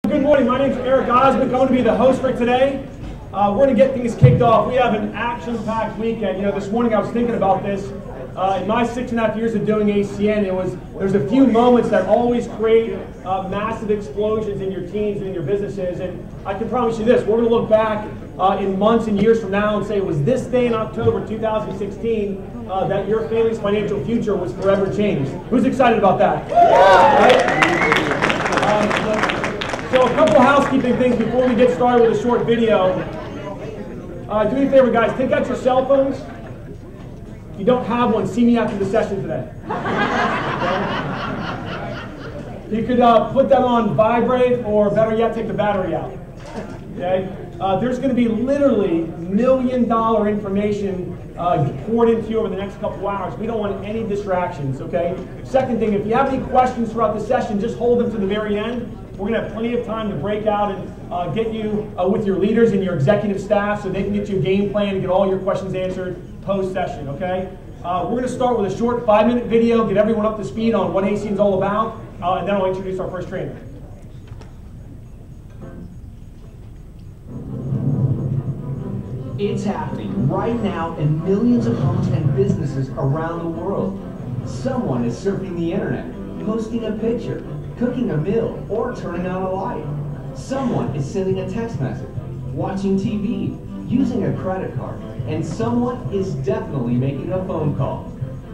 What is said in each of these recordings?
Good morning, my name is Eric Osmick. I'm going to be the host for today. We're going to get things kicked off. We have an action-packed weekend. You know, this morning I was thinking about this. In my 6.5 years of doing ACN, there's a few moments that always create massive explosions in your teams and in your businesses. And I can promise you this, we're going to look back in months and years from now and say it was this day in October 2016 that your family's financial future was forever changed. Who's excited about that? Right? So a couple housekeeping things before we get started with a short video. Do me a favor, guys. Take out your cell phones. If you don't have one, see me after the session today. Okay? You could put them on vibrate, or better yet, take the battery out. Okay? There's going to be literally million-dollar information poured into you over the next couple hours. We don't want any distractions. Okay? Second thing, if you have any questions throughout the session, just hold them to the very end. We're going to have plenty of time to break out and get you with your leaders and your executive staff so they can get you a game plan and get all your questions answered post-session, okay? We're going to start with a short 5-minute video, get everyone up to speed on what ACN is all about, and then I'll introduce our first trainer. It's happening right now in millions of homes and businesses around the world. Someone is surfing the internet, posting a picture, cooking a meal, or turning on a light. Someone is sending a text message, watching TV, using a credit card, and someone is definitely making a phone call.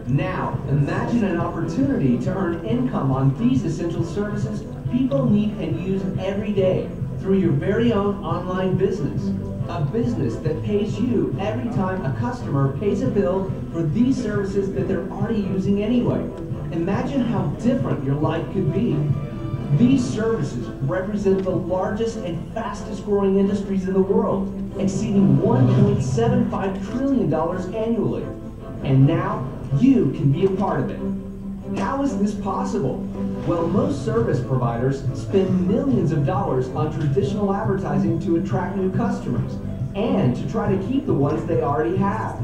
Now, imagine an opportunity to earn income on these essential services people need and use every day through your very own online business. A business that pays you every time a customer pays a bill for these services that they're already using anyway. Imagine how different your life could be. These services represent the largest and fastest growing industries in the world, exceeding $1.75 trillion annually. And now, you can be a part of it. How is this possible? Well, most service providers spend millions of dollars on traditional advertising to attract new customers and to try to keep the ones they already have.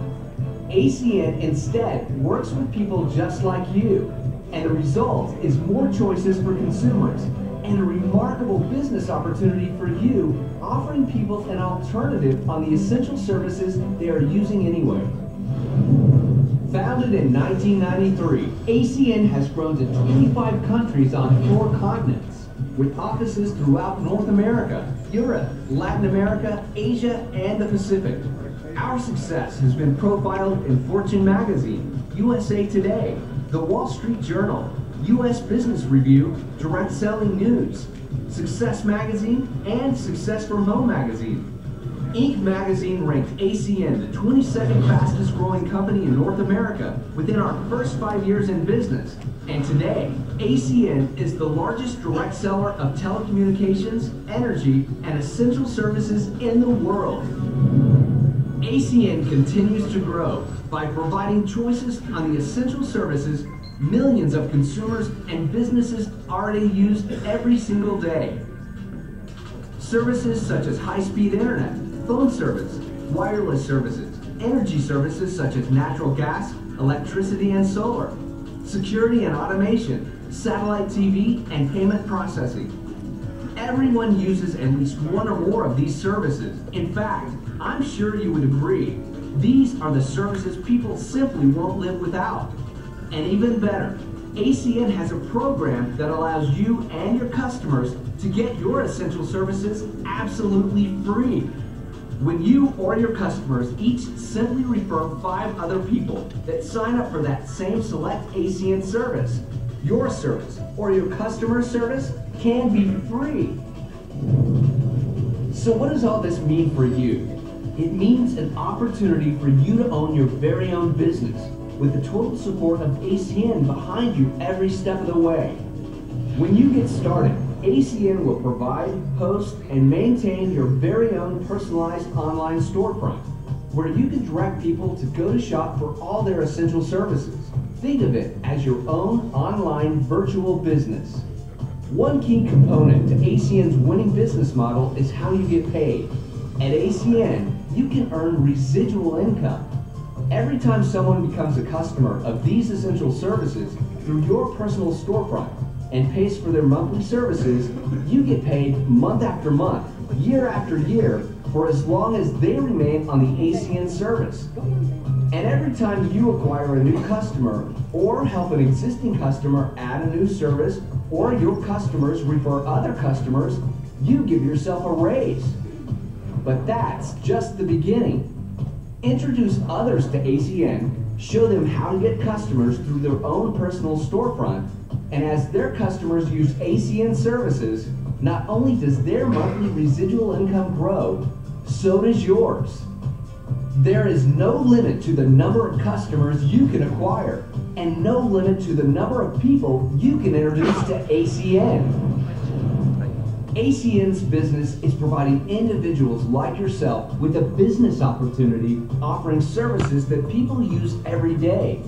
ACN instead works with people just like you. And the result is more choices for consumers and a remarkable business opportunity for you, offering people an alternative on the essential services they are using anyway. Founded in 1993, ACN has grown to 25 countries on 4 continents, with offices throughout North America, Europe, Latin America, Asia, and the Pacific. Our success has been profiled in Fortune magazine, USA Today, The Wall Street Journal, U.S. Business Review, Direct Selling News, Success Magazine, and Success from Home Magazine. Inc. Magazine ranked ACN the 22nd fastest growing company in North America within our first 5 years in business. And today, ACN is the largest direct seller of telecommunications, energy, and essential services in the world. ACN continues to grow by providing choices on the essential services millions of consumers and businesses already use every single day. Services such as high-speed internet, phone service, wireless services, energy services such as natural gas, electricity and solar, security and automation, satellite TV, and payment processing. Everyone uses at least one or more of these services. In fact, I'm sure you would agree, these are the services people simply won't live without. And even better, ACN has a program that allows you and your customers to get your essential services absolutely free. When you or your customers each simply refer 5 other people that sign up for that same select ACN service, your service or your customer's service can be free. So what does all this mean for you? It means an opportunity for you to own your very own business with the total support of ACN behind you every step of the way. When you get started, ACN will provide, host, and maintain your very own personalized online storefront, where you can direct people to go to shop for all their essential services. Think of it as your own online virtual business. One key component to ACN's winning business model is how you get paid. At ACN, you can earn residual income. Every time someone becomes a customer of these essential services through your personal storefront, and pays for their monthly services, you get paid month after month, year after year, for as long as they remain on the ACN service. And every time you acquire a new customer or help an existing customer add a new service, or your customers refer other customers, you give yourself a raise. But that's just the beginning. Introduce others to ACN, show them how to get customers through their own personal storefront, and as their customers use ACN services, not only does their monthly residual income grow, so does yours. There is no limit to the number of customers you can acquire, and no limit to the number of people you can introduce to ACN. ACN's business is providing individuals like yourself with a business opportunity, offering services that people use every day.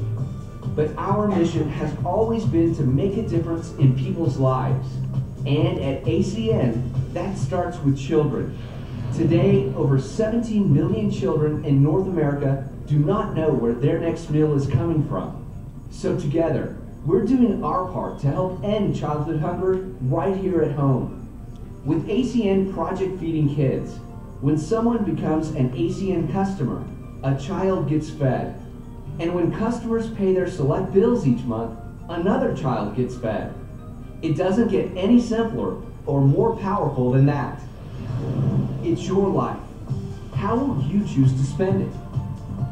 But our mission has always been to make a difference in people's lives. And at ACN, that starts with children. Today, over 17 million children in North America do not know where their next meal is coming from. So together, we're doing our part to help end childhood hunger right here at home. With ACN Project Feeding Kids, when someone becomes an ACN customer, a child gets fed. And when customers pay their select bills each month, another child gets fed. It doesn't get any simpler or more powerful than that. It's your life. How will you choose to spend it?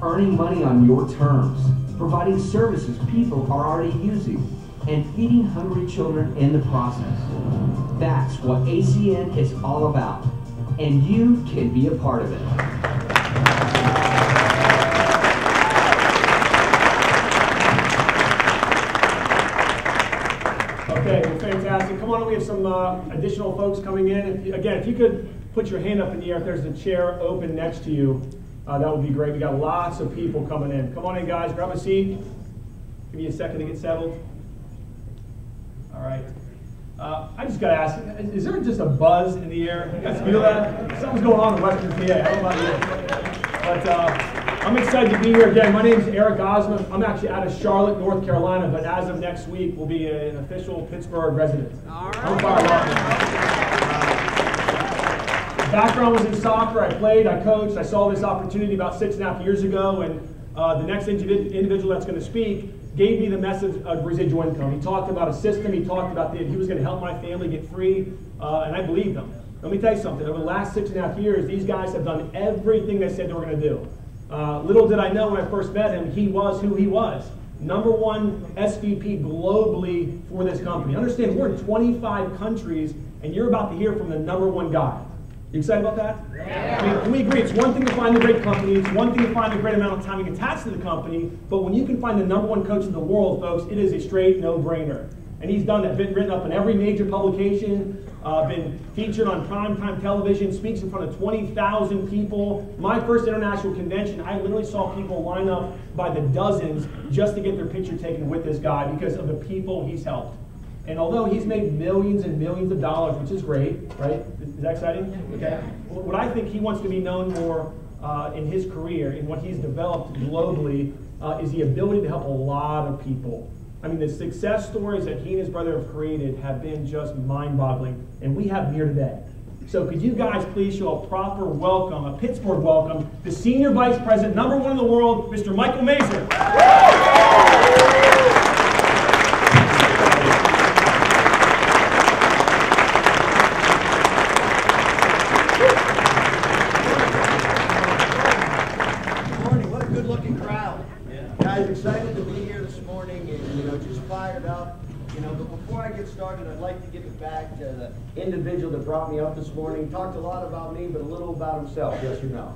Earning money on your terms, providing services people are already using, and feeding hungry children in the process. That's what ACN is all about, and you can be a part of it. Okay, well, fantastic. Come on, we have some additional folks coming in. If you could put your hand up in the air if there's a chair open next to you, that would be great. We got lots of people coming in. Come on in, guys. Grab a seat. Give me a second to get settled. All right. I just got to ask, is there just a buzz in the air? You guys feel that? Something's going on in Western PA. I don't know about you. But I'm excited to be here again. My name is Eric Osmond. I'm actually out of Charlotte, North Carolina, but as of next week, we'll be an official Pittsburgh resident. All right. I'm fired up. Background was in soccer. I played, I coached. I saw this opportunity about 6.5 years ago, and the next individual that's going to speak gave me the message of residual income. He talked about a system. He talked about that he was going to help my family get free, and I believed him. Let me tell you something. Over the last 6.5 years, these guys have done everything they said they were going to do. Little did I know when I first met him, he was who he was. #1 SVP globally for this company. Understand, we're in 25 countries, and you're about to hear from the #1 guy. You excited about that? Yeah. I mean, can we agree? It's one thing to find a great company. It's one thing to find a great amount of time attached to the company. But when you can find the #1 coach in the world, folks, it is a straight no-brainer. And he's done that. Been written up in every major publication. Been featured on primetime television. Speaks in front of 20,000 people. My first international convention, I literally saw people line up by the dozens just to get their picture taken with this guy because of the people he's helped. And although he's made millions and millions of dollars, which is great, right? Is that exciting? Okay. What I think he wants to be known for in his career and what he's developed globally is the ability to help a lot of people. I mean, the success stories that he and his brother have created have been just mind-boggling, and we have them here today. So could you guys please show a proper welcome, a Pittsburgh welcome, to Senior Vice President, #1 in the world, Mr. Michael Mason. Excited to be here this morning and just fired up. But before I get started, I'd like to give it back to the individual that brought me up this morning. He talked a lot about me, but a little about himself, yes or no?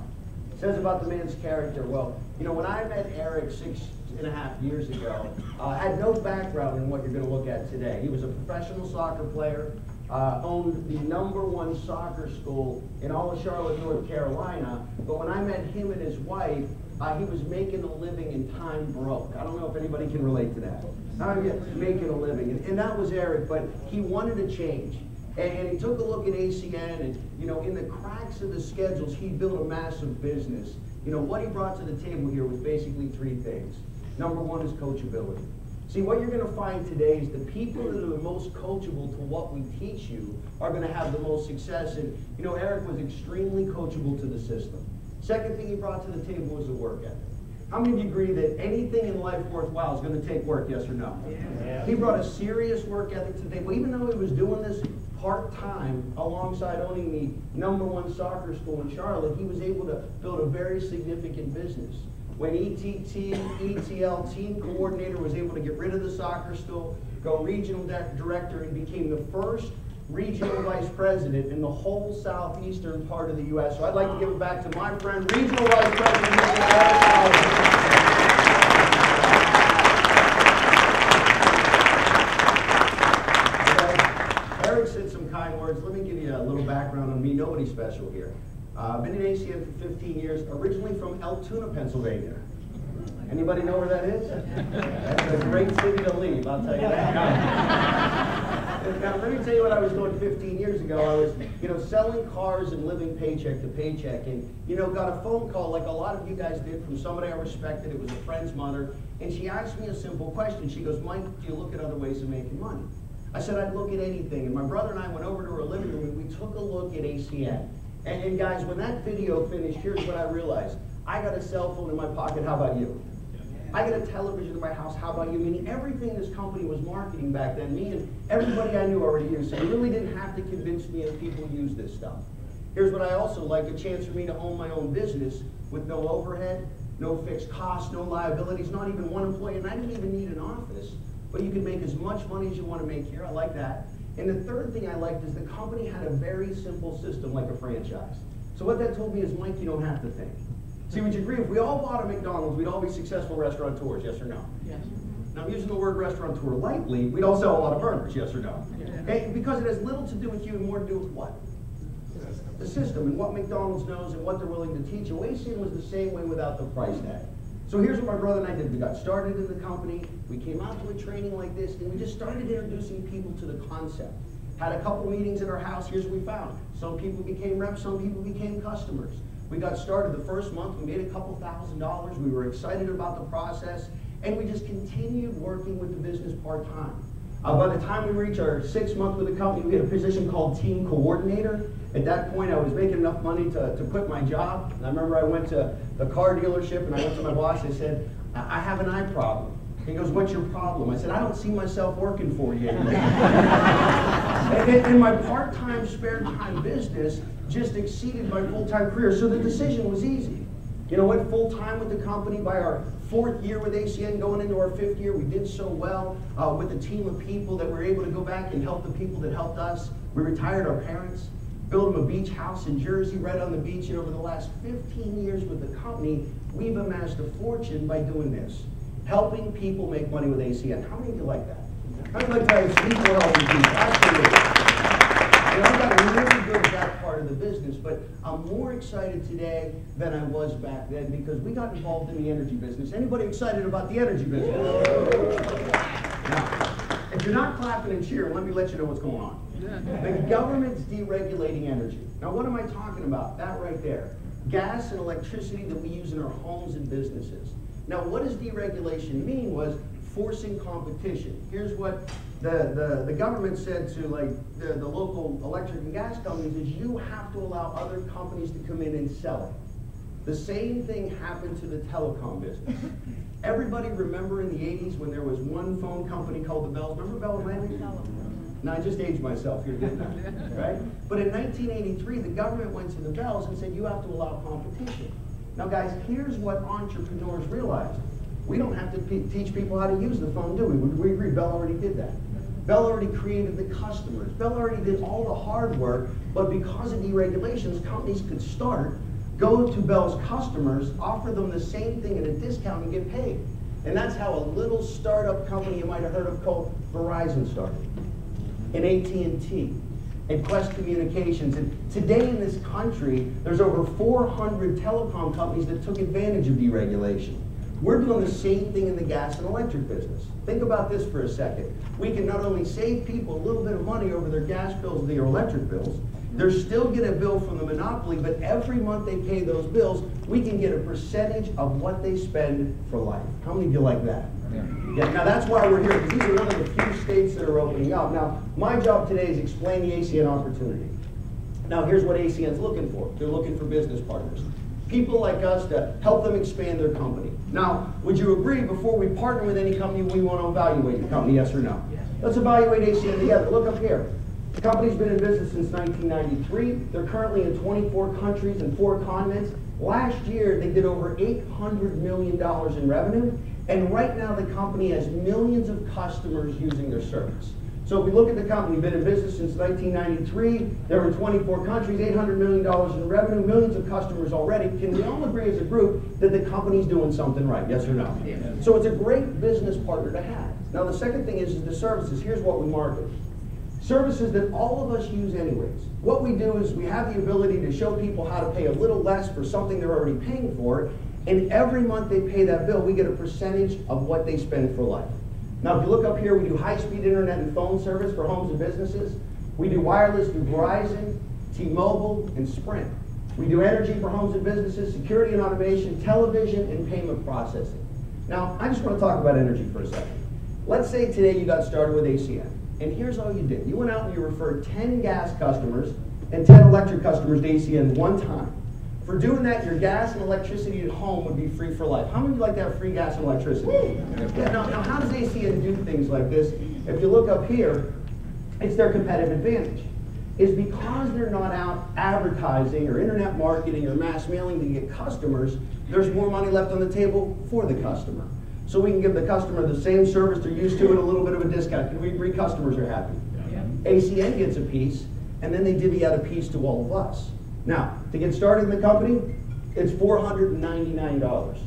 It says about the man's character. Well, when I met Eric 6.5 years ago, I had no background in what you're going to look at today. He was a professional soccer player, owned the #1 soccer school in all of Charlotte, North Carolina. But when I met him and his wife, he was making a living and time broke. I don't know if anybody can relate to that. Making a living. And that was Eric, but he wanted to change. And he took a look at ACN, and in the cracks of the schedules, he built a massive business. What he brought to the table here was basically 3 things. #1 is coachability. See, what you're going to find today is the people that are the most coachable to what we teach you are going to have the most success. And, you know, Eric was extremely coachable to the system. Second thing he brought to the table was the work ethic. How many of you agree that anything in life worthwhile is going to take work, yes or no? Yeah. He brought a serious work ethic to the table. Even though he was doing this part-time alongside owning the #1 soccer school in Charlotte, he was able to build a very significant business. When ETL team coordinator was able to get rid of the soccer school, go regional director, and became the first regional vice president in the whole southeastern part of the U.S. So I'd like to give it back to my friend, regional vice president, Mr. Eric. Eric said some kind words. Let me give you a little background on me. Nobody's special here. I've been in ACN for 15 years, originally from Altoona, Pennsylvania. Anybody know where that is? That's a great city to leave, I'll tell you that. Now, let me tell you what I was doing 15 years ago. I was, selling cars and living paycheck to paycheck, and, got a phone call like a lot of you guys did from somebody I respected. It was a friend's mother, and she asked me a simple question. She goes, "Mike, do you look at other ways of making money?" I said, "I'd look at anything." And my brother and I went over to her living room, and we took a look at ACN. And guys, when that video finished, here's what I realized. I got a cell phone in my pocket, how about you? I got a television in my house, how about you? Meaning everything this company was marketing back then, me and everybody I knew already used. So you really didn't have to convince me that people use this stuff. Here's what I also like, a chance for me to own my own business with no overhead, no fixed costs, no liabilities, not even one employee, and I didn't even need an office. But you can make as much money as you want to make here. I like that. And the third thing I liked is the company had a very simple system like a franchise. So what that told me is, Mike, you don't have to think. See, would you agree, if we all bought a McDonald's, we'd all be successful restaurateurs, yes or no? Yes. Now, I'm using the word restaurateur lightly, we'd all sell a lot of burgers, yes or no? Yeah. And because it has little to do with you and more to do with what? The system, and what McDonald's knows and what they're willing to teach. ACN was the same way without the price tag. So here's what my brother and I did. We got started in the company, we came out to a training like this, and we just started introducing people to the concept. Had a couple meetings at our house, here's what we found. Some people became reps, some people became customers. We got started the first month, we made a couple $1,000s, we were excited about the process, and we just continued working with the business part-time. By the time we reached our 6th month with the company, we had a position called team coordinator. At that point, I was making enough money to quit my job. And I remember I went to the car dealership and I went to my boss. I said, "I have an eye problem." He goes, "What's your problem?" I said, "I don't see myself working for you anymore." And my part-time, spare-time business just exceeded my full-time career. So the decision was easy. Went full-time with the company. By our 4th year with ACN, going into our 5th year, we did so well with a team of people that were able to go back and help the people that helped us. We retired our parents, built them a beach house in Jersey right on the beach, and over the last 15 years with the company, we've amassed a fortune by doing this, helping people make money with ACN. How many of you like that? How many like that? People helping people. Absolutely. I got really good at that part of the business, but I'm more excited today than I was back then because we got involved in the energy business. Anybody excited about the energy business? Now, if you're not clapping and cheering, let me let you know what's going on. The government's deregulating energy. Now, what am I talking about? That right there. Gas and electricity that we use in our homes and businesses. Now, what does deregulation mean was forcing competition. Here's what the government said to the local electric and gas companies is you have to allow other companies to come in and sell it. The same thing happened to the telecom business. Everybody remember in the 80s when there was one phone company called the Bells? Remember Bell and Langley? Now I just aged myself here, didn't I? Right? But in 1983, the government went to the Bells and said you have to allow competition. Now guys, here's what entrepreneurs realized. We don't have to teach people how to use the phone, do we? We agree, Bell already did that. Bell already created the customers. Bell already did all the hard work, but because of deregulations, companies could start, go to Bell's customers, offer them the same thing at a discount and get paid. And that's how a little startup company you might have heard of called Verizon started. And AT&T, and Quest Communications. And today in this country, there's over 400 telecom companies that took advantage of deregulation. We're doing the same thing in the gas and electric business. Think about this for a second. We can not only save people a little bit of money over their gas bills, their electric bills, they're still get a bill from the monopoly, but every month they pay those bills, we can get a percentage of what they spend for life. How many of you like that? Yeah, now that's why we're here, because these are one of the few states that are opening up. Now, my job today is explain the ACN opportunity. Now, here's what ACN's looking for. They're looking for business partners. People like us to help them expand their company. Now, would you agree, before we partner with any company, we want to evaluate the company, yes or no? Yes. Let's evaluate ACN together. Look up here. The company's been in business since 1993. They're currently in 24 countries and 4 continents. Last year, they did over $800 million in revenue. And right now, the company has millions of customers using their service. So if we look at the company, been in business since 1993, they're in 24 countries, $800 million in revenue, millions of customers already. Can we all agree as a group that the company's doing something right, yes or no? Yeah. So it's a great business partner to have. Now the second thing is the services. Here's what we market. Services that all of us use anyways. What we do is we have the ability to show people how to pay a little less for something they're already paying for, and every month they pay that bill, we get a percentage of what they spend for life. Now, if you look up here, we do high-speed internet and phone service for homes and businesses. We do wireless through Verizon, T-Mobile, and Sprint. We do energy for homes and businesses, security and automation, television, and payment processing. Now, I just want to talk about energy for a second. Let's say today you got started with ACN, and here's all you did. You went out and you referred 10 gas customers and 10 electric customers to ACN one time. For doing that, your gas and electricity at home would be free for life. How many of you like to have free gas and electricity? Yeah, now how does ACN do things like this? If you look up here, it's their competitive advantage. It's because they're not out advertising or internet marketing or mass mailing to get customers, there's more money left on the table for the customer. So we can give the customer the same service they're used to and a little bit of a discount. Can we agree customers are happy? Yeah. ACN gets a piece, and then they divvy out a piece to all of us. Now, to get started in the company, it's $499.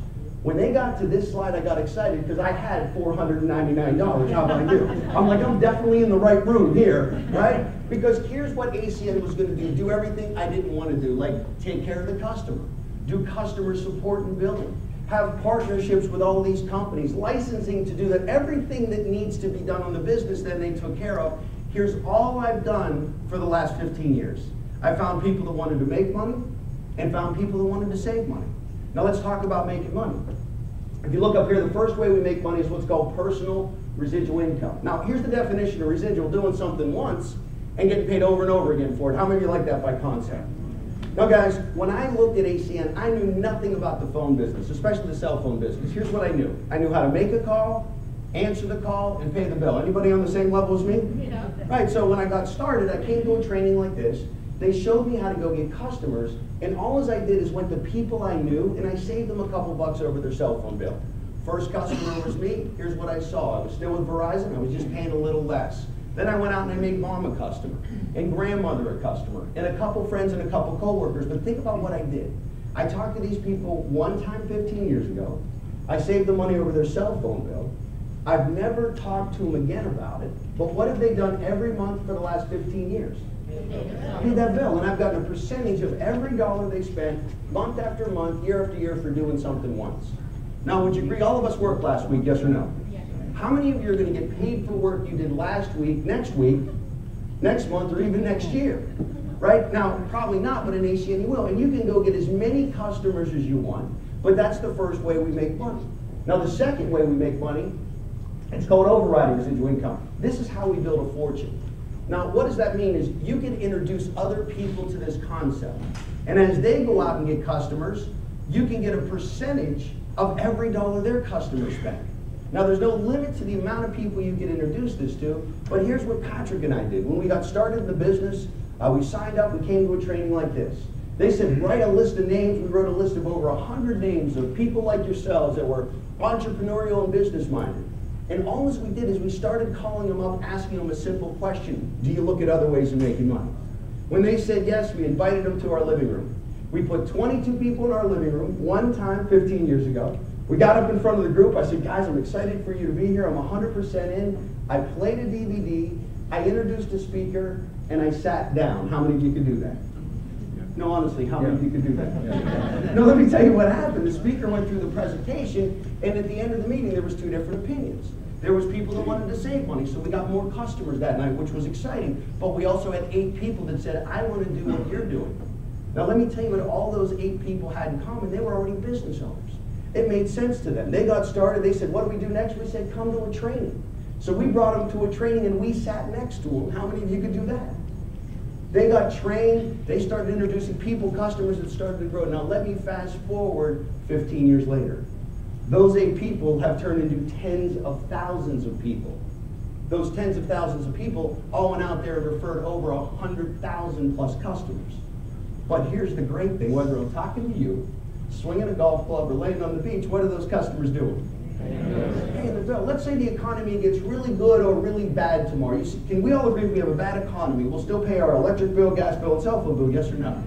When they got to this slide, I got excited because I had $499. How about you? I'm like, I'm definitely in the right room here, right? Because here's what ACN was going to do everything I didn't want to do, like take care of the customer, do customer support and billing, have partnerships with all these companies, licensing to do that, everything that needs to be done on the business that they took care of. Here's all I've done for the last 15 years. I found people that wanted to make money and found people that wanted to save money. Now let's talk about making money. If you look up here, the first way we make money is what's called personal residual income. Now here's the definition of residual: doing something once and getting paid over and over again for it. How many of you like that by concept? Now guys, when I looked at ACN, I knew nothing about the phone business, especially the cell phone business. Here's what I knew. I knew how to make a call, answer the call, and pay the bill. Anybody on the same level as me? Yeah. Right, so when I got started, I came to a training like this. They showed me how to go get customers, and all as I did is went to people I knew, and I saved them a couple bucks over their cell phone bill. First customer was me. Here's what I saw. I was still with Verizon. I was just paying a little less. Then I went out and I made mom a customer, and grandmother a customer, and a couple friends and a couple coworkers. But think about what I did. I talked to these people one time 15 years ago. I saved them money over their cell phone bill. I've never talked to them again about it. But what have they done every month for the last 15 years? Pay that bill, and I've gotten a percentage of every dollar they spent month after month, year after year for doing something once. Now, would you agree all of us worked last week, yes or no? Yes. How many of you are going to get paid for work you did last week, next month, or even next year? Right? Now, probably not, but in ACN you will. And you can go get as many customers as you want, but that's the first way we make money. Now, the second way we make money, it's called overriding residual income. This is how we build a fortune. Now, what does that mean is you can introduce other people to this concept. And as they go out and get customers, you can get a percentage of every dollar their customers spend. Now, there's no limit to the amount of people you can introduce this to, but here's what Patrick and I did. When we got started in the business, we signed up, we came to a training like this. They said, write a list of names. We wrote a list of over 100 names of people like yourselves that were entrepreneurial and business-minded. And all we did is we started calling them up, asking them a simple question: do you look at other ways of making money? When they said yes, we invited them to our living room. We put 22 people in our living room one time 15 years ago. We got up in front of the group. I said, guys, I'm excited for you to be here. I'm 100% in. I played a DVD. I introduced a speaker, and I sat down. How many of you could do that? No, honestly, how many of you could do that? No, let me tell you what happened. The speaker went through the presentation, and at the end of the meeting, there was two different opinions. There was people that wanted to save money, so we got more customers that night, which was exciting. But we also had 8 people that said, I want to do what you're doing. Now, let me tell you what all those 8 people had in common. They were already business owners. It made sense to them. They got started. They said, what do we do next? We said, come to a training. So we brought them to a training, and we sat next to them. How many of you could do that? They got trained. They started introducing people, customers that started to grow. Now, let me fast forward 15 years later. Those 8 people have turned into tens of thousands of people. Those tens of thousands of people all went out there and referred over 100,000 plus customers. But here's the great thing, whether I'm talking to you, swinging a golf club, or laying on the beach, what are those customers doing? Paying the bill. Let's say the economy gets really good or really bad tomorrow. Can we all agree if we have a bad economy, we'll still pay our electric bill, gas bill, and cell phone bill, yes or no?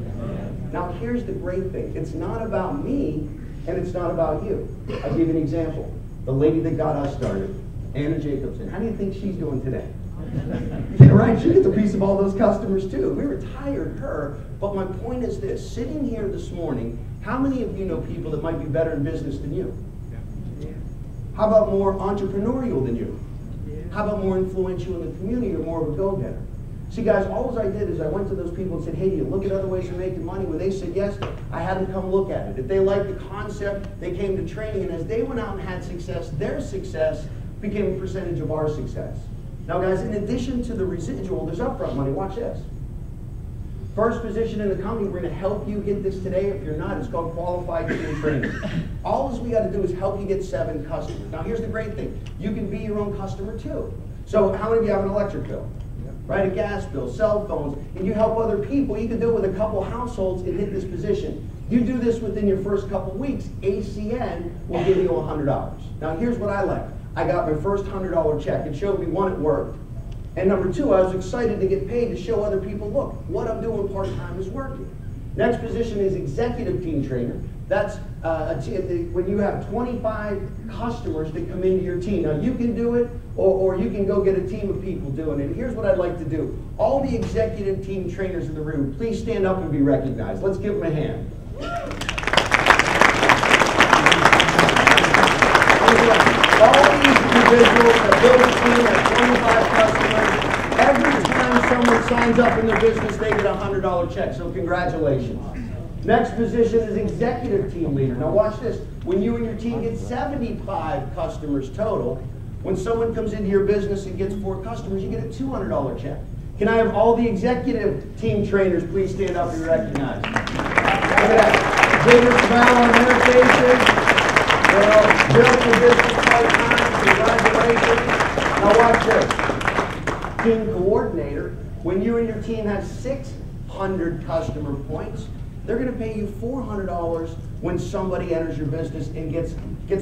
Now here's the great thing. It's not about me, and it's not about you. I'll give you an example. The lady that got us started, Anna Jacobson, how do you think she's doing today? Yeah, right, she gets a piece of all those customers too. We retired her, but my point is this. Sitting here this morning, how many of you know people that might be better in business than you? How about more entrepreneurial than you? How about more influential in the community or more of a go-getter? See guys, all I did is I went to those people and said, hey, do you look at other ways of making money? When they said yes, I had them come look at it. If they liked the concept, they came to training, and as they went out and had success, their success became a percentage of our success. Now guys, in addition to the residual, there's upfront money. Watch this. First position in the company, we're going to help you get this today. If you're not, it's called qualified team training. All we got to do is help you get 7 customers. Now here's the great thing. You can be your own customer too. So how many of you have an electric bill? Right, a gas bill, cell phones, and you help other people. You can do it with a couple households and hit this position. You do this within your first couple weeks, ACN will give you $100. Now here's what I like. I got my first $100 check. It showed me, 1, it worked. And number 2, I was excited to get paid to show other people, look, what I'm doing part-time is working. Next position is executive team trainer. That's when you have 25 customers that come into your team. Now you can do it, or you can go get a team of people doing it. And here's what I'd like to do. All the executive team trainers in the room, please stand up and be recognized. Let's give them a hand. All these individuals that build a team at 25 customers, every time someone signs up in their business, they get a $100 check. So congratulations. Next position is executive team leader. Now watch this. When you and your team get 75 customers total, when someone comes into your business and gets 4 customers, you get a $200 check. Can I have all the executive team trainers please stand up and be recognized? Look at that. Bigger smile on their faces. Built the business lifetime. Congratulations. Now watch this. Team coordinator. When you and your team have 600 customer points, they're going to pay you $400 when somebody enters your business and gets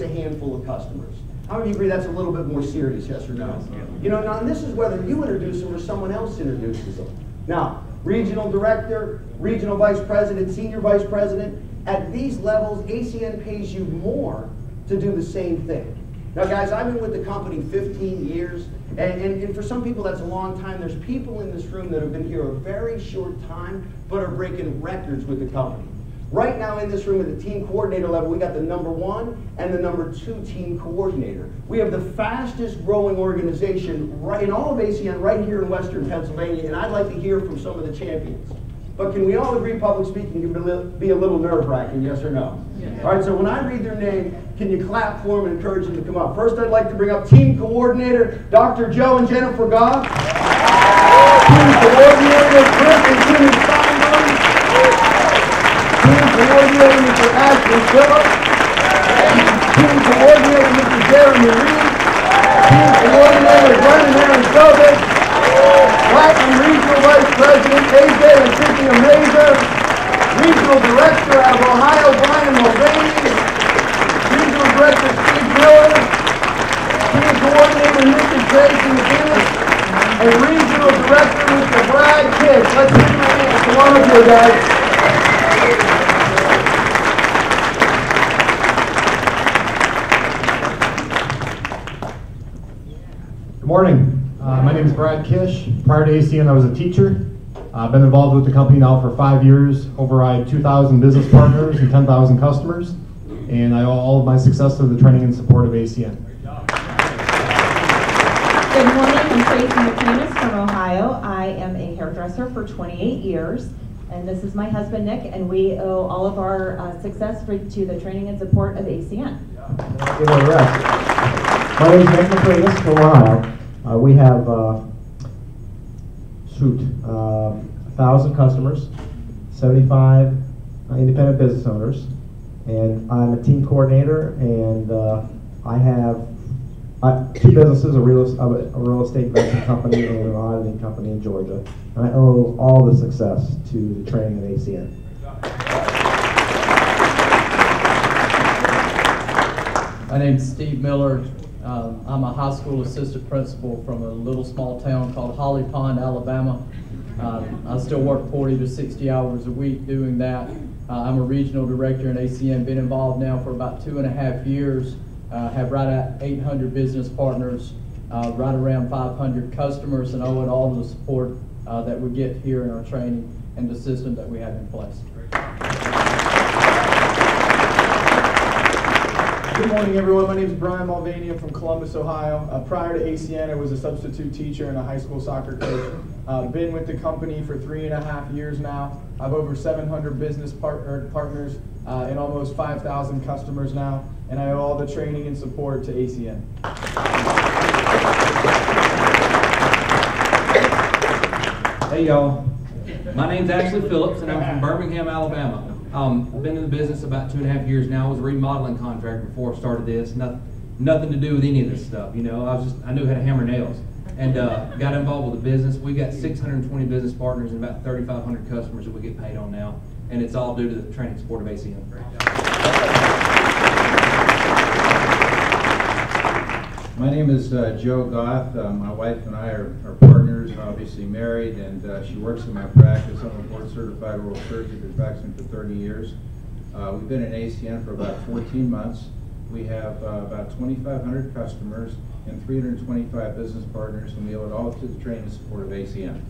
a handful of customers. How many of you agree that's a little bit more serious, yes or no? You know, now this is whether you introduce them or someone else introduces them. Now, regional director, regional vice president, senior vice president, at these levels, ACN pays you more to do the same thing. Now guys, I've been with the company 15 years, and for some people that's a long time. There's people in this room that have been here a very short time, but are breaking records with the company. Right now in this room at the team coordinator level, we got the #1 and the #2 team coordinator. We have the fastest growing organization right in all of ACN right here in Western Pennsylvania, and I'd like to hear from some of the champions. But can we all agree public speaking can be a little nerve-wracking, yes or no? Yes. All right, so when I read their name, can you clap for them and encourage them to come up? First, I'd like to bring up team coordinator, Dr. Joe and Jennifer Goff. Team coordinator, Chris and Jimmy Steinberg. Team coordinator, Mr. Ashley Phillips. Team coordinator, Mr. Jeremy Reed. Team coordinator, Glenn and Aaron Sobek. Platinum Regional Vice President, AJ and Cynthia Mazur. Regional Director of Ohio, Brian Mulvaney. Regional Director, Steve Miller. Team Coordinator, Mr. Jason McGinnis. And Regional Director, Mr. Brad Kish. Let's give him a hand. Come on up here, guys. Good morning. My name is Brad Kish. Prior to ACN, I was a teacher. I've been involved with the company now for 5 years, override 2,000 business partners and 10,000 customers, and I owe all of my success to the training and support of ACN. Good morning, I'm Tracy McManus from Ohio. I am a hairdresser for 28 years, and this is my husband Nick, and we owe all of our success to the training and support of ACN. Give it a rest. My name is Nick McManus from Ohio. We have 1,000 customers, 75 independent business owners, and I'm a team coordinator, and I have 2 businesses, a real estate investment company and an auditing company in Georgia. And I owe all the success to the training at ACN. My name's Steve Miller. I'm a high school assistant principal from a little small town called Holly Pond, Alabama. I still work 40 to 60 hours a week doing that. I'm a regional director in ACN, been involved now for about 2.5 years. Have right at 800 business partners, right around 500 customers, and owe it all the support that we get here in our training and the system that we have in place. Good morning, everyone. My name is Brian Mulvaney. I'm from Columbus, Ohio. Prior to ACN, I was a substitute teacher and a high school soccer coach. Been with the company for 3.5 years now. I've over 700 business partners and almost 5,000 customers now, and I owe all the training and support to ACN. Hey y'all, my name's Ashley Phillips and I'm from Birmingham, Alabama. I've been in the business about 2.5 years now. I was a remodeling contractor before I started this. Nothing to do with any of this stuff, you know. I knew how to hammer nails and got involved with the business. We got 620 business partners and about 3,500 customers that we get paid on now, and it's all due to the training support of ACN. My name is Joe Goth. My wife and I are partners, obviously married, and she works in my practice. I'm a board-certified oral surgeon, been practicing for 30 years. We've been in ACN for about 14 months. We have about 2,500 customers and 325 business partners, and we owe it all to the training and support of ACN.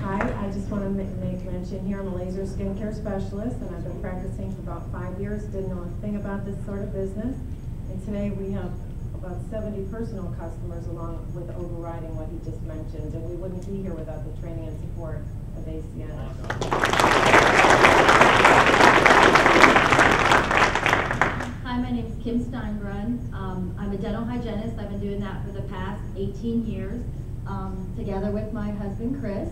Hi, I just want to make mention here, I'm a laser skincare specialist, and I've been practicing for about 5 years, didn't know a thing about this sort of business. And today we have about 70 personal customers along with overriding what he just mentioned, and we wouldn't be here without the training and support of ACN. Hi, my name is Kim Steinbrunn. I'm a dental hygienist. I've been doing that for the past 18 years, together with my husband, Chris.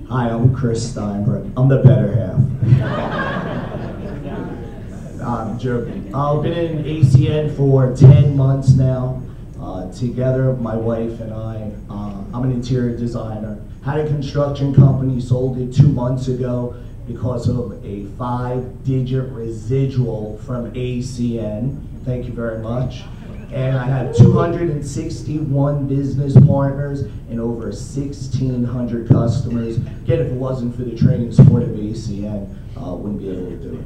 Hi, I'm Chris Steinbrunn. I'm the better half. I'm joking. I've been in ACN for 10 months now. Together, my wife and I, I'm an interior designer. Had a construction company, sold it 2 months ago because of a 5-digit residual from ACN. Thank you very much. And I have 261 business partners and over 1,600 customers. Again, if it wasn't for the training and support of ACN, wouldn't be able to do it.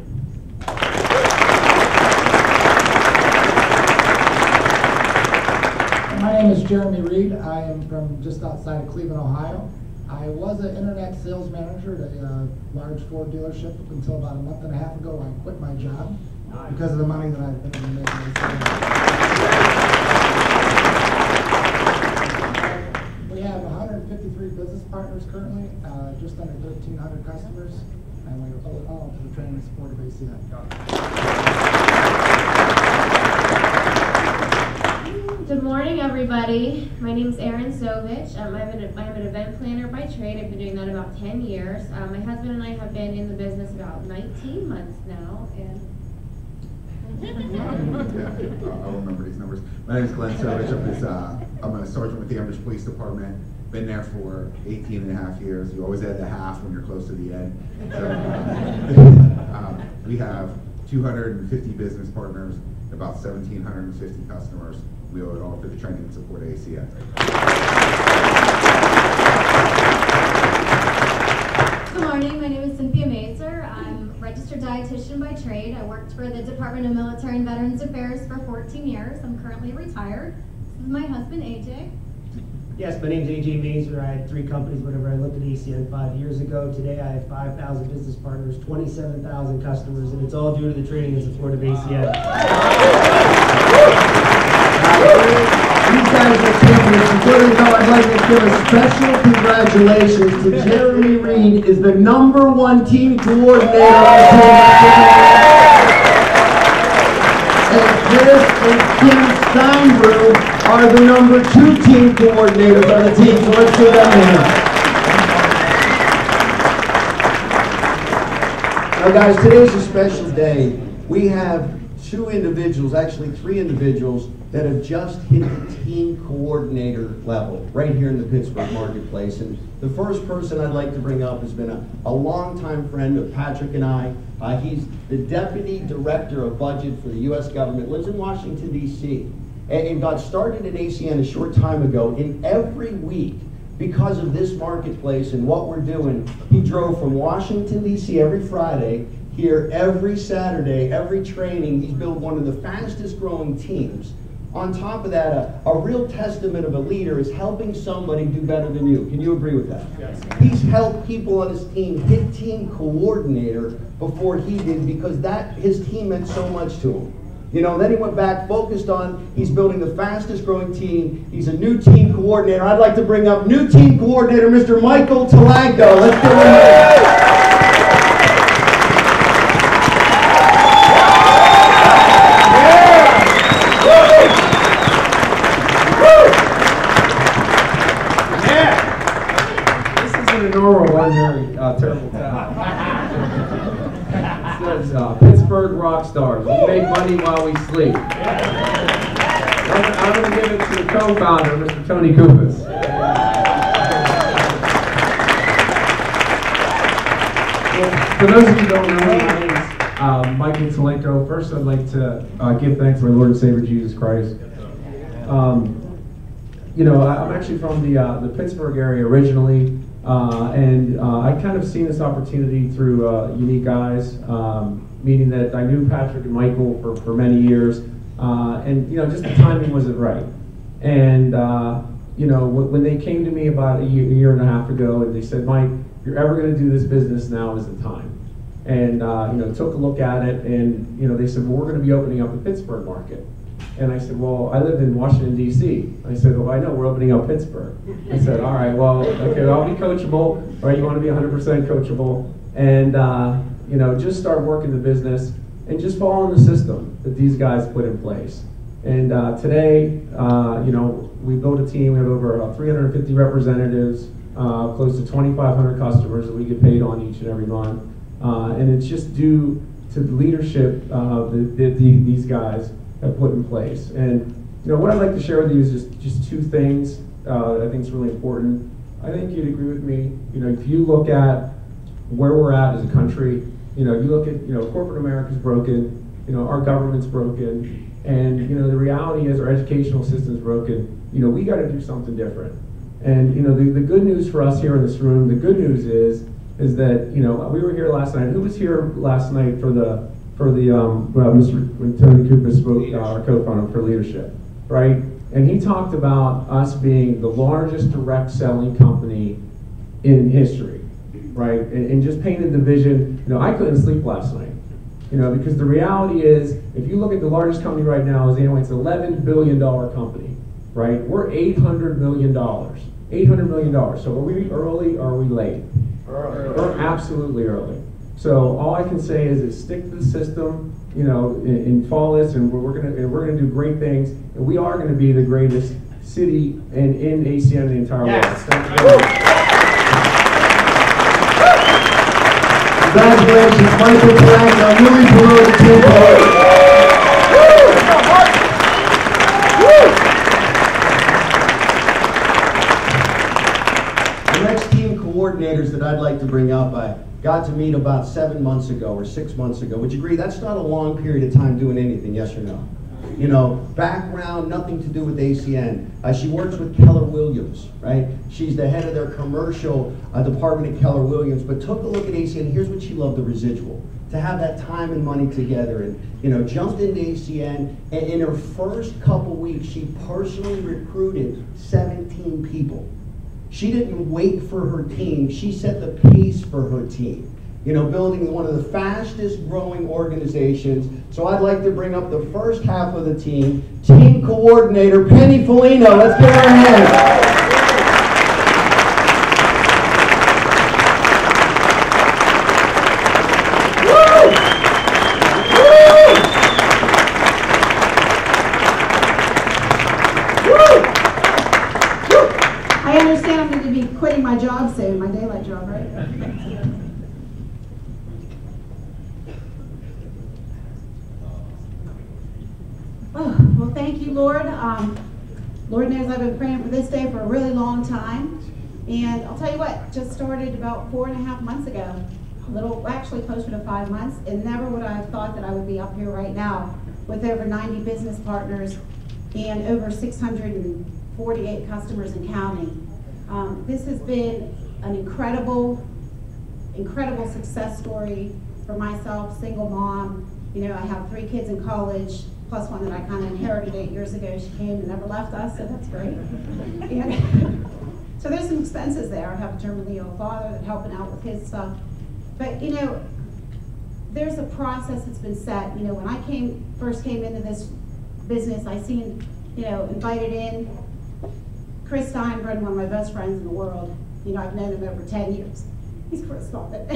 My name is Jeremy Reed. I am from just outside of Cleveland, Ohio. I was an internet sales manager at a large Ford dealership up until about a month and a half ago. I quit my job because of the money that I've been making. We have 153 business partners currently, just under 1,300 customers, and we owe it all to the training and support of ACN. Good morning, everybody. My name is Erin Sovich. I'm an event planner by trade. I've been doing that about 10 years. My husband and I have been in the business about 19 months now, and I'll remember these numbers. My name is Glenn Sovich. I'm a sergeant with the Amherst Police Department. Been there for 18.5 years. You always add the half when you're close to the end. So, we have 250 business partners, about 1,750 customers. We owe it all to the training and support of ACN. Good morning, my name is Cynthia Mazer. I'm registered registered dietitian by trade. I worked for the Department of Military and Veterans Affairs for 14 years. I'm currently retired. This is my husband, AJ. Yes, my name's AJ Mazer. I had 3 companies whenever I looked at ACN 5 years ago. Today I have 5,000 business partners, 27,000 customers, and it's all due to the training and support of ACN. These guys are champions. Before they go, I'd like to give a special congratulations to Jeremy Reed, is the #1 team coordinator on the team. And Chris and Kim Steinbrew are the #2 team coordinators on the team. So let's give them a hand. Now guys, today's a special day. We have 2 individuals, actually 3 individuals, that have just hit the team coordinator level right here in the Pittsburgh marketplace. And the first person I'd like to bring up has been a longtime friend of Patrick and I. He's the Deputy Director of Budget for the U.S. government, lives in Washington, D.C., and got started at ACN a short time ago. And every week, because of this marketplace and what we're doing, he drove from Washington, D.C. every Friday, here every Saturday, every training. He's built one of the fastest growing teams. On top of that, a real testament of a leader is helping somebody do better than you. Can you agree with that? Yes. He's helped people on his team hit team coordinator before he did, because his team meant so much to him. You know, then he went back, focused on, he's building the fastest growing team. He's a new team coordinator. I'd like to bring up new team coordinator, Mr. Michael Talagdo. Let's give him a hand. Terrible town. It says Pittsburgh rock stars. We make money while we sleep. I'm going to give it to the co-founder, Mr. Tony Kupas. Well, for those of you who don't know me, my name is Michael Talagdo. First, I'd like to give thanks to my Lord and Savior Jesus Christ. You know, I'm actually from the Pittsburgh area originally. And I kind of seen this opportunity through Unique Eyes, meaning that I knew Patrick and Michael for many years, and you know, just the timing wasn't right. And you know, when they came to me about a year and a half ago, and they said, "Mike, if you're ever going to do this business, now is the time." And you know, took a look at it, and you know, they said, "Well, we're going to be opening up the Pittsburgh market." And I said, well, I live in Washington, D.C. I said, well, I know, we're opening up Pittsburgh. I said, all right, well, okay, I'll be coachable, right? You want to be 100% coachable. And, you know, just start working the business and just follow the system that these guys put in place. And today, you know, we built a team. We have over 350 representatives, close to 2,500 customers that we get paid on each and every month. And it's just due to the leadership that these guys have put in place. And you know, what I'd like to share with you is just 2 things that I think is really important. I think you'd agree with me. You know, if you look at where we're at as a country, you know, you look at, you know, corporate America's broken, you know, our government's broken, and you know, the reality is our educational system's broken. You know, we got to do something different. And you know, the good news for us here in this room, the good news is that, you know, we were here last night. Who was here last night for the when Tony Cooper spoke, our co-founder for leadership, right? And he talked about us being the largest direct selling company in history, right? And just painted the vision. You know, I couldn't sleep last night, you know, because the reality is, if you look at the largest company right now, it's an $11 billion company, right? We're $800 million. $800 million. So are we early or are we late? Early. We're absolutely early. So all I can say is stick to the system, you know, and follow this, and we're gonna do great things, and we are gonna be the greatest city in ACN in the entire world. Thank you very much. Congratulations, Michael Talagdo, newly promoted team coordinator. The next team coordinators that I'd like to bring up, I got to meet about 7 months ago or 6 months ago. Would you agree that's not a long period of time doing anything, yes or no? You know, background, nothing to do with ACN. She works with Keller Williams, right? She's the head of their commercial department at Keller Williams, but took a look at ACN. Here's what she loved, the residual. to have that time and money together, and jumped into ACN, and in her first couple weeks she personally recruited 17 people. She didn't wait for her team, she set the pace for her team. Building one of the fastest growing organizations. So I'd like to bring up the first half of the team coordinator Penny Felino. Let's give her a hand. I understand I'm going to be quitting my job soon, my daylight job, right? Oh, well, thank you, Lord. Lord knows I've been praying for this day for a really long time. And I'll tell you what, just started about 4.5 months ago. Actually closer to 5 months, and never would I have thought that I would be up here right now with over 90 business partners and over 648 customers and counting. This has been an incredible success story for myself, single mom. I have 3 kids in college, plus one that I kind of inherited 8 years ago. She came and never left us, so that's great. And so there's some expenses there. I have a terminally ill father that's helping out with his stuff. But there's a process that's been set. When I first came into this business, I seen, invited in Chris Steinbrun, one of my best friends in the world. I've known him over 10 years. He's Chris Steinbrun.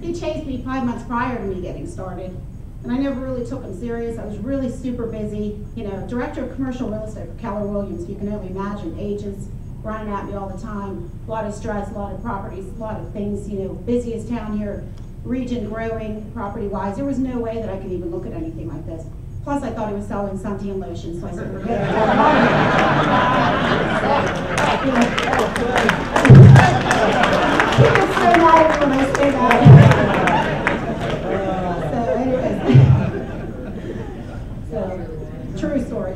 He chased me 5 months prior to me getting started, and I never really took him serious. I was really super busy. Director of commercial real estate for Keller Williams. You can only imagine, agents running at me all the time. A lot of stress, a lot of properties, a lot of things. Busiest town here, region growing property-wise. There was no way that I could even look at anything like this. Plus, I thought he was selling suntan lotion, so I said, forget it. People so mad at me when I say that. So true story.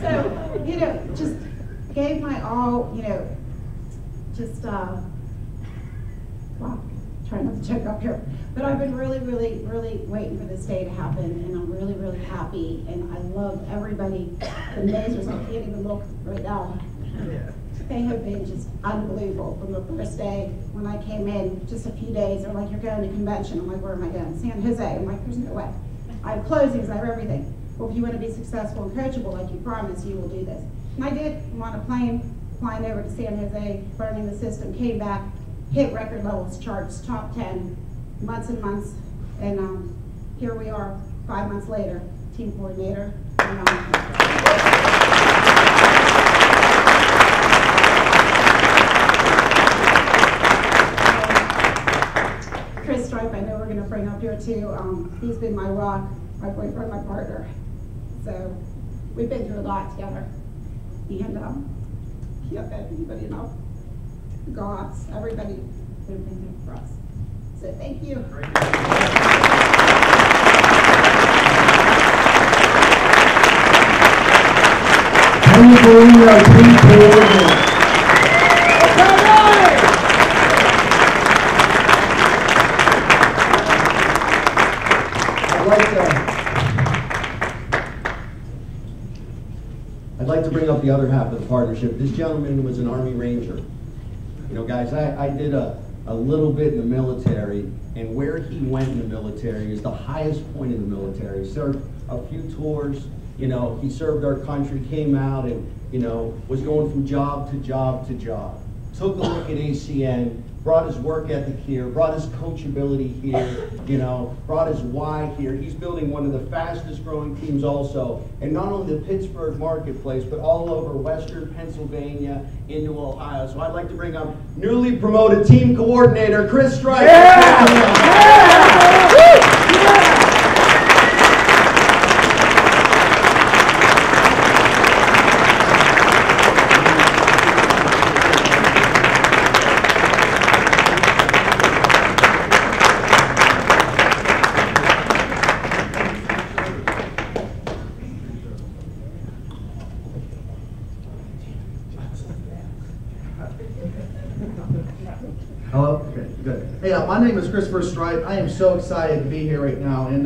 So, just gave my all, wow, trying not to choke up here. But I've been really, really, really waiting for this day to happen, and I'm really, really happy, and I love everybody. The Mazers, I can't even look right now. They have been just unbelievable from the first day when I came in, just a few days. They're like, you're going to convention. I'm like, where am I going? San Jose. I'm like, there's no way. I have closings, I have everything. Well, if you want to be successful and coachable like you promised, you will do this. And I did. I'm on a plane, flying over to San Jose, learning the system, came back, hit record levels, charts, top 10, months and months, and here we are 5 months later, team coordinator. Chris Stripe, I know we're going to bring up here too. He's been my rock, my boyfriend, my partner. So we've been through a lot together. And can't thank anybody enough. Gods, everybody, they've been there for us. So thank you. Penny Felino, team coordinator. I'd like to bring up the other half of the partnership. This gentleman was an Army Ranger. Guys, I did a little bit in the military, and where he went in the military is the highest point in the military. He served a few tours, he served our country, came out and, was going from job to job to job. Took a look at ACN, brought his work ethic here, brought his coachability here, brought his why here. He's building one of the fastest growing teams also, and not only the Pittsburgh marketplace, but all over Western Pennsylvania into Ohio. So I'd like to bring up newly promoted team coordinator, Chris Stripe. Yeah! Hello? Okay, good. Hey, my name is Christopher Stripe. I am so excited to be here right now, and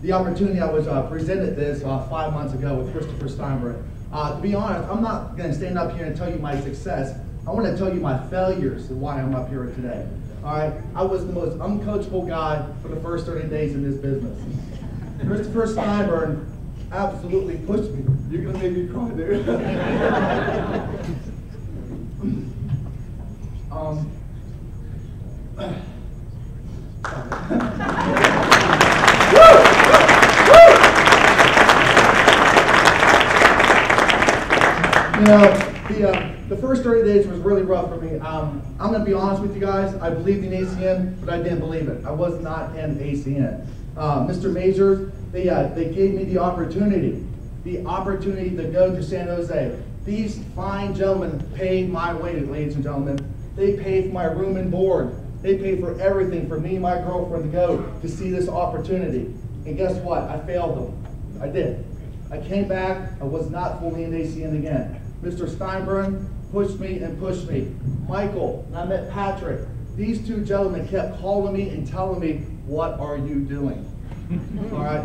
the opportunity I was presented this 5 months ago with Christopher Steinberg. To be honest, I'm not going to stand up here and tell you my success. I want to tell you my failures and why I'm up here today. All right, I was the most uncoachable guy for the first 30 days in this business. Christopher Steinberg absolutely pushed me. You're going to make me cry, dude. You know, the first 30 days was really rough for me. I'm going to be honest with you guys. I believed in ACN, but I didn't believe it. I was not in ACN. Mr. Majors, they gave me the opportunity to go to San Jose. These fine gentlemen paid my way, ladies and gentlemen. They paid for my room and board. They paid for everything for me and my girlfriend to go to see this opportunity. And guess what? I failed them. I did. I came back. I was not fully in ACN again. Mr. Steinberg pushed me and pushed me. Michael, and I met Patrick. These two gentlemen kept calling me and telling me, what are you doing? All right.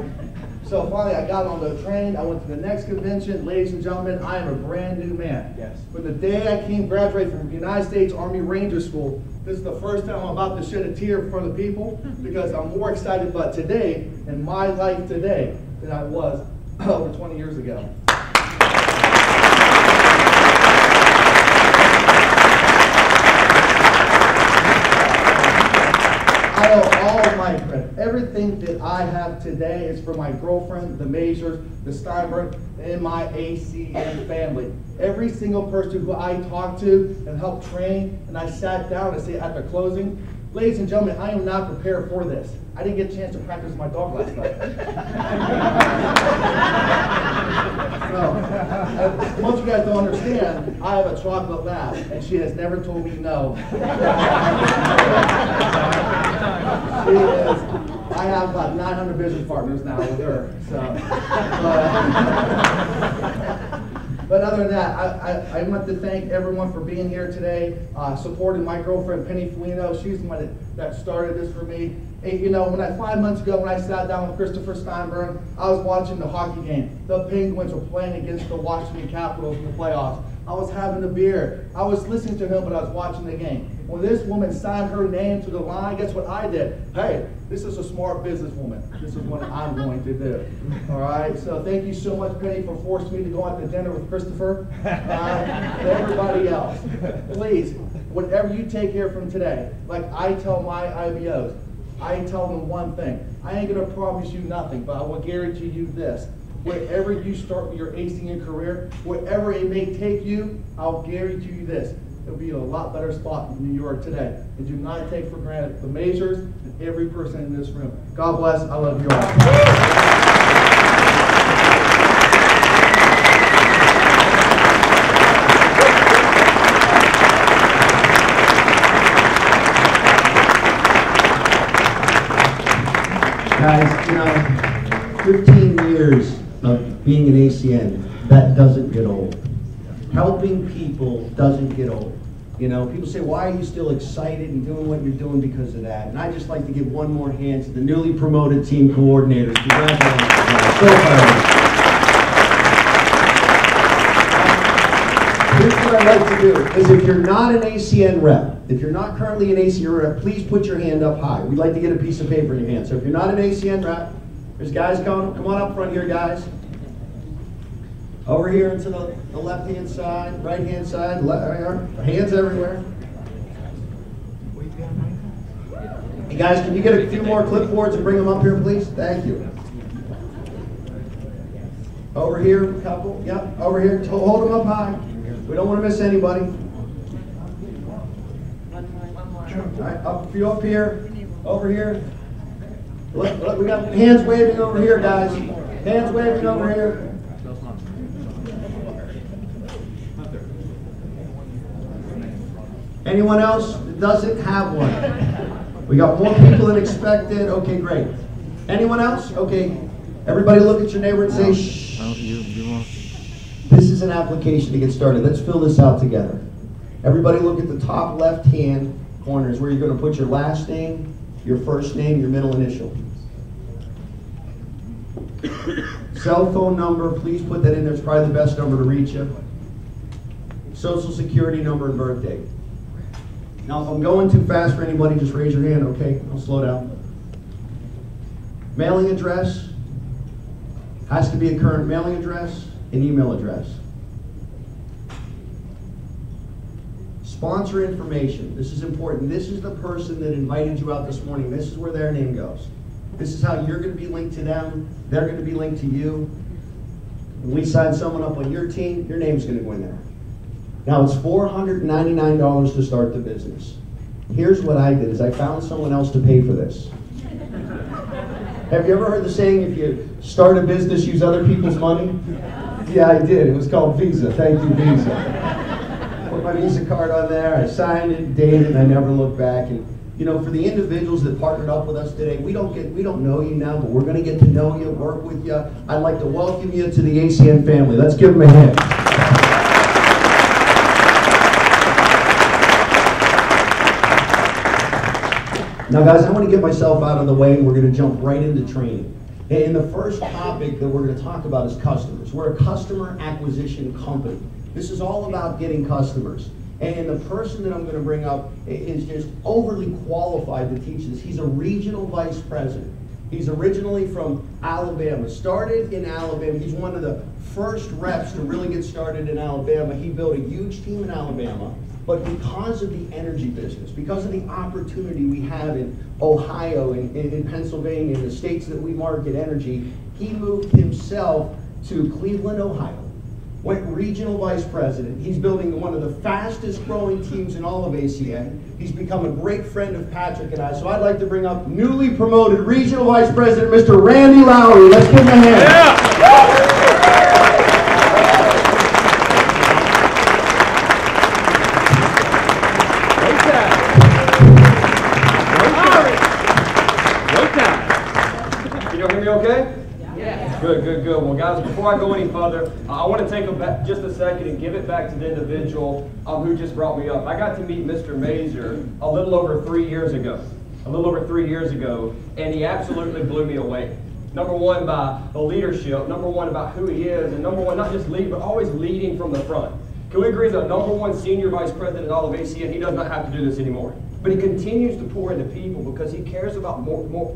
So finally, I got on the train. I went to the next convention. Ladies and gentlemen, I am a brand new man. Yes. From the day I graduated from the United States Army Ranger School, this is the first time I'm about to shed a tear in front of people because I'm more excited about today and my life today than I was over 20 years ago. I owe all of my credit. Everything that I have today is for my girlfriend, the Majors, the Steinberg, and my ACN family. Every single person who I talked to and helped train, and I sat down and said after closing, ladies and gentlemen, I am not prepared for this. I didn't get a chance to practice my dog last night. So, most of you guys don't understand, I have a chocolate lab, and she has never told me no. She is, I have about 900 business partners now with her. So, but other than that, I want to thank everyone for being here today, supporting my girlfriend, Penny Felino. She's the one that started this for me. And, you know, 5 months ago, when I sat down with Christopher Steinberg, I was watching the hockey game. The Penguins were playing against the Washington Capitals in the playoffs. I was having a beer. I was listening to him, but I was watching the game. When this woman signed her name to the line, guess what I did? Hey, this is a smart businesswoman. This is what I'm going to do. All right, so thank you so much, Penny, for forcing me to go out to dinner with Christopher and everybody else. Please, whatever you take here from today, like I tell my IBOs, I tell them one thing. I ain't going to promise you nothing, but I will guarantee you this. Wherever you start with your ACN career, wherever it may take you, I'll guarantee you this. It'll be a lot better spot in New York today. And do not take for granted the Majors and every person in this room. God bless. I love you all. Guys, you know, 15 years of being an ACN, that doesn't get old. Helping people doesn't get old. You know, people say, why are you still excited and doing what you're doing because of that? And I just like to give one more hand to the newly promoted team coordinators. Congratulations. So proud. Here's what I like to do, is if you're not an ACN rep, if you're not currently an ACN rep, please put your hand up high. We'd like to get a piece of paper in your hand. So if you're not an ACN rep, there's guys coming. Come on up front here, guys. Over here to the left-hand side, right-hand side, hands everywhere. Hey guys, can you get a few more clipboards and bring them up here, please? Thank you. Over here, a couple. Yep, over here. Hold them up high. We don't want to miss anybody. All right, up for you up here. Over here. Look, we got hands waving over here, guys. Hands waving over here. Anyone else that doesn't have one? We got more people than expected. Okay, great. Anyone else? Okay. Everybody look at your neighbor and say, shh. This is an application to get started. Let's fill this out together. Everybody look at the top left hand corner is where you're going to put your last name, your first name, your middle initial. Cell phone number, please put that in there. It's probably the best number to reach you. Social security number and birth date. Now, if I'm going too fast for anybody, just raise your hand, okay? I'll slow down. Mailing address. Has to be a current mailing address and email address. Sponsor information. This is important. This is the person that invited you out this morning. This is where their name goes. This is how you're going to be linked to them. They're going to be linked to you. When we sign someone up on your team, your name's going to go in there. Now, it's $499 to start the business. Here's what I did, is I found someone else to pay for this. Have you ever heard the saying, if you start a business, use other people's money? Yeah, I did. It was called Visa. Thank you, Visa. Put my Visa card on there. I signed it, dated it, and I never looked back. And you know, for the individuals that partnered up with us today, we don't know you now, but we're going to get to know you, work with you. I'd like to welcome you to the ACN family. Let's give them a hand. Now, guys, I want to get myself out of the way, and we're going to jump right into training. And the first topic that we're going to talk about is customers. We're a customer acquisition company. This is all about getting customers. And the person that I'm going to bring up is just overly qualified to teach this. He's a regional vice president. He's originally from Alabama, started in Alabama. He's one of the first reps to really get started in Alabama. He built a huge team in Alabama. But because of the energy business, because of the opportunity we have in Ohio and in Pennsylvania, and the states that we market energy, he moved himself to Cleveland, Ohio, went regional vice president. He's building one of the fastest growing teams in all of ACN. He's become a great friend of Patrick and I. So I'd like to bring up newly promoted regional vice president, Mr. Randy Lowry. Let's give him a hand. Yeah. Okay? Yes. Good, good, good. Well, guys, before I go any further, I want to take just a second and give it back to the individual who just brought me up. I got to meet Mr. Mazer a little over 3 years ago. And he absolutely blew me away. Number one, by the leadership. Number one, about who he is. And number one, not just lead, but always leading from the front. Can we agree that number one senior vice president in all of ACN, he does not have to do this anymore. But he continues to pour into people because he cares about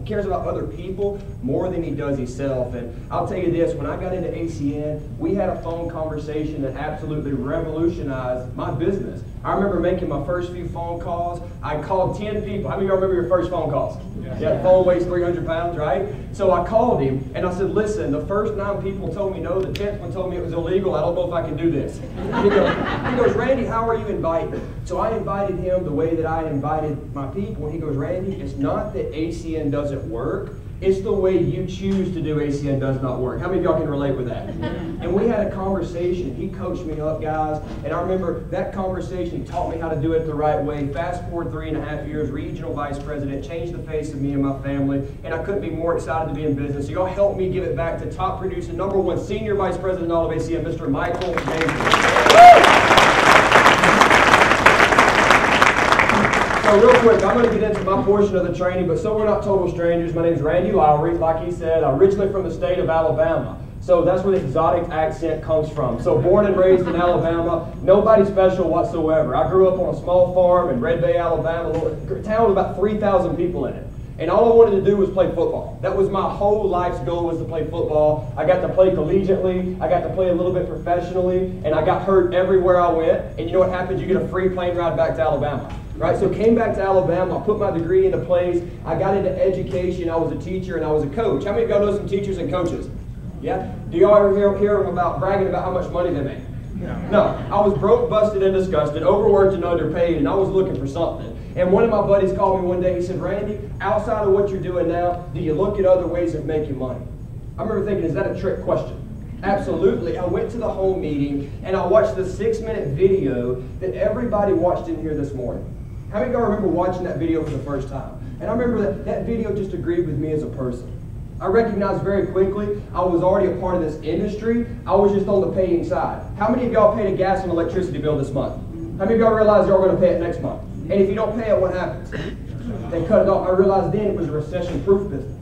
cares about other people more than he does himself. And I'll tell you this, when I got into ACN, we had a phone conversation that absolutely revolutionized my business. I remember making my first few phone calls. I called 10 people. How many of y'all remember your first phone calls? Yeah, the phone weighs 300 pounds, right? So I called him and I said, listen, the first 9 people told me no, the 10th one told me it was illegal. I don't know if I can do this. He goes, Randy, how are you invited? So I invited him the way that I invited my people. And he goes, Randy, it's not that ACN doesn't work. It's the way you choose to do ACN does not work. How many of y'all can relate with that? And we had a conversation. He coached me up, guys. And I remember that conversation. He taught me how to do it the right way. Fast forward 3.5 years, regional vice president, changed the face of me and my family. And I couldn't be more excited to be in business. So y'all help me give it back to top producer, number one senior vice president in all of ACN, Mr. Michael Mazer. So real quick, I'm going to get into my portion of the training, but so we're not total strangers. My name is Randy Lowry. Like he said, originally from the state of Alabama. So that's where the exotic accent comes from. So born and raised in Alabama, nobody special whatsoever. I grew up on a small farm in Red Bay, Alabama, a town with about 3,000 people in it. And all I wanted to do was play football. That was my whole life's goal, was to play football. I got to play collegiately, I got to play a little bit professionally, and I got hurt everywhere I went. And you know what happens? You get a free plane ride back to Alabama. Right, so came back to Alabama, I put my degree into place, I got into education, I was a teacher and I was a coach. How many of y'all know some teachers and coaches? Yeah? Do y'all ever hear them about bragging about how much money they make? No. I was broke, busted, and disgusted, overworked and underpaid, and I was looking for something. And one of my buddies called me one day, he said, Randy, outside of what you're doing now, do you look at other ways of making money? I remember thinking, is that a trick question? Absolutely. I went to the home meeting and I watched the 6-minute video that everybody watched in here this morning. How many of y'all remember watching that video for the first time? And I remember that video just agreed with me as a person. I recognized very quickly I was already a part of this industry. I was just on the paying side. How many of y'all paid a gas and electricity bill this month? How many of y'all realize y'all are going to pay it next month? And if you don't pay it, what happens? They cut it off. I realized then it was a recession-proof business.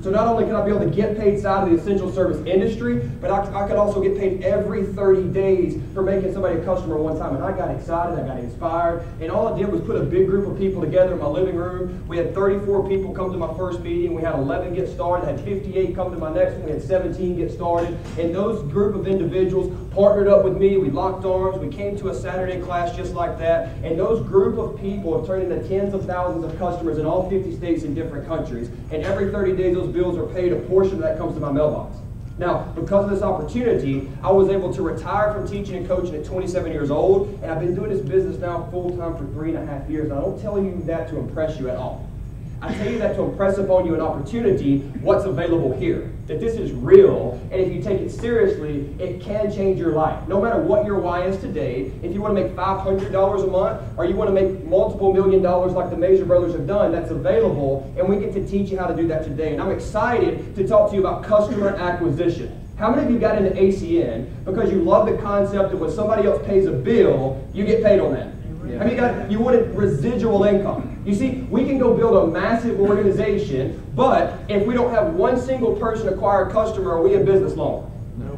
So not only can I be able to get paid side of the essential service industry, but I could also get paid every 30 days for making somebody a customer one time. And I got excited, I got inspired, and all I did was put a big group of people together in my living room. We had 34 people come to my first meeting. We had 11 get started, had 58 come to my next one. We had 17 get started. And those group of individuals partnered up with me. We locked arms. We came to a Saturday class just like that. And those group of people have turned into tens of thousands of customers in all 50 states and different countries. And every 30 days, those bills are paid. A portion of that comes to my mailbox. Now, because of this opportunity, I was able to retire from teaching and coaching at 27 years old, and I've been doing this business now full-time for 3.5 years. And I don't tell you that to impress you at all. I tell you that to impress upon you an opportunity, what's available here. That this is real, and if you take it seriously, it can change your life. No matter what your why is today, if you want to make $500 a month, or you want to make multiple $1 million like the Major Brothers have done, that's available, and we get to teach you how to do that today. And I'm excited to talk to you about customer acquisition. How many of you got into ACN because you love the concept of when somebody else pays a bill, you get paid on that? Yeah. How many you wanted residual income? You see, we can go build a massive organization, but if we don't have one single person acquire a customer, are we in business long?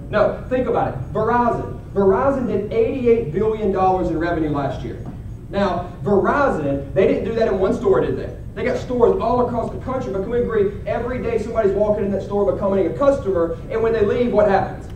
No. Think about it. Verizon. Verizon did $88 billion in revenue last year. Now, Verizon, they didn't do that in one store, did they? They got stores all across the country, but can we agree, every day somebody's walking in that store becoming a customer, and when they leave, what happens?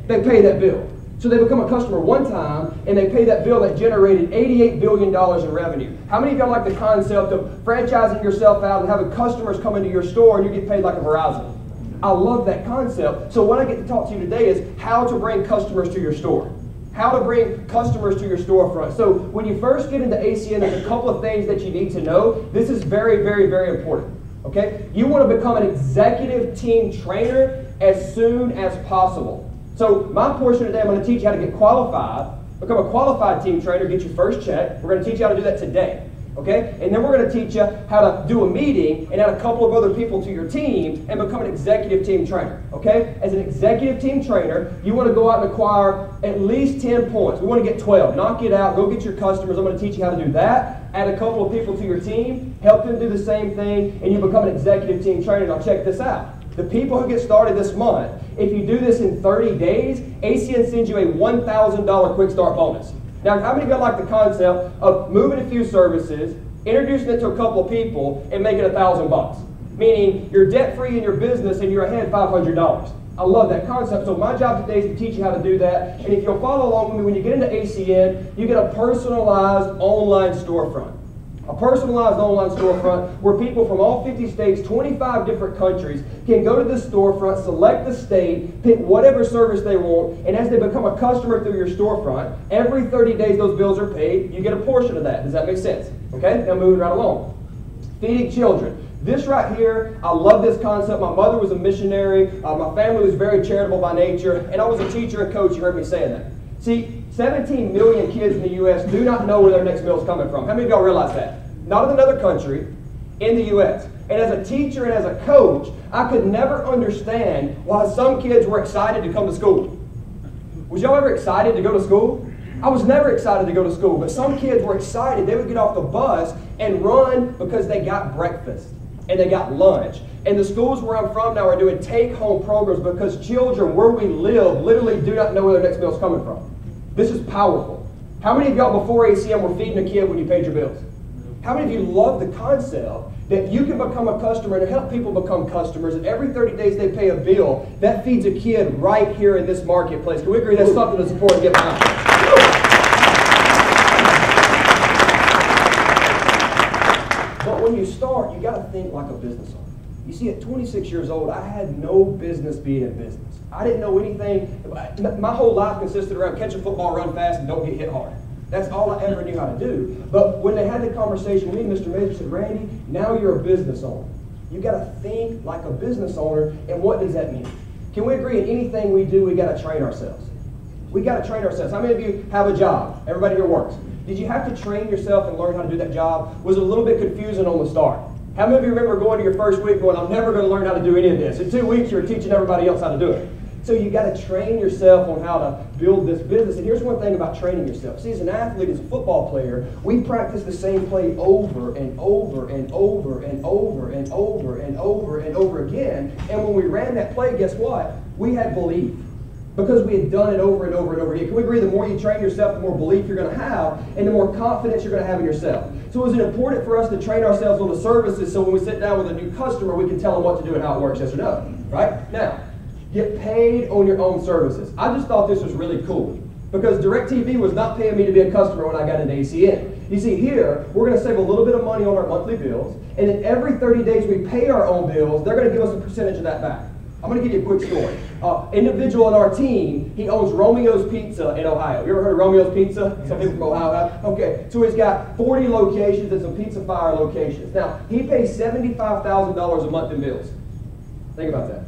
They pay that bill. So they become a customer one time, and they pay that bill that generated $88 billion in revenue. How many of y'all like the concept of franchising yourself out and having customers come into your store and you get paid like a Verizon? I love that concept. So what I get to talk to you today is how to bring customers to your store. How to bring customers to your storefront. So when you first get into ACN, there's a couple of things that you need to know. This is very, very, very important. Okay? You want to become an executive team trainer as soon as possible. So my portion today, I'm going to teach you how to get qualified, become a qualified team trainer, get your first check. We're going to teach you how to do that today. Okay? And then we're going to teach you how to do a meeting and add a couple of other people to your team and become an executive team trainer. Okay? As an executive team trainer, you want to go out and acquire at least 10 points. We want to get 12. Knock it out. Go get your customers. I'm going to teach you how to do that. Add a couple of people to your team. Help them do the same thing. And you become an executive team trainer. Now check this out. The people who get started this month, if you do this in 30 days, ACN sends you a $1,000 quick start bonus. Now, how many of y'all like the concept of moving a few services, introducing it to a couple of people, and making $1,000? Meaning you're debt-free in your business and you're ahead $500. I love that concept. So my job today is to teach you how to do that. And if you'll follow along with me, when you get into ACN, you get a personalized online storefront. A personalized online storefront where people from all 50 states, 25 different countries can go to this storefront, select the state, pick whatever service they want, and as they become a customer through your storefront, every 30 days those bills are paid, you get a portion of that. Does that make sense? Okay, now moving right along. Feeding children. This right here, I love this concept. My mother was a missionary. My family was very charitable by nature, and I was a teacher and coach. You heard me saying that. See, 17 million kids in the U.S. do not know where their next meal is coming from. How many of y'all realize that? Not in another country, in the U.S. And as a teacher and as a coach, I could never understand why some kids were excited to come to school. Was y'all ever excited to go to school? I was never excited to go to school, but some kids were excited. They would get off the bus and run because they got breakfast and they got lunch. And the schools where I'm from now are doing take-home programs because children where we live literally do not know where their next meal is coming from. This is powerful. How many of y'all before ACM were feeding a kid when you paid your bills? How many of you love the concept that you can become a customer and help people become customers, and every 30 days they pay a bill? That feeds a kid right here in this marketplace. Can we agree that's something to support and get behind? But when you start, you got to think like a business owner. You see, at 26 years old, I had no business being in business. I didn't know anything. My whole life consisted around catch a football, run fast, and don't get hit hard. That's all I ever knew how to do. But when they had the conversation with me, Mr. Major said, Randy, now you're a business owner. You got to think like a business owner, and what does that mean? Can we agree in anything we do, we got to train ourselves? We got to train ourselves. How many of you have a job? Everybody here works. Did you have to train yourself and learn how to do that job? Was it a little bit confusing on the start? How many of you remember going to your first week going, I'm never going to learn how to do any of this? In 2 weeks, you're teaching everybody else how to do it. So you got to train yourself on how to build this business. And here's one thing about training yourself. See, as an athlete, as a football player, we practice the same play over and over and over and over and over and over and over again. And when we ran that play, guess what? We had belief. Because we had done it over and over and over again. Can we agree the more you train yourself, the more belief you're going to have, and the more confidence you're going to have in yourself? So is it important for us to train ourselves on the services so when we sit down with a new customer, we can tell them what to do and how it works, yes or no? Right? Now, get paid on your own services. I just thought this was really cool because DirecTV was not paying me to be a customer when I got into ACN. You see, here, we're going to save a little bit of money on our monthly bills, and then every 30 days we pay our own bills, they're going to give us a percentage of that back. I'm going to give you a quick story. Individual in our team, he owns Romeo's Pizza in Ohio. You ever heard of Romeo's Pizza? Some people from Ohio have. Okay, so he's got 40 locations and some Pizza Fire locations. Now, he pays $75,000 a month in bills. Think about that.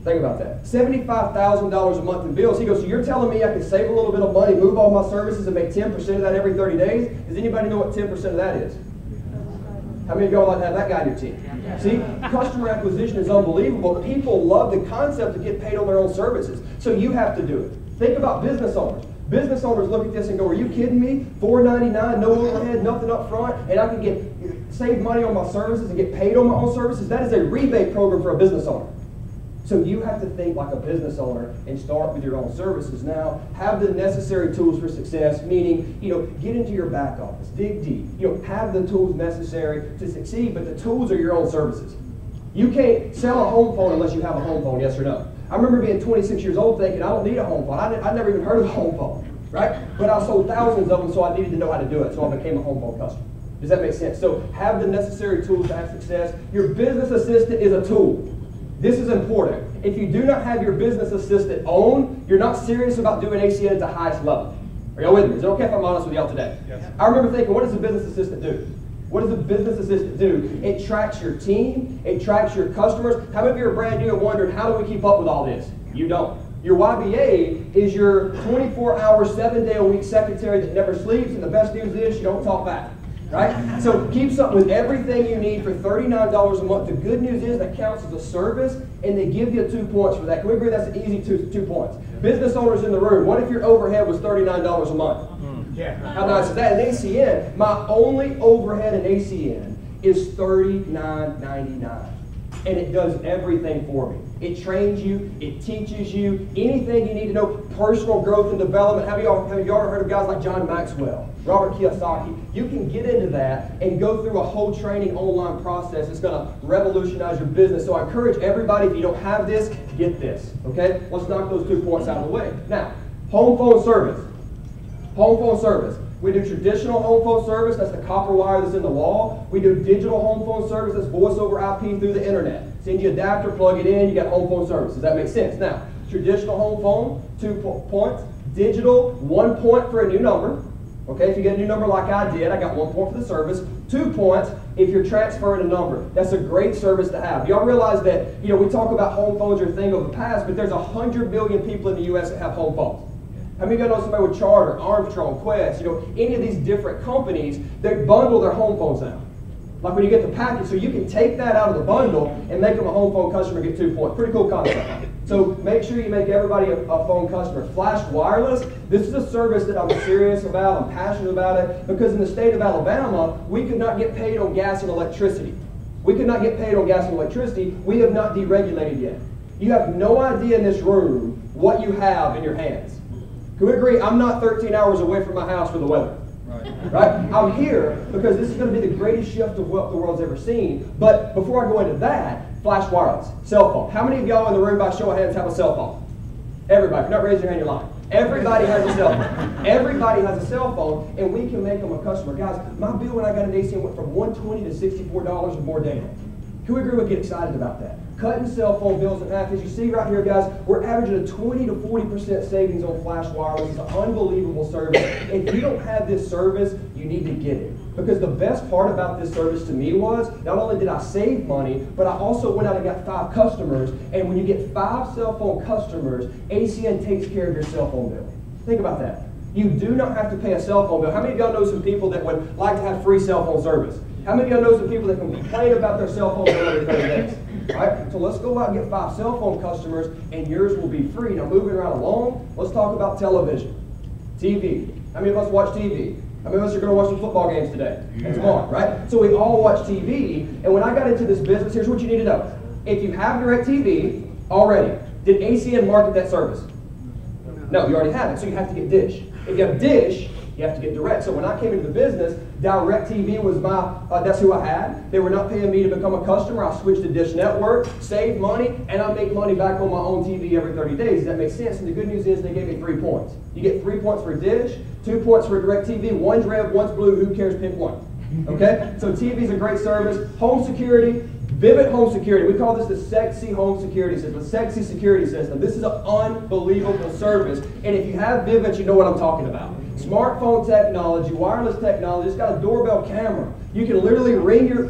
Think about that. $75,000 a month in bills. He goes, so you're telling me I can save a little bit of money, move all my services, and make 10% of that every 30 days? Does anybody know what 10% of that is? How many of y'all like to have that guy on your team? See, customer acquisition is unbelievable. People love the concept of getting paid on their own services. So you have to do it. Think about business owners. Business owners look at this and go, are you kidding me? $4.99, no overhead, nothing up front, and I can save money on my services and get paid on my own services? That is a rebate program for a business owner. So you have to think like a business owner and start with your own services. Now, have the necessary tools for success, meaning, get into your back office, dig deep, have the tools necessary to succeed, but the tools are your own services. You can't sell a home phone unless you have a home phone, yes or no? I remember being 26 years old thinking, I don't need a home phone. I'd never even heard of a home phone, right? But I sold thousands of them, so I needed to know how to do it, so I became a home phone customer. Does that make sense? So have the necessary tools to have success. Your business assistant is a tool. This is important. If you do not have your business assistant on, you're not serious about doing ACN at the highest level. Are y'all with me? Is it okay if I'm honest with y'all today? Yes. I remember thinking, what does a business assistant do? What does a business assistant do? It tracks your team. It tracks your customers. How many of you are brand new and wondering, how do we keep up with all this? You don't. Your YBA is your 24-hour, 7-day-a-week secretary that never sleeps, and the best news is she don't talk back. Right? So keeps up with everything you need for $39 a month. The good news is that counts as a service, and they give you 2 points for that. Can we agree that's an easy 2 points? Business owners in the room, what if your overhead was $39 a month? Yeah. How nice is that? In ACN, my only overhead in ACN is $39.99. And it does everything for me. It trains you, it teaches you anything you need to know, personal growth and development. Have y'all ever heard of guys like John Maxwell, Robert Kiyosaki? You can get into that and go through a whole training online process. It's going to revolutionize your business. So I encourage everybody, if you don't have this, get this. Okay? Let's knock those 2 points out of the way. Now, home phone service. Home phone service. We do traditional home phone service, that's the copper wire that's in the wall. We do digital home phone service, that's voice over IP through the internet. Send you an adapter, plug it in, you got home phone service. Does that make sense? Now, traditional home phone, 2 points. Digital, 1 point for a new number. Okay, if you get a new number like I did, I got 1 point for the service. 2 points if you're transferring a number. That's a great service to have. Y'all realize that, we talk about home phones are a thing of the past, but there's 100 million people in the U.S. that have home phones. How many of y'all know somebody with Charter, Armstrong, Quest, any of these different companies, they bundle their home phones now. Like when you get the package, so you can take that out of the bundle and make them a home phone customer and get 2 points. Pretty cool concept. So make sure you make everybody a phone customer. Flash Wireless, this is a service that I'm serious about, I'm passionate about it, because in the state of Alabama, we could not get paid on gas and electricity. We could not get paid on gas and electricity. We have not deregulated yet. You have no idea in this room what you have in your hands. Can we agree? I'm not 13 hours away from my house for the weather. Right? I'm here because this is going to be the greatest shift of what the world's ever seen. But before I go into that, Flash Wireless, cell phone. How many of y'all in the room by show of hands have a cell phone? Everybody. If you're not raising your hand, you're lying. Everybody has a cell phone. Everybody has a cell phone, and we can make them a customer. Guys, my bill when I got an ACN went from $120 to $64 with more data. Can we agree we get excited about that? Cutting cell phone bills in half. As you see right here, guys, we're averaging a 20 to 40% savings on Flash Wireless. It's an unbelievable service. If you don't have this service, you need to get it. Because the best part about this service to me was, not only did I save money, but I also went out and got 5 customers. And when you get 5 cell phone customers, ACN takes care of your cell phone bill. Think about that. You do not have to pay a cell phone bill. How many of y'all know some people that would like to have free cell phone service? How many of y'all know some people that can complain about their cell phone bill every 30 days? right? So let's go out and get 5 cell phone customers, and yours will be free. Now, moving right along, let's talk about television, TV. How many of us watch TV? How many of us are going to watch some football games today and tomorrow, right? So we all watch TV, and when I got into this business, here's what you need to know. If you have DirecTV already, did ACN market that service? No, you already have it, so you have to get Dish. If you have Dish, you have to get Direct. So when I came into the business, DirecTV was that's who I had. They were not paying me to become a customer. I switched to Dish Network, saved money, and I make money back on my own TV every 30 days. Does that make sense? And the good news is they gave me 3 points. You get 3 points for Dish, 2 points for DirecTV, one's red, one's blue, who cares, pick one. Okay? So TV's a great service. Home security, Vivid Home Security. We call this the sexy home security system, the sexy security system. This is an unbelievable service. And if you have Vivid, you know what I'm talking about. Smartphone technology, wireless technology, it's got a doorbell camera. You can literally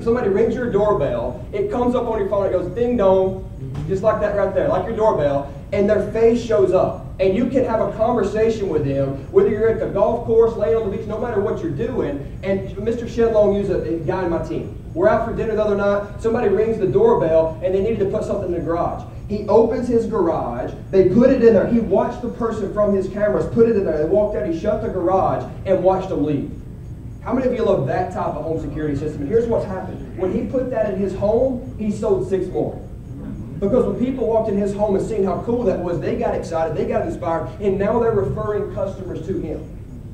somebody rings your doorbell, it comes up on your phone, it goes ding dong, just like that right there, like your doorbell, and their face shows up. And you can have a conversation with them, whether you're at the golf course, laying on the beach, no matter what you're doing. And Mr. Shedlong used a guy in my team. We're out for dinner the other night, somebody rings the doorbell, and they needed to put something in the garage. He opens his garage, they put it in there, he watched the person from his cameras put it in there, they walked out, he shut the garage, and watched them leave. How many of you love that type of home security system? And here's what's happened. When he put that in his home, he sold 6 more. Because when people walked in his home and seen how cool that was, they got excited, they got inspired, and now they're referring customers to him.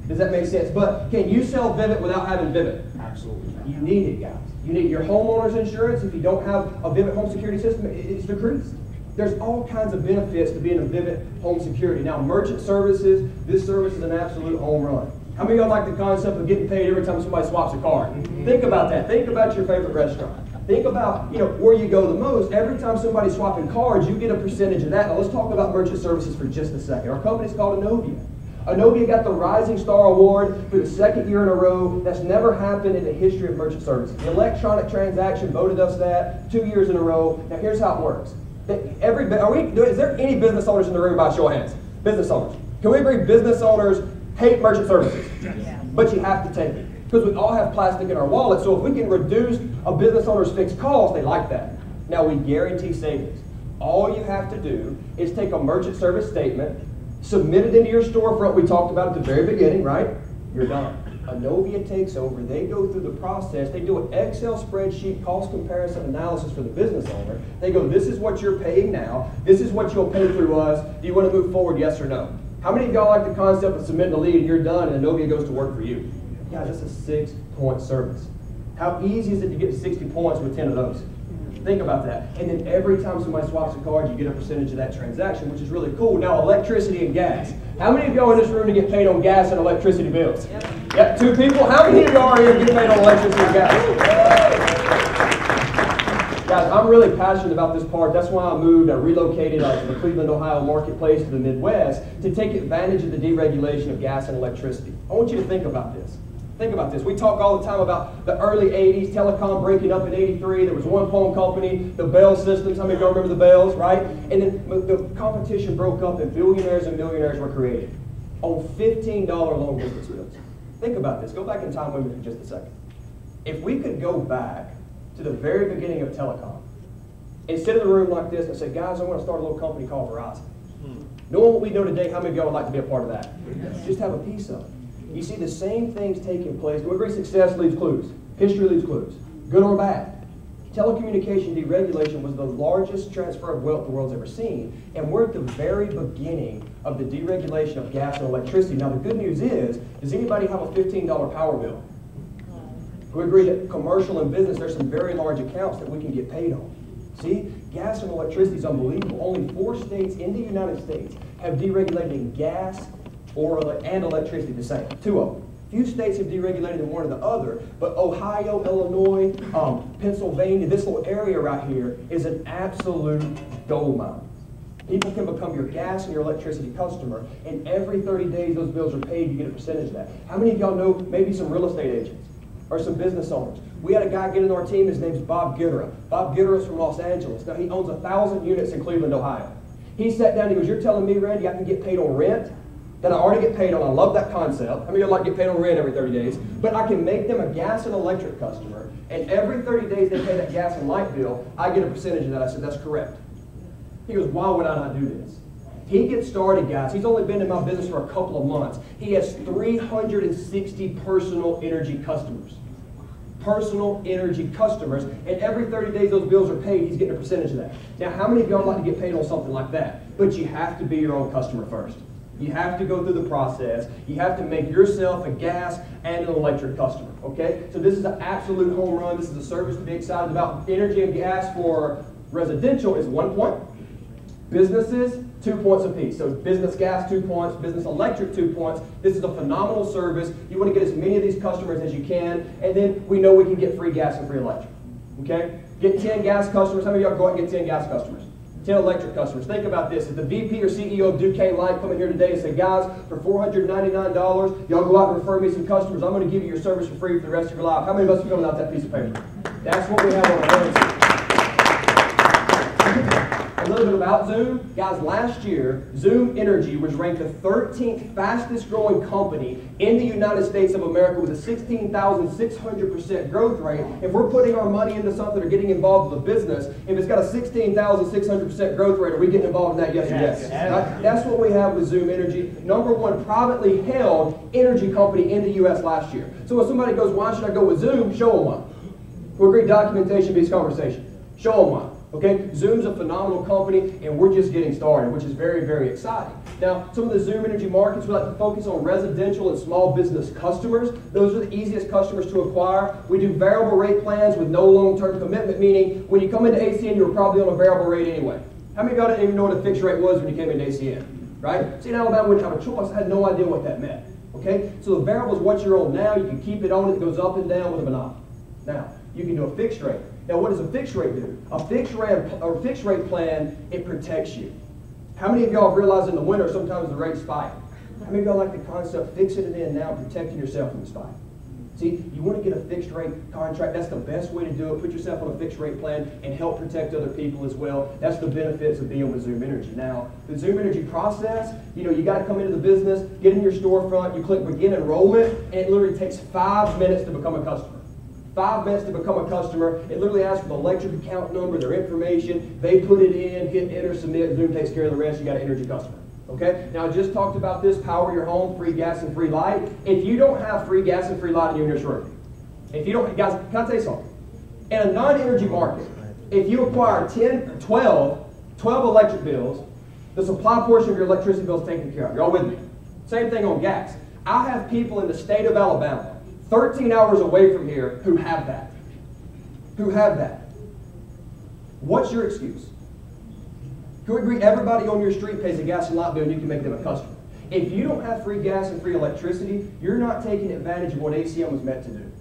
Does that make sense? But can you sell Vivid without having Vivid? Absolutely. You need it, guys. You need your homeowner's insurance. If you don't have a Vivid home security system, it's decreased. There's all kinds of benefits to being a Vivid home security. Now, merchant services, this service is an absolute home run. How many of y'all like the concept of getting paid every time somebody swaps a card? Think about that. Think about your favorite restaurant. Think about where you go the most. Every time somebody's swapping cards, you get a percentage of that. Now, let's talk about merchant services for just a second. Our company's called Inovia. Inovia got the Rising Star Award for the 2nd year in a row. That's never happened in the history of merchant services. The electronic transaction voted us that 2 years in a row. Now, here's how it works. Is there any business owners in the room by show of hands? Business owners. Can we agree business owners hate merchant services? Yeah. But you have to take it. Because we all have plastic in our wallet, so if we can reduce a business owner's fixed costs, they like that. Now, we guarantee savings. All you have to do is take a merchant service statement, submit it into your storefront we talked about at the very beginning, right? You're done. Inovia takes over. They go through the process. They do an Excel spreadsheet, cost comparison analysis for the business owner. They go, this is what you're paying now. This is what you'll pay through us. Do you want to move forward, yes or no? How many of y'all like the concept of submitting a lead and you're done and Inovia goes to work for you? Guys, that's a 6-point service. How easy is it to get to 60 points with 10 of those? Think about that. And then every time somebody swaps a card, you get a percentage of that transaction, which is really cool. Now, electricity and gas. How many of y'all in this room to get paid on gas and electricity bills? Yep, 2 people. How many of y'all are here to get paid on electricity and gas? Guys, I'm really passionate about this part. That's why I moved. I relocated to the Cleveland, Ohio marketplace to the Midwest to take advantage of the deregulation of gas and electricity. I want you to think about this. Think about this. We talk all the time about the early 80s, telecom breaking up in 83. There was one phone company, the Bell Systems. How many of y'all remember the Bells, right? And then the competition broke up and billionaires and millionaires were created on $15 long distance bills. Think about this. Go back in time with me for just a second. If we could go back to the very beginning of telecom and sit in a room like this and say, guys, I want to start a little company called Verizon. Knowing what we know today, how many of y'all would like to be a part of that? Just have a piece of it. You see the same things taking place. Every success leaves clues. History leaves clues. Good or bad. Telecommunication deregulation was the largest transfer of wealth the world's ever seen. And we're at the very beginning of the deregulation of gas and electricity. Now, the good news is, does anybody have a $15 power bill? We agree that commercial and business, there's some very large accounts that we can get paid on. See, gas and electricity is unbelievable. Only 4 states in the United States have deregulated in gas and electricity the same. 2 of them. Few states have deregulated in one or the other, but Ohio, Illinois, Pennsylvania, this little area right here is an absolute gold mine. People can become your gas and your electricity customer, and every 30 days those bills are paid, you get a percentage of that. How many of y'all know maybe some real estate agents or some business owners? We had a guy get into our team, his name's Bob Gittera. Bob Gittera is from Los Angeles. Now he owns 1,000 units in Cleveland, Ohio. He sat down, he goes, you're telling me, Randy, I can get paid on rent, that I already get paid on. I love that concept. How many of you like to get paid on rent every 30 days? But I can make them a gas and electric customer, and every 30 days they pay that gas and light bill, I get a percentage of that. I said, that's correct. He goes, why would I not do this? He gets started, guys. He's only been in my business for a couple of months. He has 360 personal energy customers. Personal energy customers, and every 30 days those bills are paid, he's getting a percentage of that. Now, how many of y'all like to get paid on something like that? But you have to be your own customer first. You have to go through the process. You have to make yourself a gas and an electric customer, okay? So this is an absolute home run. This is a service to be excited about. Energy and gas for residential is 1 point. Businesses, 2 points apiece. So business gas, 2 points. Business electric, 2 points. This is a phenomenal service. You want to get as many of these customers as you can, and then we know we can get free gas and free electric, okay? Get 10 gas customers. How many of y'all go out and get 10 gas customers? 10 electric customers. Think about this. If the VP or CEO of Duquesne Light come in here today and say, guys, for $499, y'all go out and refer me some customers, I'm going to give you your service for free for the rest of your life. How many of us are filling out that piece of paper? That's what we have on our hands. A little bit about Zoom. Guys, last year, Zoom Energy was ranked the 13th fastest growing company in the United States of America with a 16,600% growth rate. If we're putting our money into something or getting involved with a business, if it's got a 16,600% growth rate, are we getting involved in that? Yes or yes? Right? That's what we have with Zoom Energy. #1 privately held energy company in the U.S. last year. So when somebody goes, why should I go with Zoom? Show them why. We're great documentation-based conversation. Show them why. Okay, Zoom's a phenomenal company, and we're just getting started, which is very, very exciting. Now, some of the Zoom Energy markets, we like to focus on residential and small business customers. Those are the easiest customers to acquire. We do variable rate plans with no long-term commitment, meaning when you come into ACN, you were probably on a variable rate anyway. How many of y'all didn't even know what a fixed rate was when you came into ACN? Right? See, in Alabama, we didn't have a choice. I had no idea what that meant. Okay? So the variable is what you're on now. You can keep it on. It goes up and down with a monopoly. Now, you can do a fixed rate. Now, what does a fixed rate do? A fixed rate plan, it protects you. How many of y'all have realized in the winter sometimes the rates spike? How many of y'all like the concept fixing it in now, protecting yourself from the spike? See, you want to get a fixed rate contract. That's the best way to do it. Put yourself on a fixed rate plan and help protect other people as well. That's the benefits of being with Zoom Energy. Now, the Zoom Energy process, you got to come into the business, get in your storefront, you click begin enrollment, and it literally takes 5 minutes to become a customer. 5 minutes to become a customer. It literally asks for the electric account number, their information. They put it in, hit enter, submit. Zoom takes care of the rest. You got an energy customer. Okay? Now, I just talked about this, power your home, free gas and free light. If you don't have free gas and free light, you're in your short. If you don't, guys, can I tell you something? In a non-energy market, if you acquire 12 electric bills, the supply portion of your electricity bill is taken care of. Y'all with me? Same thing on gas. I have people in the state of Alabama 13 hours away from here who have that. Who have that. What's your excuse? Can we agree everybody on your street pays a gas and light bill and you can make them a customer? If you don't have free gas and free electricity, you're not taking advantage of what ACM was meant to do.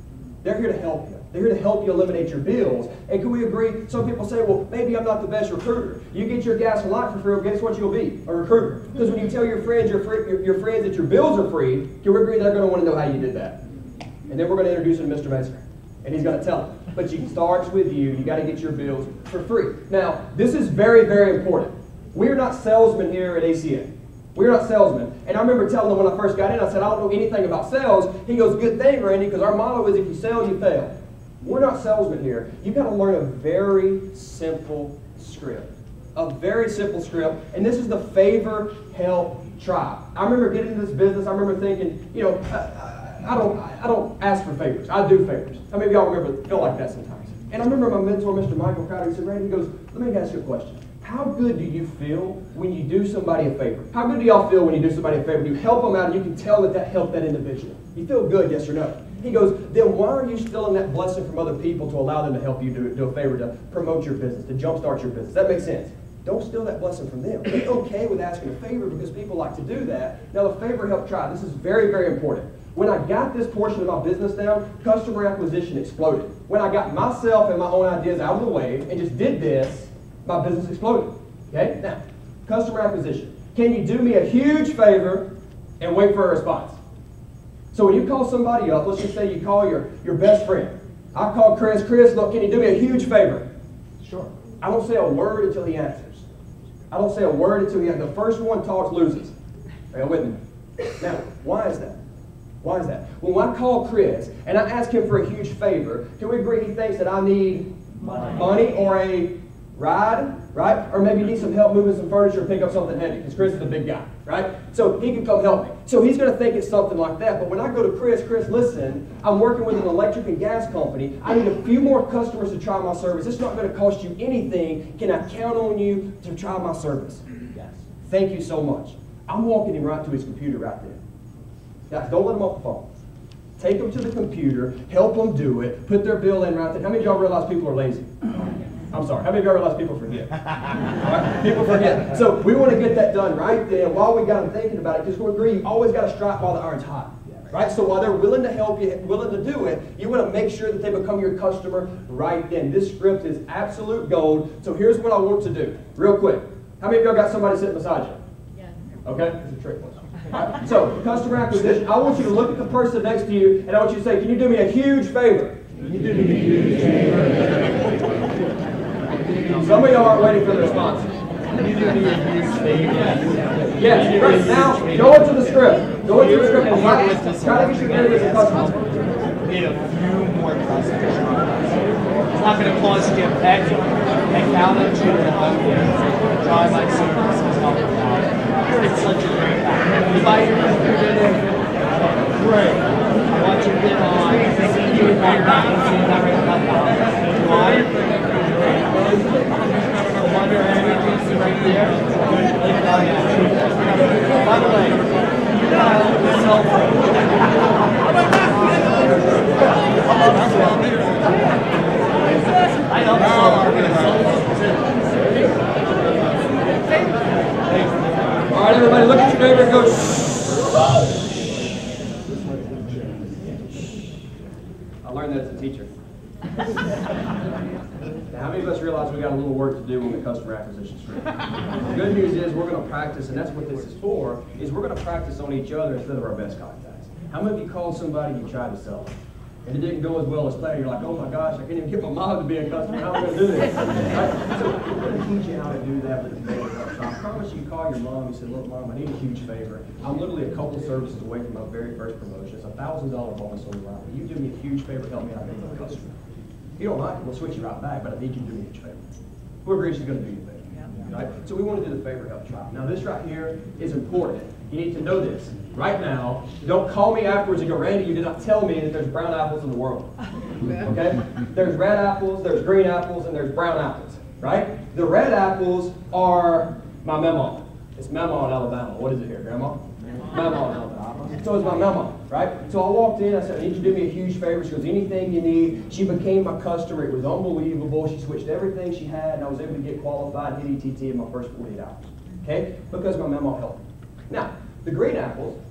They're here to help you. They're here to help you eliminate your bills. And can we agree, some people say, well, maybe I'm not the best recruiter. You get your gas and light for free, guess what you'll be? A recruiter. Because when you tell your friends that your bills are free, can we agree they're going to want to know how you did that? And then we're going to introduce him to Mr. Metzger. And he's going to tell them. But it starts with you. You got to get your bills for free. Now, this is very, very important. We are not salesmen here at ACN. We're not salesmen. And I remember telling him when I first got in, I said, I don't know anything about sales. He goes, good thing, Randy, because our motto is if you sell, you fail. We're not salesmen here. You've got to learn a very simple script. A very simple script. And this is the favor, help, try. I remember getting into this business. I remember thinking, I don't ask for favors. I do favors. How many of y'all feel like that sometimes? And I remember my mentor, Mr. Michael Crowder, he said, Randy, he goes, let me ask you a question. How good do you feel when you do somebody a favor? How good do y'all feel when you do somebody a favor? You help them out and you can tell that helped that individual. You feel good, yes or no? He goes, then why are you stealing that blessing from other people to allow them to help you do a favor, to promote your business, to jumpstart your business? That makes sense. Don't steal that blessing from them. Be okay with asking a favor because people like to do that. Now, the favor, help, try. This is very, very important. When I got this portion of my business down, customer acquisition exploded. When I got myself and my own ideas out of the way and just did this, my business exploded. Okay? Now, customer acquisition. Can you do me a huge favor and wait for a response? So when you call somebody up, let's just say you call your best friend. I call Chris. Chris, look, can you do me a huge favor? Sure. I don't say a word until he answers. I don't say a word until the first one talks loses. Are you with me? Now, why is that? Why is that? Well, when I call Chris and I ask him for a huge favor, can we agree he thinks that I need money or a ride, right? Or maybe need some help moving some furniture or pick up something heavy, because Chris is a big guy, right? So he can come help me. So he's going to think it's something like that. But when I go to Chris, listen, I'm working with an electric and gas company. I need a few more customers to try my service. It's not going to cost you anything. Can I count on you to try my service? Yes. Thank you so much. I'm walking him right to his computer right there. Guys, don't let him off the phone. Take them to the computer, help them do it, put their bill in right there. How many of y'all realize people are lazy? I'm sorry, how many of y'all realize people forget? Right? People forget. So we want to get that done right then while we got them thinking about it, because we agree, you always got to strike while the iron's hot. Right? So while they're willing to help you, willing to do it, you want to make sure that they become your customer right then. This script is absolute gold. So here's what I want to do, real quick. How many of y'all got somebody sitting beside you? Yeah. Okay? It's a trick one. Right. So, customer acquisition, I want you to look at the person next to you and I want you to say, can you do me a huge favor? Can you do me a huge favor? Some of y'all aren't waiting for the response. Can you do me a huge favor? Yes. Right. Now, go into the script. Go into the script and try to get your name as a customer. Need a few more customers. It's not going to cost you a penny. I counted you to help you try my services all the time. It's such a great app. You buy your computer there, great. I want you to get on, see you in my magazine, everything. You want it? Great. I wonder how many pieces right there. By the way, you got a cell phone. I don't know. All right, everybody, look at your neighbor and go, shh. I learned that as a teacher. Now, how many of us realize we got a little work to do on the customer acquisition script? The good news is we're going to practice, and that's what this is for, is we're going to practice on each other instead of our best contacts. How many of you called somebody you tried to sell them? And it didn't go as well as planned. You're like, oh my gosh, I can't even get my mom to be a customer. How am I going to do this? Right? So we're going to teach you how to do that with the favor help. So I promise you call your mom. You say, look, Mom, I need a huge favor. I'm literally a couple services away from my very first promotion. It's a $1,000 bonus on the line. Will you do me a huge favor? Help me out and become a customer. If you don't like it, we'll switch you right back, but I need you to do me a huge favor. Who agrees she's going to do you a favor? Right? So we want to do the favor help trial. Now this right here is important. You need to know this right now. Don't call me afterwards and go, Randy, you did not tell me that there's brown apples in the world. Okay? There's red apples, there's green apples, and there's brown apples. Right? The red apples are my memo. It's Memo in Alabama. What is it here, Grandma? Memo in Alabama. So it's my memo, right? So I walked in, I said, I need you to do me a huge favor. She goes, anything you need. She became my customer. It was unbelievable. She switched everything she had, and I was able to get qualified, hit ETT in my first 48 hours. Okay? Because my memo helped. Now, the green apples,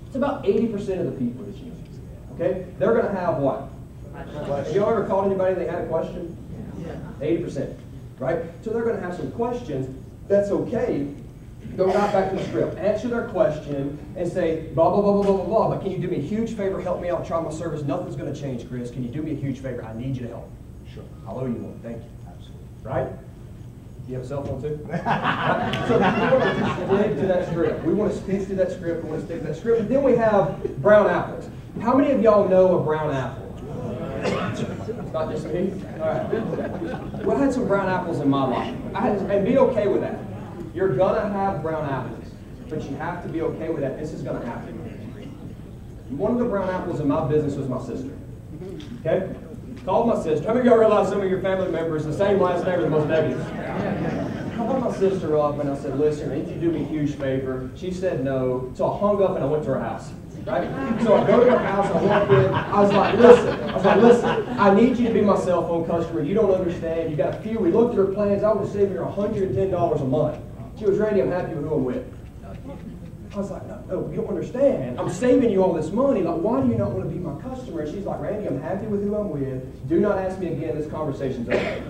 it's about 80% of the people that you use. Okay? They're going to have what? Have you ever called anybody and they had a question? 80%. Right? So they're going to have some questions. That's okay. Go right back to the script. Answer their question and say, blah, blah, blah, blah, blah, blah, blah. But can you do me a huge favor? Help me out. Try my service. Nothing's going to change, Chris. Can you do me a huge favor? I need you to help. Sure. I'll owe you one. Thank you. Absolutely. Right? Do you have a cell phone too? Right? So we want to stick to that script. We want to stick to that script. We want to stick to that script. And then we have brown apples. How many of y'all know a brown apple? It's not just me? All right. Well, I had some brown apples in my life. And be okay with that. You're going to have brown apples, but you have to be okay with that. This is going to happen. One of the brown apples in my business was my sister. Okay? Called my sister. How many of y'all realize some of your family members, the same last name, are the most negative? I called my sister up and I said, listen, I need you to do me a huge favor. She said no, so I hung up and I went to her house. Right? So I go to her house, I walk in, I was like, listen, I need you to be my cell phone customer. You don't understand. You got a few. We looked at her plans. I was saving her $110 a month. She was, Randy, I'm happy with who I'm with. I was like, no, you don't understand. I'm saving you all this money. Like, why do you not want to be my customer? And she's like, Randy, I'm happy with who I'm with. Do not ask me again. This conversation's over.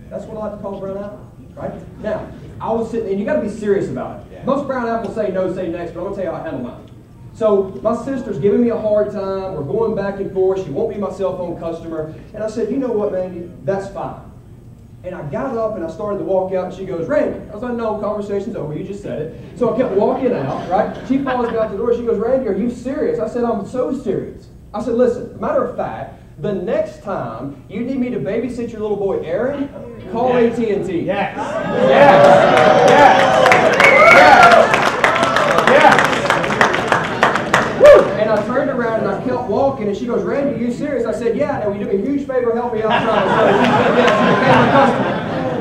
That's what I like to call brown apple, right? Now, I was sitting, and you got to be serious about it. Most brown apples say no, say next, but I'm going to tell you how I handle mine. So my sister's giving me a hard time. We're going back and forth. She won't be my cell phone customer. And I said, you know what, Randy? That's fine. And I got up and I started to walk out, and she goes, Randy. I was like, no, conversation's over, you just said it. So I kept walking out, right? She follows me out the door, she goes, Randy, are you serious? I said, I'm so serious. I said, listen, matter of fact, the next time you need me to babysit your little boy Aaron, call AT&T. Yes. Yes. Yes. Yes. Woo. And I turned around and I kept walking, and she goes, Randy, are you serious? I said, yeah. Now, will you do me a huge favor, help me out trying. So,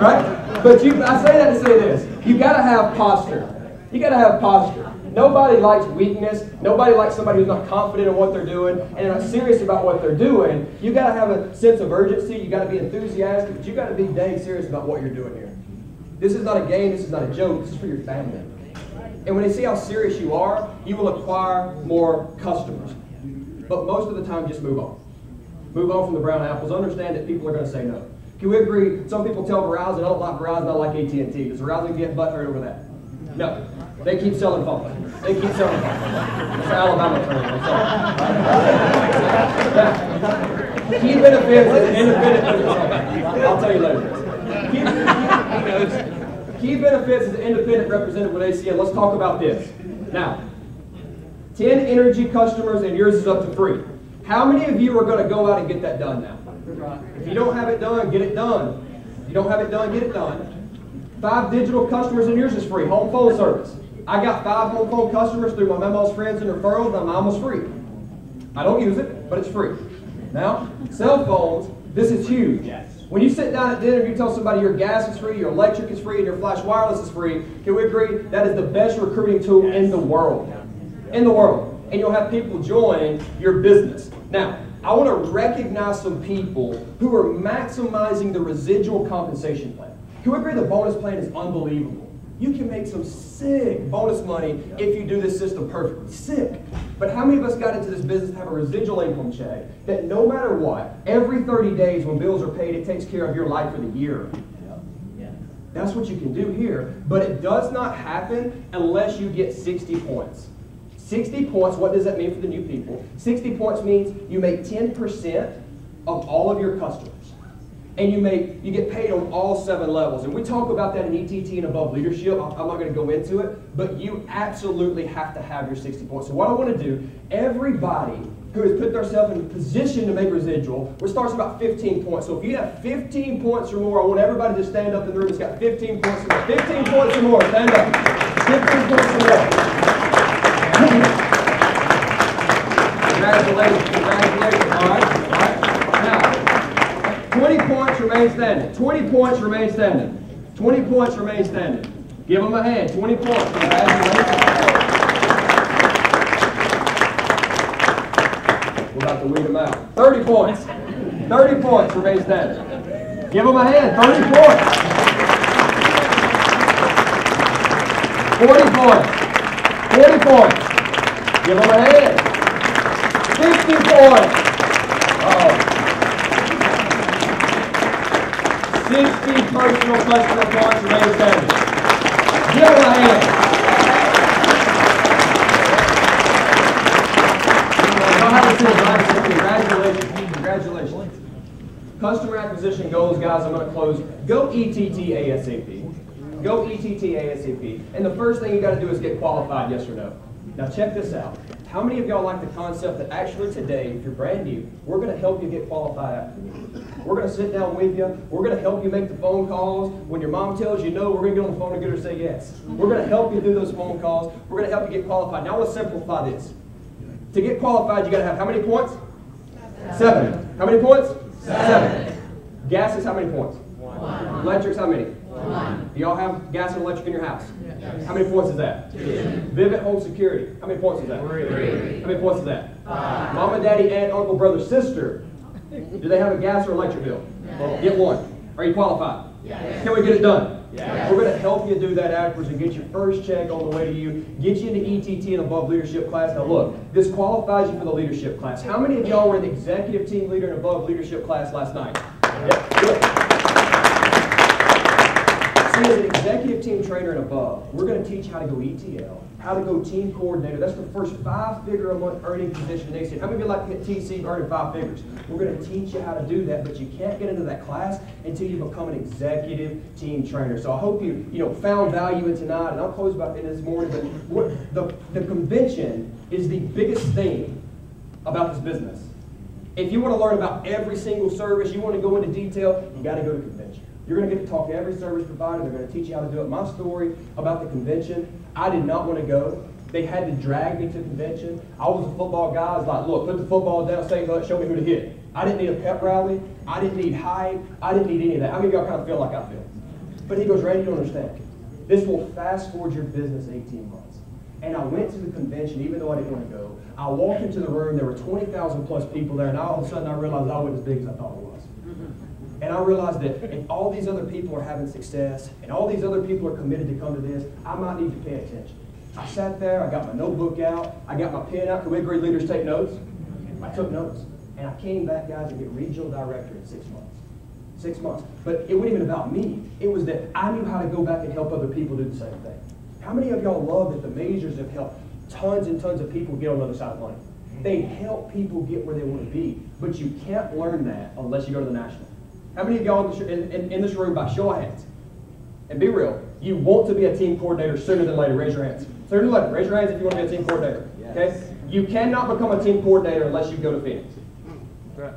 right? But I say that to say this. You got to have posture. You got to have posture. Nobody likes weakness. Nobody likes somebody who's not confident in what they're doing and they're not serious about what they're doing. You got to have a sense of urgency. You got to be enthusiastic, but you got to be dang serious about what you're doing here. This is not a game. This is not a joke. This is for your family. And when they see how serious you are, you will acquire more customers. But most of the time, just move on. Move on from the brown apples. Understand that people are going to say no. Can we agree? Some people tell Verizon, I don't like Verizon, I like AT&T. Does Verizon get butthurt over that? No. They keep selling phones. They keep selling phones. It's an Alabama term. Key benefits as an independent business owner. I'll tell you later. Key benefits as an independent representative with ACN. Let's talk about this. Now, 10 energy customers and yours is up to free. How many of you are going to go out and get that done now? If you don't have it done, get it done. If you don't have it done, get it done. 5 digital customers and yours is free. Home phone service. I got 5 home phone customers through my Mama's friends and referrals, and I'm almost free. I don't use it, but it's free. Now, cell phones, this is huge. When you sit down at dinner and you tell somebody your gas is free, your electric is free, and your flash wireless is free, can we agree that is the best recruiting tool in the world? In the world. And you'll have people join your business. Now, I want to recognize some people who are maximizing the residual compensation plan. Can we agree the bonus plan is unbelievable? You can make some sick bonus money if you do this system perfectly. Sick. But how many of us got into this business to have a residual income check that no matter what, every 30 days when bills are paid, it takes care of your life for the year? That's what you can do here. But it does not happen unless you get 60 points. 60 points, what does that mean for the new people? 60 points means you make 10% of all of your customers. And you get paid on all 7 levels. And we talk about that in ETT and above leadership. I'm not going to go into it, but you absolutely have to have your 60 points. So what I want to do, everybody who has put themselves in a position to make residual, which starts about 15 points. So if you have 15 points or more, I want everybody to stand up in the room that's got 15 points or more. 15 points or more, stand up. 15 points or more. Congratulations, congratulations. All right. Now, 20 points remain standing. 20 points remain standing. 20 points remain standing. Give them a hand. 20 points. Congratulations. We're about to weed them out. 30 points. 30 points remain standing. Give them a hand. 30 points. 40 points. 40 points. Give them a hand. 50 points. Uh-oh. 60 personal customer points remain standing. Give them a hand. Congratulations. Congratulations. Customer acquisition goals, guys, I'm going to close. Go ETT ASAP. Go ETT ASAP. And the first thing you got to do is get qualified, yes or no. Now check this out. How many of y'all like the concept that actually today, if you're brand new, we're going to help you get qualified after me. We're going to sit down with you. We're going to help you make the phone calls. When your mom tells you no, we're going to get on the phone and get her to say yes. We're going to help you do those phone calls. We're going to help you get qualified. Now let's simplify this. To get qualified, you got to have how many points? 7. How many points? 7. Gas is how many points? 1. Electric's how many? 1. Do y'all have gas and electric in your house? Yes. How many points is that? 2. Vivid home security. How many points is that? 3. How many points is that? 5. Mama, daddy, aunt, uncle, brother, sister. Do they have a gas or electric bill? Yes. Get 1. Are you qualified? Yes. Can we get it done? Yes. We're going to help you do that afterwards and get your first check on the way to you, get you into ETT and above leadership class. Now look, this qualifies you for the leadership class. How many of y'all were in the executive team leader and above leadership class last night? Yep. Good. And as an executive team trainer and above, we're going to teach how to go ETL, how to go team coordinator. That's the first 5-figure a month earning position in ACN. How many of you like to hit TC earning 5 figures? We're going to teach you how to do that, but you can't get into that class until you become an executive team trainer. So I hope you found value in tonight, and I'll close about in this morning, but the convention is the biggest thing about this business. If you want to learn about every single service, you want to go into detail, you got to go to convention. You're going to get to talk to every service provider. They're going to teach you how to do it. My story about the convention, I did not want to go. They had to drag me to convention. I was a football guy. I was like, look, put the football down, say hello, show me who to hit. I didn't need a pep rally. I didn't need hype. I didn't need any of that. How many of y'all kind of feel like I feel? But he goes, Randy, you don't understand. This will fast forward your business 18 months. And I went to the convention, even though I didn't want to go. I walked into the room. There were 20,000 plus people there. And all of a sudden, I realized I wasn't as big as I thought it was. And I realized that if all these other people are having success and all these other people are committed to come to this, I might need to pay attention. I sat there, I got my notebook out, I got my pen out. Can we agree leaders take notes? I took notes. And I came back, guys, to get regional director in 6 months. 6 months. But it wasn't even about me. It was that I knew how to go back and help other people do the same thing. How many of y'all love that the majors have helped tons and tons of people get on the other side of money? They help people get where they want to be. But you can't learn that unless you go to the national. How many of y'all in this room, by show of hands, and be real, you want to be a team coordinator sooner than later? Raise your hands. Sooner than later. Raise your hands if you want to be a team coordinator. Yes. Okay? You cannot become a team coordinator unless you go to Phoenix. Right.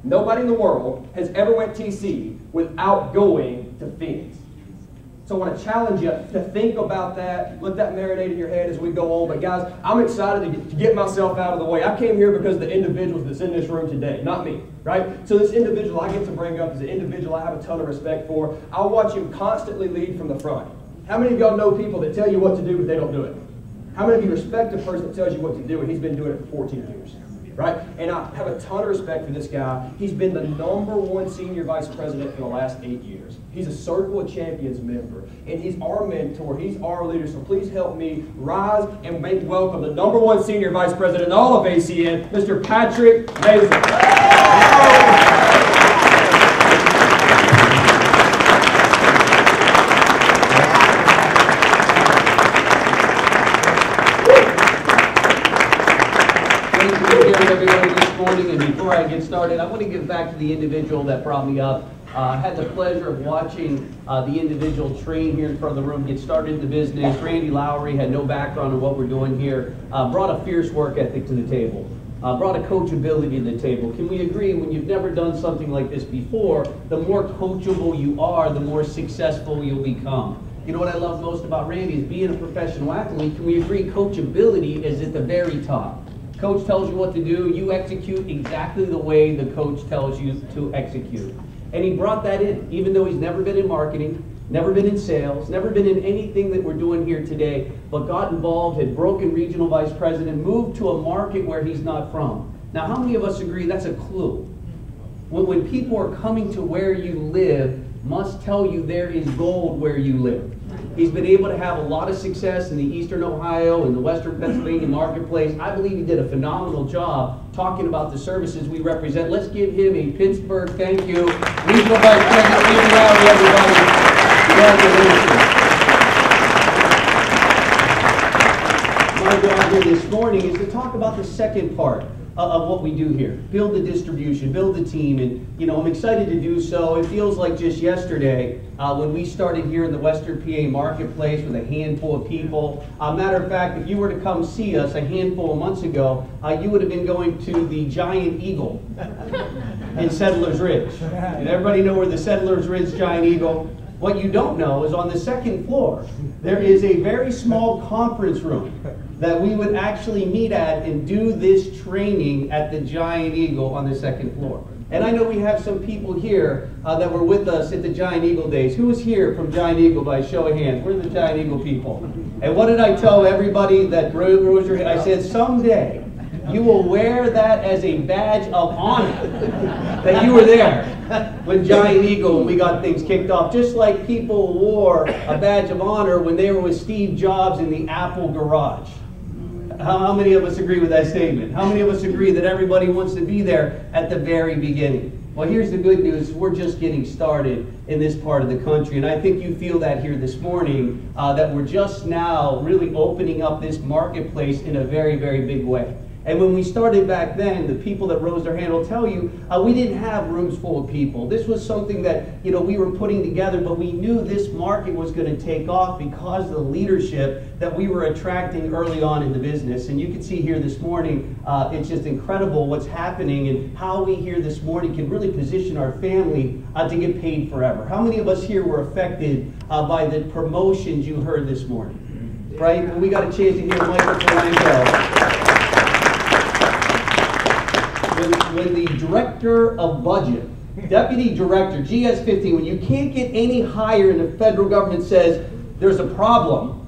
Nobody in the world has ever went TC without going to Phoenix. So I want to challenge you to think about that. Let that marinate in your head as we go on. But guys, I'm excited to get myself out of the way. I came here because of the individuals that's in this room today, not me, right? So this individual I get to bring up is an individual I have a ton of respect for. I watch him constantly lead from the front. How many of y'all know people that tell you what to do but they don't do it? How many of you respect a person that tells you what to do and he's been doing it for 14 years? Right? And I have a ton of respect for this guy. He's been the #1 senior vice president for the last 8 years. He's a Circle of Champions member, and he's our mentor. He's our leader. So please help me rise and make welcome the #1 senior vice president in all of ACN, Mr. Patrick Mason. Everybody this morning, and before I get started, I want to give back to the individual that brought me up. I had the pleasure of watching the individual train here in front of the room, get started in the business. Randy Lowry had no background in what we're doing here, brought a fierce work ethic to the table, brought a coachability to the table. Can we agree, when you've never done something like this before, the more coachable you are, the more successful you'll become. You know what I love most about Randy is being a professional athlete. Can we agree coachability is at the very top? Coach tells you what to do, you execute exactly the way the coach tells you to execute. And he brought that in, even though he's never been in marketing, never been in sales, never been in anything that we're doing here today, but got involved, had broken regional vice president, moved to a market where he's not from. Now, how many of us agree that's a clue? When people are coming to where you live, must tell you there is gold where you live. He's been able to have a lot of success in the Eastern Ohio and the Western Pennsylvania marketplace. I believe he did a phenomenal job talking about the services we represent. Let's give him a Pittsburgh thank you. Regional Vice President Steve Lowry, everybody. Congratulations. My job here this morning is to talk about the second part of what we do here. Build the distribution, build the team, and I'm excited to do so. It feels like just yesterday when we started here in the Western PA marketplace with a handful of people. Matter of fact, if you were to come see us a handful of months ago, you would have been going to the Giant Eagle in Settlers Ridge. And everybody know where the Settlers Ridge Giant Eagle? What you don't know is on the second floor, there is a very small conference room that we would actually meet at and do this training at the Giant Eagle on the second floor. And I know we have some people here that were with us at the Giant Eagle days. Who was here from Giant Eagle by show of hands? We're the Giant Eagle people. And what did I tell everybody that rose your hand? I said, someday you will wear that as a badge of honor that you were there with Giant Eagle when we got things kicked off. Just like people wore a badge of honor when they were with Steve Jobs in the Apple garage. How many of us agree with that statement? How many of us agree that everybody wants to be there at the very beginning? Well, here's the good news. We're just getting started in this part of the country. And I think you feel that here this morning, that we're just now really opening up this marketplace in a very, very big way. And when we started back then, the people that rose their hand will tell you, we didn't have rooms full of people. This was something that, you know, we were putting together, but we knew this market was going to take off because of the leadership that we were attracting early on in the business. And you can see here this morning, it's just incredible what's happening and how we here this morning can really position our family to get paid forever. How many of us here were affected by the promotions you heard this morning? Right? Well, we got a chance to hear Michael Polanco. When the director of budget, deputy director, GS-15, when you can't get any higher and the federal government says there's a problem.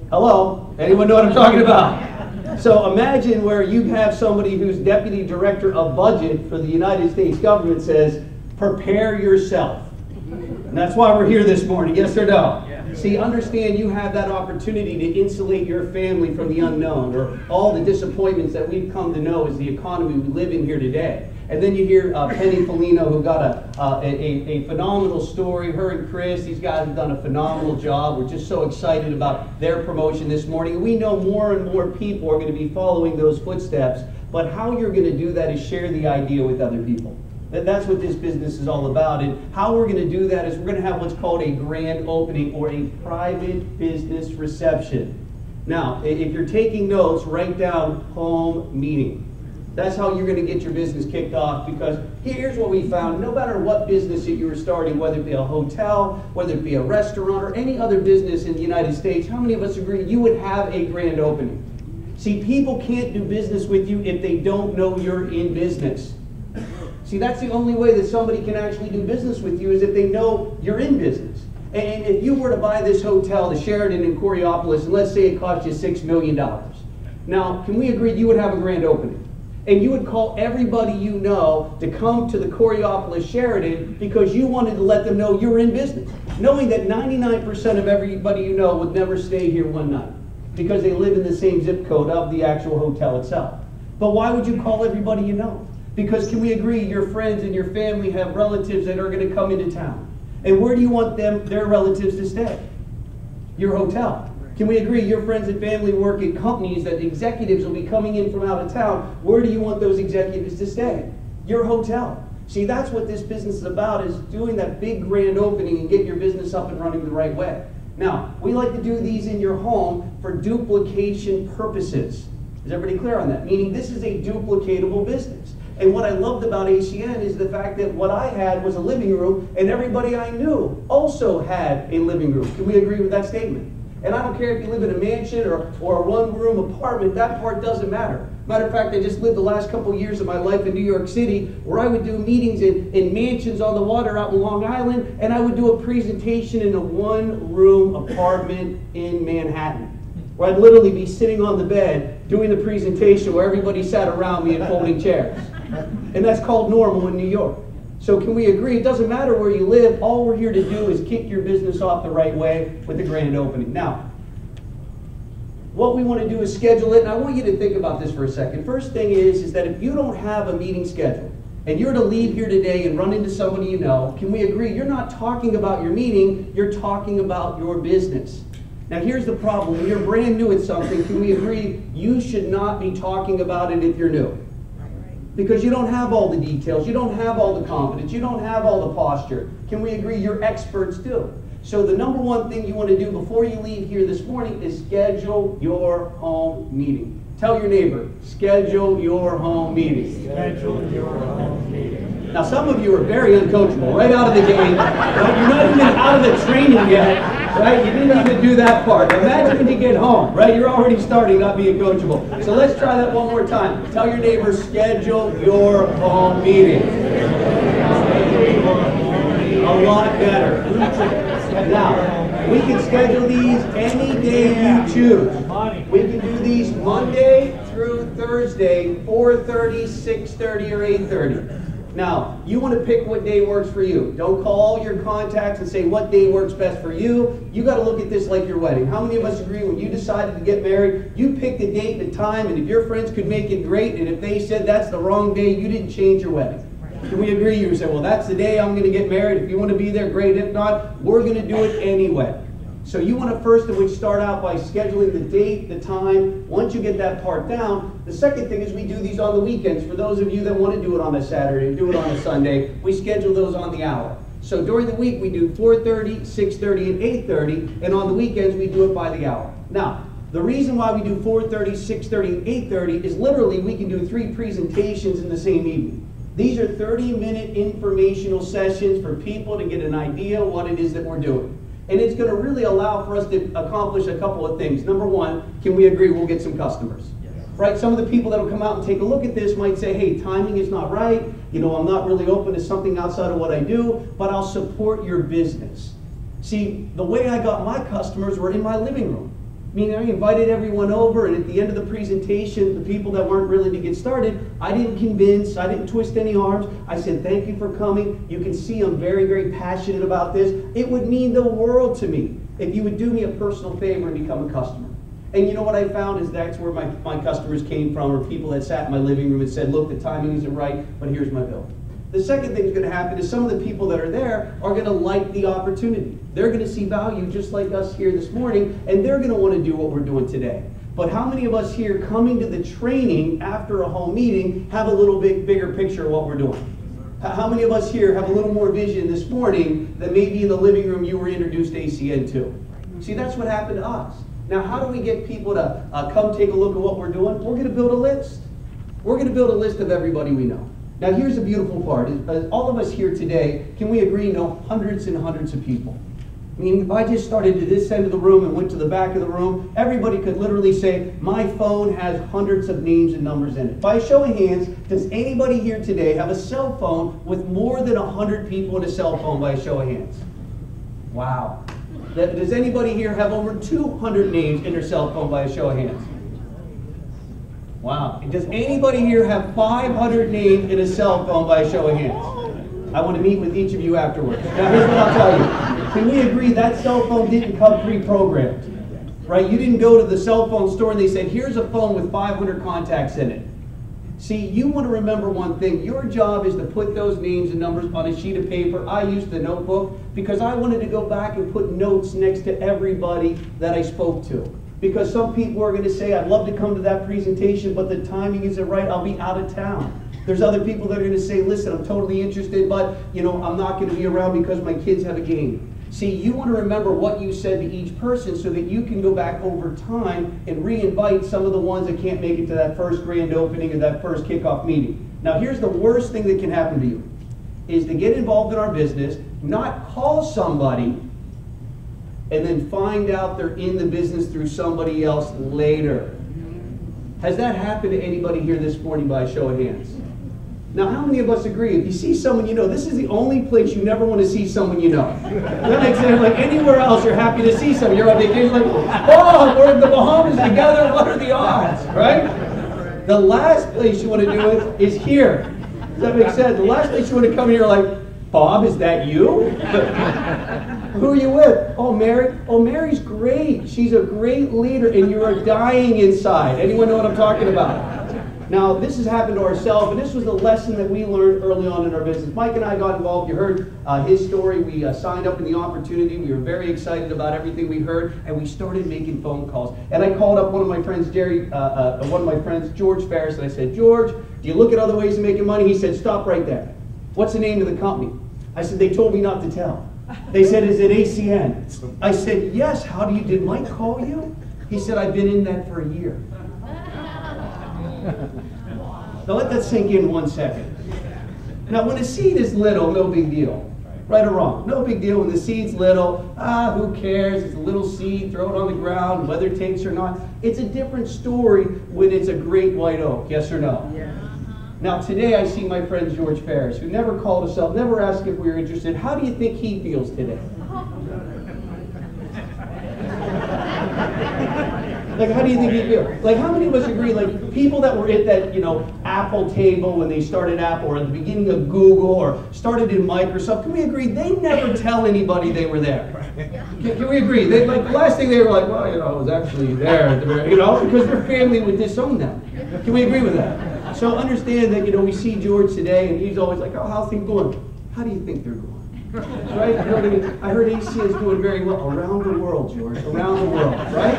Hello? Anyone know what I'm talking about? So imagine where you have somebody who's deputy director of budget for the United States government says, prepare yourself. And that's why we're here this morning, yes or no? See, understand you have that opportunity to insulate your family from the unknown or all the disappointments that we've come to know as the economy we live in here today. And then you hear Penny Felino, who got a phenomenal story. Her and Chris, these guys have done a phenomenal job. We're just so excited about their promotion this morning. We know more and more people are going to be following those footsteps. But how you're going to do that is share the idea with other people. That's what this business is all about. And how we're going to do that is we're going to have what's called a grand opening or a private business reception. Now, if you're taking notes, write down home meeting. That's how you're going to get your business kicked off, because here's what we found. No matter what business that you were starting, whether it be a hotel, whether it be a restaurant, or any other business in the United States, how many of us agree you would have a grand opening? See, people can't do business with you if they don't know you're in business. See, that's the only way that somebody can actually do business with you is if they know you're in business. And if you were to buy this hotel, the Sheraton in Coriopolis, and let's say it cost you $6 million. Now, can we agree you would have a grand opening? And you would call everybody you know to come to the Coriopolis Sheraton because you wanted to let them know you're in business, knowing that 99% of everybody you know would never stay here one night because they live in the same zip code of the actual hotel itself. But why would you call everybody you know? Because can we agree your friends and your family have relatives that are going to come into town? And where do you want their relatives to stay? Your hotel. Can we agree your friends and family work in companies that executives will be coming in from out of town? Where do you want those executives to stay? Your hotel. See, that's what this business is about, is doing that big grand opening and get your business up and running the right way. Now, we like to do these in your home for duplication purposes. Is everybody clear on that? Meaning this is a duplicatable business. And what I loved about ACN is the fact that what I had was a living room, and everybody I knew also had a living room. Can we agree with that statement? And I don't care if you live in a mansion or a one-room apartment, that part doesn't matter. Matter of fact, I just lived the last couple years of my life in New York City, where I would do meetings in mansions on the water out in Long Island, and I would do a presentation in a one-room apartment in Manhattan, where I'd literally be sitting on the bed doing the presentation where everybody sat around me in folding chairs. And that's called normal in New York. So can we agree, it doesn't matter where you live, all we're here to do is kick your business off the right way with the grand opening. Now, what we want to do is schedule it, and I want you to think about this for a second. First thing is that if you don't have a meeting scheduled, and you're to leave here today and run into somebody you know, can we agree you're not talking about your meeting, you're talking about your business. Now here's the problem, when you're brand new at something, can we agree you should not be talking about it if you're new? Because you don't have all the details, you don't have all the confidence, you don't have all the posture. Can we agree your experts do? So the number one thing you want to do before you leave here this morning is schedule your home meeting. Tell your neighbor, schedule your home meeting. Schedule your home meeting. Now some of you are very uncoachable right out of the gate. Right? You're not even out of the training yet. Right? You didn't even do that part. Imagine when you get home, right? You're already starting not being coachable. So let's try that one more time. Tell your neighbor, schedule your home meeting. A lot better. Now, we can schedule these any day you choose. We can do these Monday through Thursday, 4:30, 6:30, or 8:30. Now, you want to pick what day works for you. Don't call all your contacts and say what day works best for you. You got to look at this like your wedding. How many of us agree when you decided to get married, you picked a date and a time, and if your friends could make it, great, and if they said that's the wrong day, you didn't change your wedding. Can we agree? You say, well, that's the day I'm going to get married. If you want to be there, great. If not, we're going to do it anyway. So you want to first of which start out by scheduling the date, the time. Once you get that part down, the second thing is we do these on the weekends. For those of you that want to do it on a Saturday, do it on a Sunday, we schedule those on the hour. So during the week we do 4:30, 6:30, and 8:30, and on the weekends we do it by the hour. Now, the reason why we do 4:30, 6:30, and 8:30 is literally we can do 3 presentations in the same evening. These are 30-minute informational sessions for people to get an idea what it is that we're doing. And it's going to really allow for us to accomplish a couple of things. Number one, can we agree we'll get some customers? Yes. Right? Some of the people that will come out and take a look at this might say, hey, timing is not right. You know, I'm not really open to something outside of what I do, but I'll support your business. See, the way I got my customers were in my living room. Meaning I invited everyone over, and at the end of the presentation, the people that weren't ready to get started, I didn't convince, I didn't twist any arms. I said, thank you for coming. You can see I'm very, very passionate about this. It would mean the world to me if you would do me a personal favor and become a customer. And you know what I found is that's where my customers came from, or people that sat in my living room and said, look, the timing isn't right, but here's my bill. The second thing that's going to happen is some of the people that are there are going to like the opportunity. They're going to see value just like us here this morning, and they're going to want to do what we're doing today. But how many of us here coming to the training after a home meeting have a little bit bigger picture of what we're doing? How many of us here have a little more vision this morning than maybe in the living room you were introduced to ACN to? See, that's what happened to us. Now, how do we get people to come take a look at what we're doing? We're going to build a list. We're going to build a list of everybody we know. Now, here's the beautiful part. All of us here today, can we agree, know hundreds and hundreds of people? Meaning, if I just started to this end of the room and went to the back of the room, everybody could literally say, my phone has hundreds of names and numbers in it. By a show of hands, does anybody here today have a cell phone with more than 100 people in a cell phone by a show of hands? Wow. Does anybody here have over 200 names in their cell phone by a show of hands? Wow. Does anybody here have 500 names in a cell phone by a show of hands? I want to meet with each of you afterwards. Now here's what I'll tell you. Can we agree that cell phone didn't come pre-programmed? Right? You didn't go to the cell phone store and they said, here's a phone with 500 contacts in it. See, you want to remember one thing. Your job is to put those names and numbers on a sheet of paper. I used the notebook because I wanted to go back and put notes next to everybody that I spoke to. Because some people are going to say, I'd love to come to that presentation, but the timing isn't right. I'll be out of town. There's other people that are going to say, listen, I'm totally interested, but I'm not going to be around because my kids have a game. See, you want to remember what you said to each person so that you can go back over time and re-invite some of the ones that can't make it to that first grand opening or that first kickoff meeting. Now, here's the worst thing that can happen to you, is to get involved in our business, not call somebody, and then find out they're in the business through somebody else later. Has that happened to anybody here this morning by a show of hands? Now, how many of us agree? If you see someone you know, this is the only place you never want to see someone you know. That makes sense. Like anywhere else, you're happy to see someone. You're on vacation, like, oh, we're in the Bahamas together. What are the odds, right? The last place you want to do it is here. Does that make sense? The last place you want to come here, like, Bob, is that you? Who are you with? Oh, Mary. Oh, Mary's great. She's a great leader, and you are dying inside. Anyone know what I'm talking about? Now, this has happened to ourselves, and this was a lesson that we learned early on in our business. Mike and I got involved. You heard his story. We signed up in the opportunity. We were very excited about everything we heard, and we started making phone calls. And I called up one of my friends, George Ferris, and I said, George, do you look at other ways of making money? He said, stop right there. What's the name of the company? I said, they told me not to tell. They said, is it ACN? I said, yes. Did Mike call you? He said, I've been in that for a year. Now let that sink in 1 second. Now when a seed is little, no big deal. Right or wrong? No big deal when the seed's little. Who cares? It's a little seed, throw it on the ground, whether it takes or not. It's a different story when it's a great white oak, yes or no? Yeah. Now today I see my friend George Ferris, who never called us up, never asked if we were interested. How do you think he feels today? Like, how do you think he feels? Like, how many of us agree, like, people that were at that, Apple Apple table when they started Apple, or at the beginning of Google, or started in Microsoft. Can we agree they never tell anybody they were there? Can we agree? They, like, the last thing they were like, well, you know, I was actually there at the very, you know, because their family would disown them. Can we agree with that? So understand that, you know, we see George today, and he's always like, oh, how's things going? How do you think they're going? Right? You know what I mean? I heard ACN is doing very well around the world, George, around the world, right?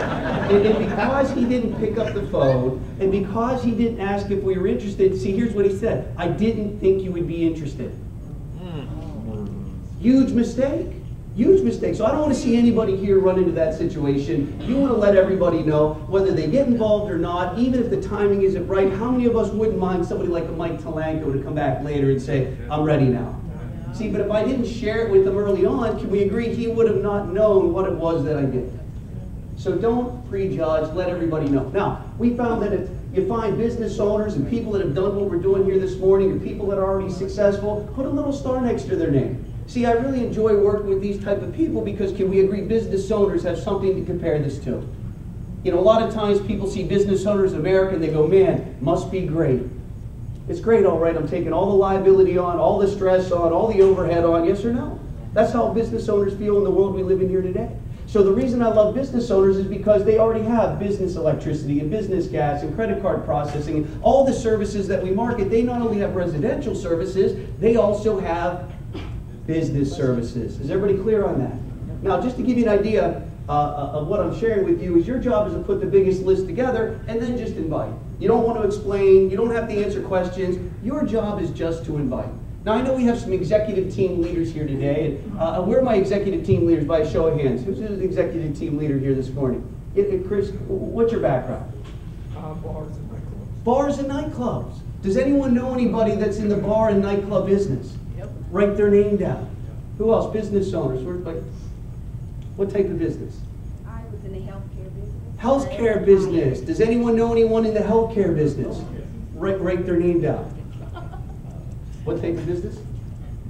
And because he didn't pick up the phone, and because he didn't ask if we were interested, see, here's what he said: I didn't think you would be interested. Huge mistake. Huge mistake. So I don't want to see anybody here run into that situation. You want to let everybody know, whether they get involved or not, even if the timing isn't right. How many of us wouldn't mind somebody like a Mike Talanko to come back later and say, I'm ready now? See, but if I didn't share it with him early on, can we agree he would have not known what it was that I did? So don't prejudge, let everybody know. Now, we found that if you find business owners and people that have done what we're doing here this morning, or people that are already successful, put a little star next to their name. See, I really enjoy working with these type of people because, can we agree, business owners have something to compare this to? You know, a lot of times people see business owners in America and they go, man, must be great. It's great, all right, I'm taking all the liability on, all the stress on, all the overhead on, yes or no? That's how business owners feel in the world we live in here today. So the reason I love business owners is because they already have business electricity and business gas and credit card processing, all the services that we market. They not only have residential services, they also have business services. Is everybody clear on that? Now, just to give you an idea of what I'm sharing with you, is your job is to put the biggest list together and then just invite. You don't want to explain, you don't have to answer questions. Your job is just to invite. Now, I know we have some executive team leaders here today. And, where are my executive team leaders by a show of hands? Who's the executive team leader here this morning? Chris, what's your background? Bars and nightclubs. Bars and nightclubs. Does anyone know anybody that's in the bar and nightclub business? Yep. Write their name down. Who else? Business owners. What type of business? I was in the healthcare business. Healthcare business. Does anyone know anyone in the healthcare business? Write their name down. What type of business?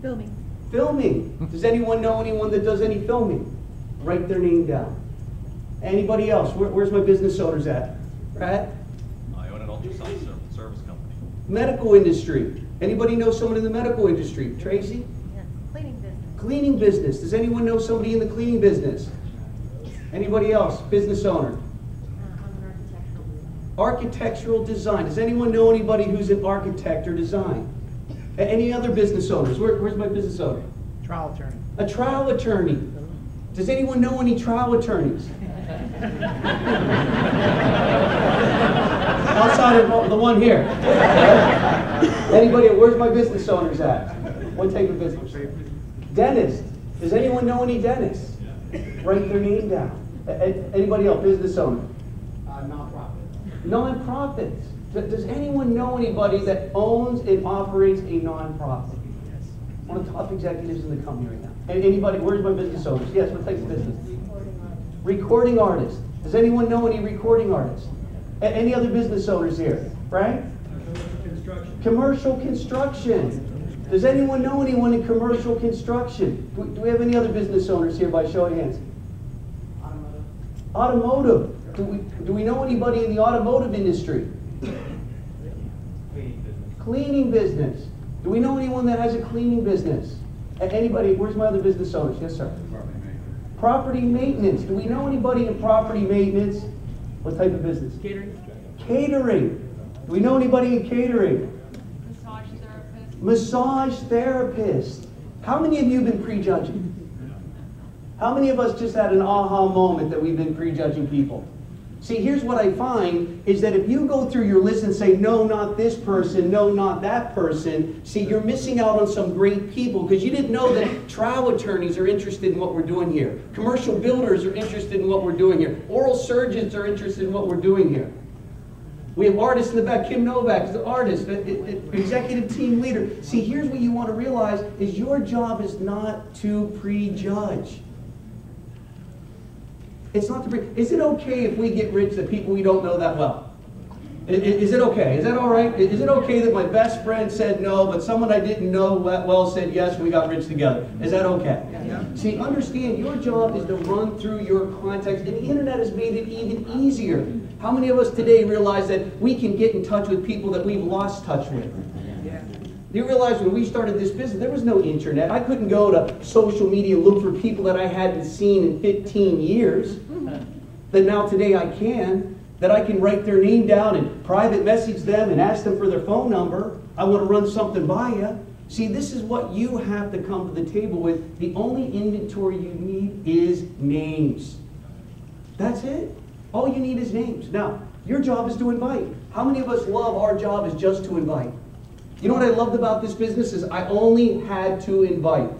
Filming. Filming. Does anyone know anyone that does any filming? Write their name down. Anybody else? Where's my business owners at? Right? I own an ultrasound service company. Medical industry. Anybody know someone in the medical industry? Tracy? Yes. Cleaning business. Cleaning business. Does anyone know somebody in the cleaning business? Anybody else? Business owner? I'm an Architectural design. Does anyone know anybody who's an architect or design? Any other business owners? Where's my business owner? Trial attorney. A trial attorney. Does anyone know any trial attorneys? Outside of the one here. Anybody? Where's my business owners at? What type of business? Dentist. Does anyone know any dentists? Write their name down. Anybody else? Business owner? Nonprofit. Nonprofits. Does anyone know anybody that owns and operates a nonprofit? Yes. One of the top executives in the company right now. Anybody? Where's my business owners? Yes, what type of business? Recording artists. Does anyone know any recording artists? Any other business owners here? Right? Construction. Commercial construction. Does anyone know anyone in commercial construction? Do we have any other business owners here by show of hands? Automotive. Do we know anybody in the automotive industry? Cleaning business. Do we know anyone that has a cleaning business? Anybody? Where's my other business owners? Yes, sir. Property maintenance. Do we know anybody in property maintenance? What type of business? Catering. Catering. Do we know anybody in catering? Massage therapist. Massage therapist. How many of you have been prejudging? How many of us just had an aha moment that we've been prejudging people? See, here's what I find is that if you go through your list and say, no, not this person, no, not that person, see, you're missing out on some great people because you didn't know that trial attorneys are interested in what we're doing here. Commercial builders are interested in what we're doing here. Oral surgeons are interested in what we're doing here. We have artists in the back. Kim Novak is an artist, executive team leader. See, here's what you want to realize is your job is not to prejudge. It's not to Is it okay if we get rich that people we don't know that well? Is it okay? Is that all right? Is it okay that my best friend said no, but someone I didn't know that well said yes, and we got rich together? Is that okay? Yeah. See, understand, your job is to run through your contacts, and the internet has made it even easier. How many of us today realize that we can get in touch with people that we've lost touch with? You realize when we started this business, there was no internet. I couldn't go to social media and look for people that I hadn't seen in 15 years. That now today I can. That I can write their name down and private message them and ask them for their phone number. I want to run something by you. See, this is what you have to come to the table with. The only inventory you need is names. That's it. All you need is names. Now, your job is to invite. How many of us love our job is just to invite? You know what I loved about this business is I only had to invite.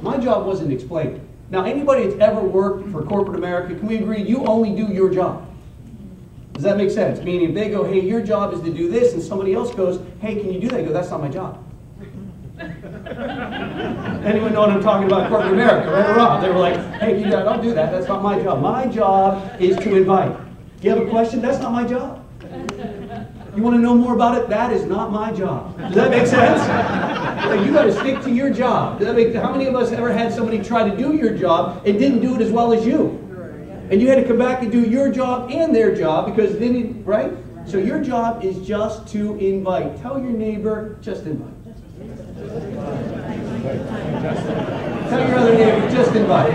My job wasn't explained. Now, anybody that's ever worked for corporate America, can we agree you only do your job? Does that make sense? Meaning if they go, hey, your job is to do this, and somebody else goes, hey, can you do that? I go, that's not my job. Anyone know what I'm talking about? Corporate America, right or wrong? They were like, hey, you don't do that. That's not my job. My job is to invite. You have a question? That's not my job. You want to know more about it? That is not my job. Does that make sense? Like, you got to stick to your job. Does that make, how many of us ever had somebody try to do your job and didn't do it as well as you? And you had to come back and do your job and their job because then, right? So your job is just to invite. Tell your neighbor, just invite. Tell your other neighbor, just invite.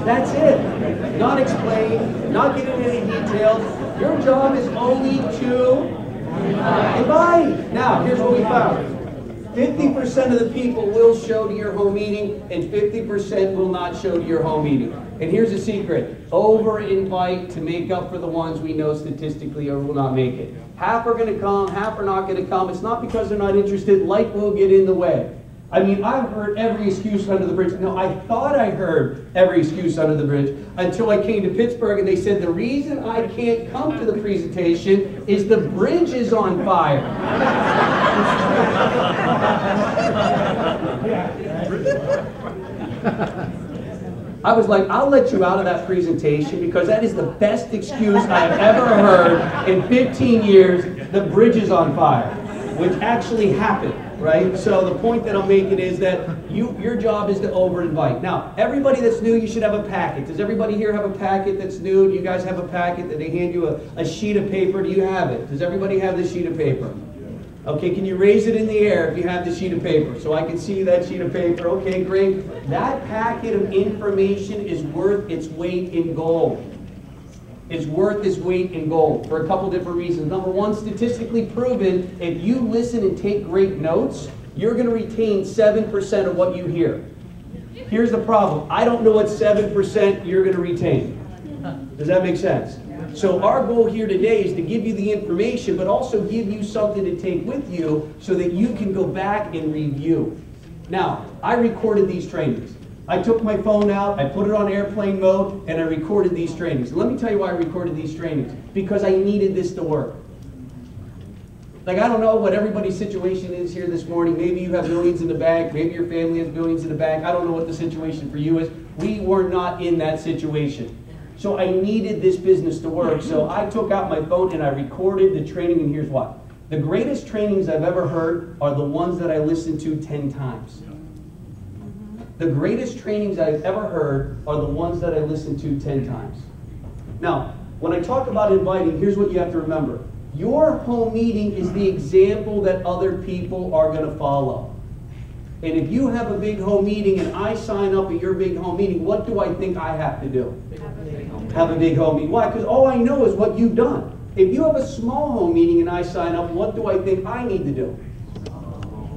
That's it. Not explain, not get into any details. Your job is only to invite. Now, here's what we found. 50% of the people will show to your home meeting and 50% will not show to your home meeting. And here's a secret. Over-invite to make up for the ones we know statistically will not make it. Half are going to come, half are not going to come. It's not because they're not interested. Life will get in the way. I mean, I've heard every excuse under the bridge. No, I thought I heard every excuse under the bridge until I came to Pittsburgh and they said the reason I can't come to the presentation is the bridge is on fire. I was like, I'll let you out of that presentation because that is the best excuse I've ever heard in 15 years. The bridge is on fire, which actually happened. Right? So the point that I'm making is that your job is to over-invite. Now, everybody that's new, you should have a packet. Does everybody here have a packet that's new? Do you guys have a packet that they hand you a sheet of paper? Do you have it? Does everybody have the sheet of paper? Okay, can you raise it in the air if you have the sheet of paper so I can see that sheet of paper? Okay, great. That packet of information is worth its weight in gold. It's worth its weight in gold for a couple different reasons. Number one, statistically proven, if you listen and take great notes, you're going to retain 7% of what you hear. Here's the problem. I don't know what 7% you're going to retain. Does that make sense? So our goal here today is to give you the information, but also give you something to take with you so that you can go back and review. Now, I recorded these trainings. I took my phone out, I put it on airplane mode, and I recorded these trainings. Let me tell you why I recorded these trainings. Because I needed this to work. Like, I don't know what everybody's situation is here this morning. Maybe you have millions in the bank. Maybe your family has millions in the bank. I don't know what the situation for you is. We were not in that situation. So I needed this business to work. So I took out my phone and I recorded the training, and here's what. The greatest trainings I've ever heard are the ones that I listened to 10 times. The greatest trainings I've ever heard are the ones that I listened to 10 times. Now, when I talk about inviting, here's what you have to remember. Your home meeting is the example that other people are going to follow. And if you have a big home meeting and I sign up at your big home meeting, what do I think I have to do? Have a big home meeting. Why? Because all I know is what you've done. If you have a small home meeting and I sign up, what do I think I need to do?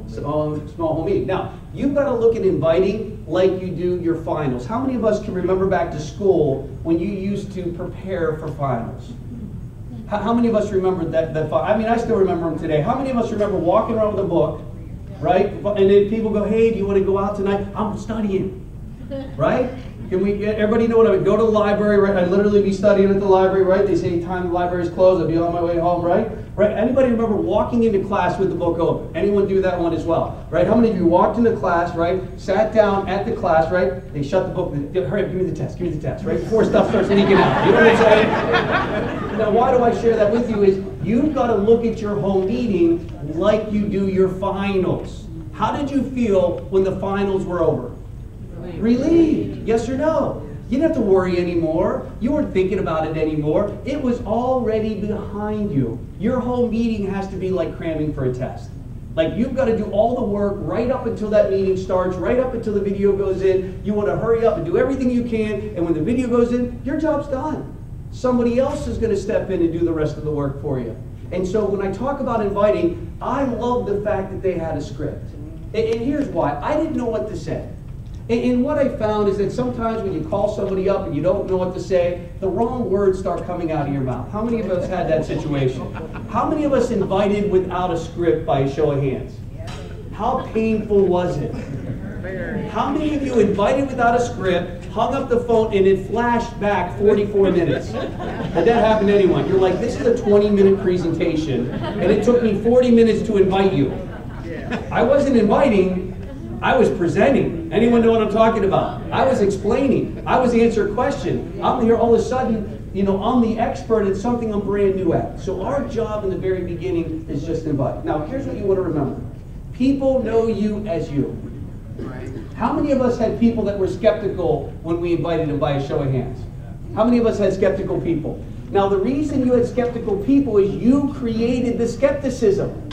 Small home meeting. Now, you've got to look at inviting like you do your finals. How many of us can remember back to school when you used to prepare for finals? How many of us remember that? I mean, I still remember them today. How many of us remember walking around with a book, right? And then people go, hey, do you want to go out tonight? I'm studying, right? Can we get everybody know what I would go to the library, right? I'd literally be studying at the library, right? They say time the library's closed, I'd be on my way home, right? Right? Anybody remember walking into class with the book open? Anyone do that one as well? Right? How many of you walked into class, right? Sat down at the class, right? They shut the book, hurry up, give me the test, right? Before stuff starts leaking out. You know what I'm saying? Now, why do I share that with you is you've got to look at your home meeting like you do your finals. How did you feel when the finals were over? Relieved. Yes or no? You didn't have to worry anymore. You weren't thinking about it anymore. It was already behind you. Your whole meeting has to be like cramming for a test. Like you've got to do all the work right up until that meeting starts, right up until the video goes in. You want to hurry up and do everything you can, and when the video goes in, your job's done. Somebody else is going to step in and do the rest of the work for you. And so when I talk about inviting, I love the fact that they had a script. And here's why. I didn't know what to say. And what I found is that sometimes when you call somebody up and you don't know what to say, the wrong words start coming out of your mouth. How many of us had that situation? How many of us invited without a script by a show of hands? How painful was it? How many of you invited without a script, hung up the phone, and it flashed back 44 minutes? Had that happened to anyone? You're like, this is a 20-minute presentation, and it took me 40 minutes to invite you. I wasn't inviting. I was presenting. Anyone know what I'm talking about? I was explaining. I was answering questions. I'm here all of a sudden, I'm the expert at something I'm brand new at. So our job in the very beginning is just invite. Now, here's what you want to remember. People know you as you. How many of us had people that were skeptical when we invited them by a show of hands? How many of us had skeptical people? Now, the reason you had skeptical people is you created the skepticism.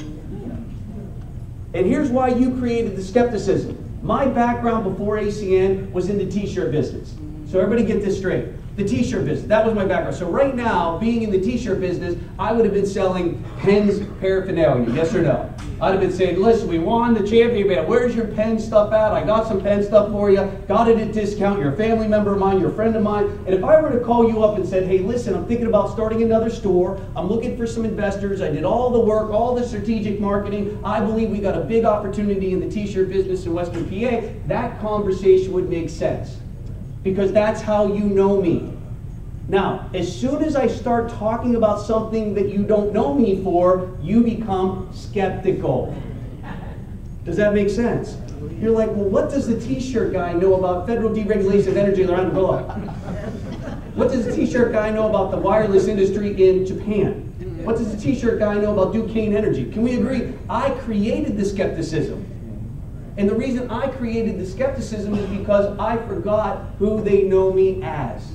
And here's why you created the skepticism. My background before ACN was in the t-shirt business. So everybody get this straight. The t-shirt business, that was my background. So right now, being in the t-shirt business, I would have been selling Penn's paraphernalia, yes or no? I'd have been saying, listen, we won the champion band. Where's your Penn stuff at? I got some Penn stuff for you. Got it at discount. You're a family member of mine. You're a friend of mine. And if I were to call you up and said, hey, listen, I'm thinking about starting another store. I'm looking for some investors. I did all the work, all the strategic marketing. I believe we got a big opportunity in the t-shirt business in Western PA. That conversation would make sense because that's how you know me. Now, as soon as I start talking about something that you don't know me for, you become skeptical. Does that make sense? You're like, well, what does the t-shirt guy know about federal deregulation of energy around the globe? What does the t-shirt guy know about the wireless industry in Japan? What does the t-shirt guy know about Duquesne Energy? Can we agree? I created the skepticism. And the reason I created the skepticism is because I forgot who they know me as.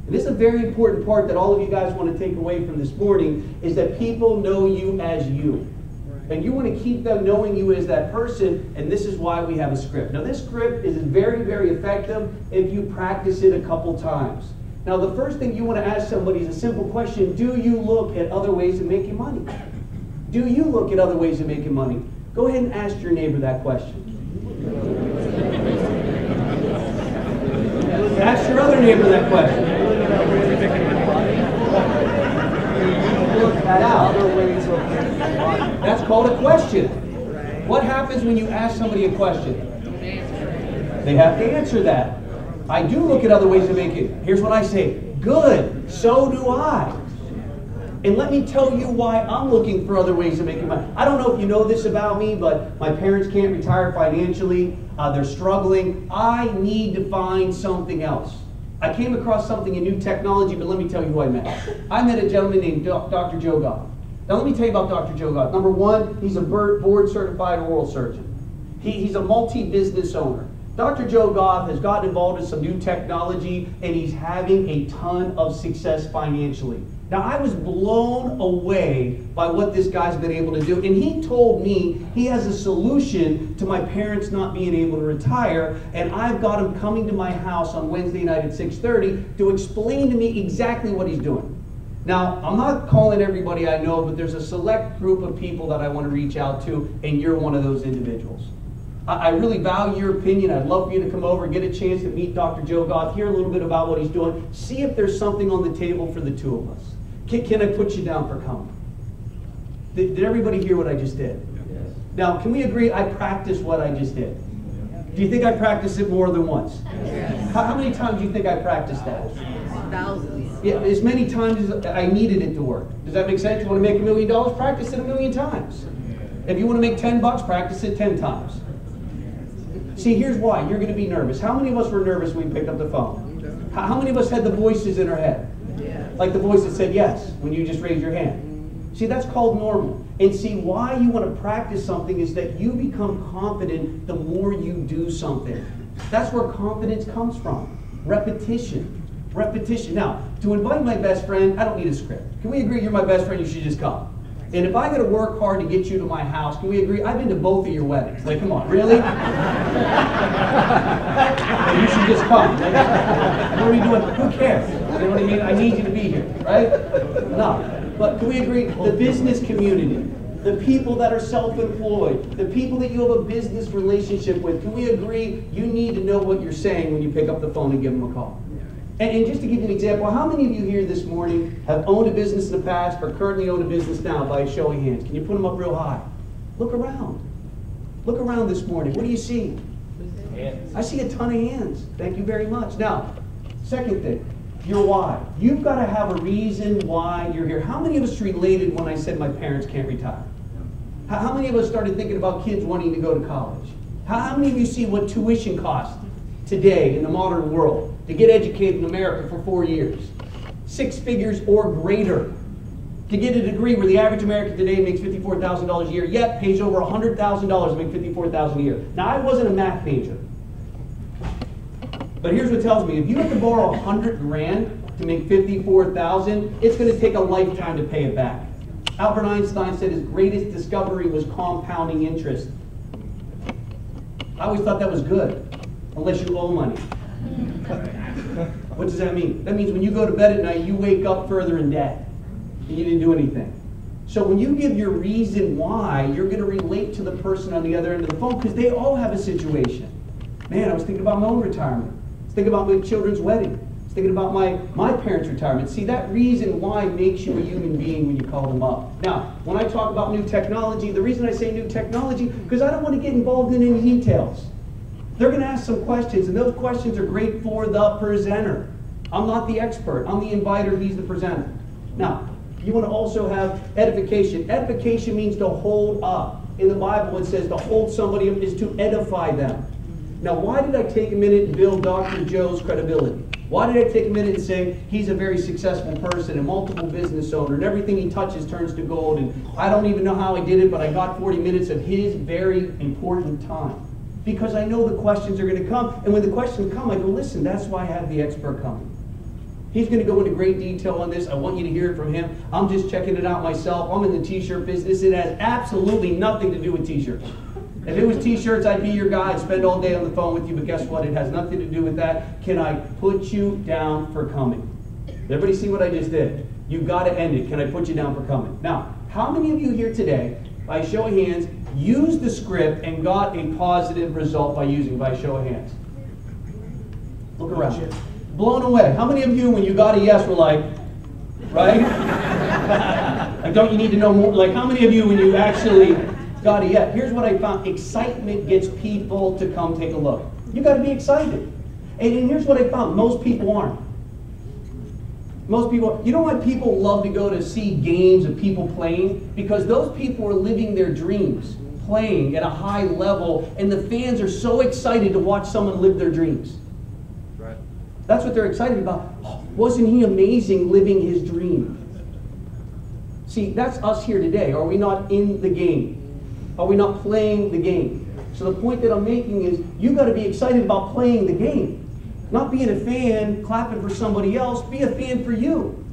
And this is a very important part that all of you guys want to take away from this morning, is that people know you as you. And you want to keep them knowing you as that person, and this is why we have a script. Now this script is very, very effective if you practice it a couple times. Now the first thing you want to ask somebody is a simple question: do you look at other ways of making money? Do you look at other ways of making money? Go ahead and ask your neighbor that question. Ask your other neighbor that question. Look that out. That's called a question. What happens when you ask somebody a question? They have to answer that. I do look at other ways to make it. Here's what I say. Good. So do I. And let me tell you why I'm looking for other ways of making money. I don't know if you know this about me, but my parents can't retire financially. They're struggling. I need to find something else. I came across something in new technology, but let me tell you who I met. I met a gentleman named Dr. Joe Goff. Now let me tell you about Dr. Joe Goff. Number one, he's a board-certified oral surgeon. He's a multi-business owner. Dr. Joe Goff has gotten involved in some new technology, and he's having a ton of success financially. Now, I was blown away by what this guy's been able to do, and he told me he has a solution to my parents not being able to retire, and I've got him coming to my house on Wednesday night at 6:30 to explain to me exactly what he's doing. Now, I'm not calling everybody I know, but there's a select group of people that I want to reach out to, and you're one of those individuals. I really value your opinion. I'd love for you to come over and get a chance to meet Dr. Joe Goff, hear a little bit about what he's doing, see if there's something on the table for the two of us. Can I put you down for coming? Did everybody hear what I just did? Yes. Now, can we agree I practiced what I just did? Do you think I practiced it more than once? Yes. How many times do you think I practiced that? Thousands. Yeah, as many times as I needed it to work. Does that make sense? You want to make $1 million? Practice it 1,000,000 times. If you want to make $10, practice it 10 times. See, here's why. You're going to be nervous. How many of us were nervous when we picked up the phone? How many of us had the voices in our head? Like the voice that said yes when you just raised your hand. See, that's called normal. And see, why you want to practice something is that you become confident the more you do something. That's where confidence comes from. Repetition. Repetition. Now, to invite my best friend, I don't need a script. Can we agree you're my best friend, you should just come? And if I got to work hard to get you to my house, can we agree? I've been to both of your weddings. Like, come on, really? You should just come. Like, what are we doing? Who cares? You know what I mean? I need you to be here, right? No. But can we agree? The business community, the people that are self-employed, the people that you have a business relationship with, can we agree you need to know what you're saying when you pick up the phone and give them a call? And just to give you an example, how many of you here this morning have owned a business in the past or currently own a business now by a show of hands? Can you put them up real high? Look around. Look around this morning. What do you see? Hands. I see a ton of hands. Thank you very much. Now, second thing, your why. You've got to have a reason why you're here. How many of us related when I said my parents can't retire? How many of us started thinking about kids wanting to go to college? How many of you see what tuition costs today in the modern world to get educated in America for 4 years? 6 figures or greater. To get a degree where the average American today makes $54,000 a year, yet pays over $100,000 to make $54,000 a year. Now, I wasn't a math major. But here's what tells me, if you have to borrow 100 grand to make 54,000, it's going to take a lifetime to pay it back. Albert Einstein said his greatest discovery was compounding interest. I always thought that was good, unless you owe money. What does that mean? That means when you go to bed at night, you wake up further in debt, and you didn't do anything. So when you give your reason why, you're going to relate to the person on the other end of the phone, because they all have a situation. Man, I was thinking about my own retirement. I was thinking about my children's wedding. I was thinking about my parents' retirement. See, that reason why makes you a human being when you call them up. Now, when I talk about new technology, the reason I say new technology, because I don't want to get involved in any details. They're going to ask some questions, and those questions are great for the presenter. I'm not the expert. I'm the inviter. He's the presenter. Now, you want to also have edification. Edification means to hold up. In the Bible, it says to hold somebody up is to edify them. Now, why did I take a minute and build Dr. Joe's credibility? Why did I take a minute and say he's a very successful person, a multiple business owner, and everything he touches turns to gold, and I don't even know how I did it, but I got 40 minutes of his very important time. Because I know the questions are going to come, and when the questions come, I go, listen, that's why I have the expert coming. He's going to go into great detail on this. I want you to hear it from him. I'm just checking it out myself. I'm in the t-shirt business. It has absolutely nothing to do with t-shirts. If it was t-shirts, I'd be your guy and spend all day on the phone with you, but guess what? It has nothing to do with that. Can I put you down for coming? Everybody see what I just did? You've got to end it. Can I put you down for coming? Now, how many of you here today, by show of hands, used the script and got a positive result by using it, by show of hands? Look around. Blown away. How many of you, when you got a yes, were like, right? Like, don't you need to know more? Like, how many of you, when you actually got a yes? Here's what I found. Excitement gets people to come take a look. You got to be excited. And here's what I found. Most people aren't. Most people, you know why people love to go to see games of people playing? Because those people are living their dreams, playing at a high level, and the fans are so excited to watch someone live their dreams. Right. That's what they're excited about. Oh, wasn't he amazing living his dream? See, that's us here today. Are we not in the game? Are we not playing the game? So the point that I'm making is you've got to be excited about playing the game. Not being a fan, clapping for somebody else. Be a fan for you.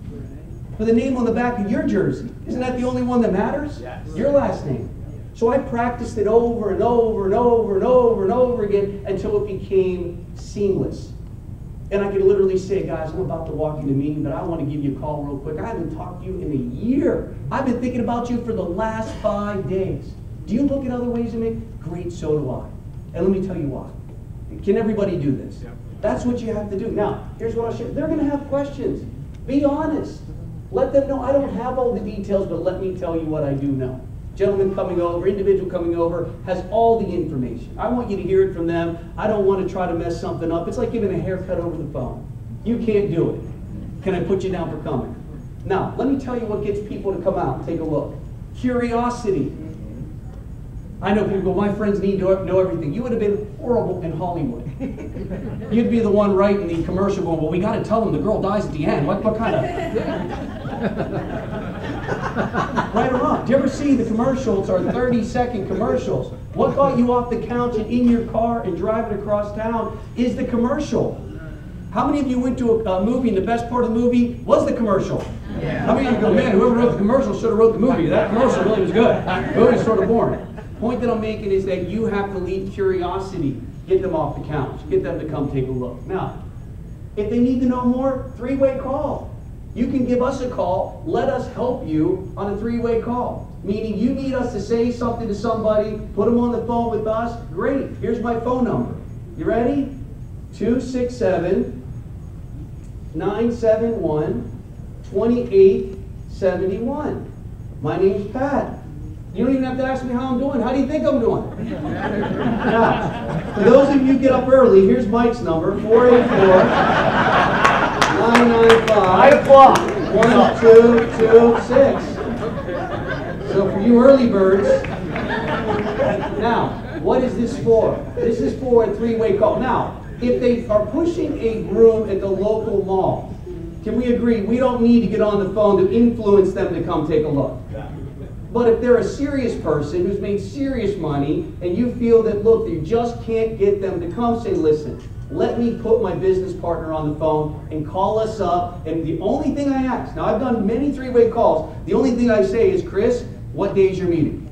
For the name on the back of your jersey. Isn't that the only one that matters? Yes. Your last name. So I practiced it over and over and over and over and over again until it became seamless. And I could literally say, guys, I'm about to walk into a meeting, but I want to give you a call real quick. I haven't talked to you in a year. I've been thinking about you for the last 5 days. Do you look at other ways to make? Great, so do I. And let me tell you why. Can everybody do this? Yeah. That's what you have to do. Now, here's what I'll share. They're going to have questions. Be honest. Let them know I don't have all the details, but let me tell you what I do know. Gentleman coming over, individual coming over, has all the information. I want you to hear it from them. I don't want to try to mess something up. It's like giving a haircut over the phone. You can't do it. Can I put you down for coming? Now, let me tell you what gets people to come out and take a look. Curiosity. I know people, my friends need to know everything. You would have been horrible in Hollywood. You'd be the one writing the commercial going, well, we got to tell them the girl dies at the end. What kind of... Right or wrong? Do you ever see the commercials or 30-second commercials? What got you off the couch and in your car and driving across town is the commercial. How many of you went to a movie and the best part of the movie was the commercial? Yeah. How many of you go, man, whoever wrote the commercial should have wrote the movie. That commercial really was good. The movie's sort of boring. Point that I'm making is that you have to lead curiosity. Get them off the couch. Get them to come take a look. Now, if they need to know more, three-way call. You can give us a call. Let us help you on a three-way call. Meaning you need us to say something to somebody, put them on the phone with us. Great. Here's my phone number. You ready? 267-971-2871. My name's Pat. You don't even have to ask me how I'm doing. How do you think I'm doing? Now, for those of you who get up early, here's Mike's number, 484-995-1226. So for you early birds, now, what is this for? This is for a three-way call. Now, if they are pushing a broom at the local mall, can we agree we don't need to get on the phone to influence them to come take a look? But if they're a serious person who's made serious money and you feel that, look, you just can't get them to come, say, listen, let me put my business partner on the phone and call us up. And the only thing I ask, now I've done many three-way calls, the only thing I say is, Chris, what day is your meeting?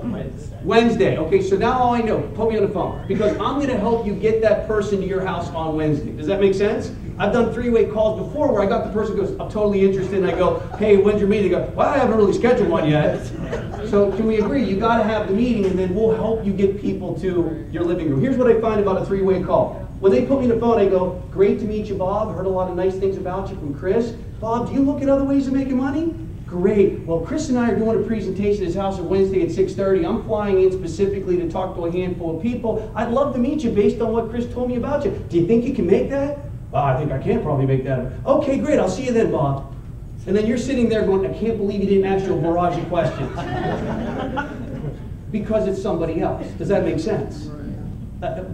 Wednesday. Wednesday. Okay, so now all I know, put me on the phone. Because I'm going to help you get that person to your house on Wednesday. Does that make sense? I've done three-way calls before where I got the person who goes, I'm totally interested, and I go, hey, when's your meeting? They go, well, I haven't really scheduled one yet. So can we agree? You got to have the meeting, and then we'll help you get people to your living room. Here's what I find about a three-way call. When they put me on the phone, I go, great to meet you, Bob. Heard a lot of nice things about you from Chris. Bob, do you look at other ways of making money? Great. Well, Chris and I are doing a presentation at his house on Wednesday at 6:30. I'm flying in specifically to talk to a handful of people. I'd love to meet you based on what Chris told me about you. Do you think you can make that? I think I can probably make that. Okay, great. I'll see you then, Bob. And then you're sitting there going, I can't believe you didn't ask you a barrage of questions. Because it's somebody else. Does that make sense?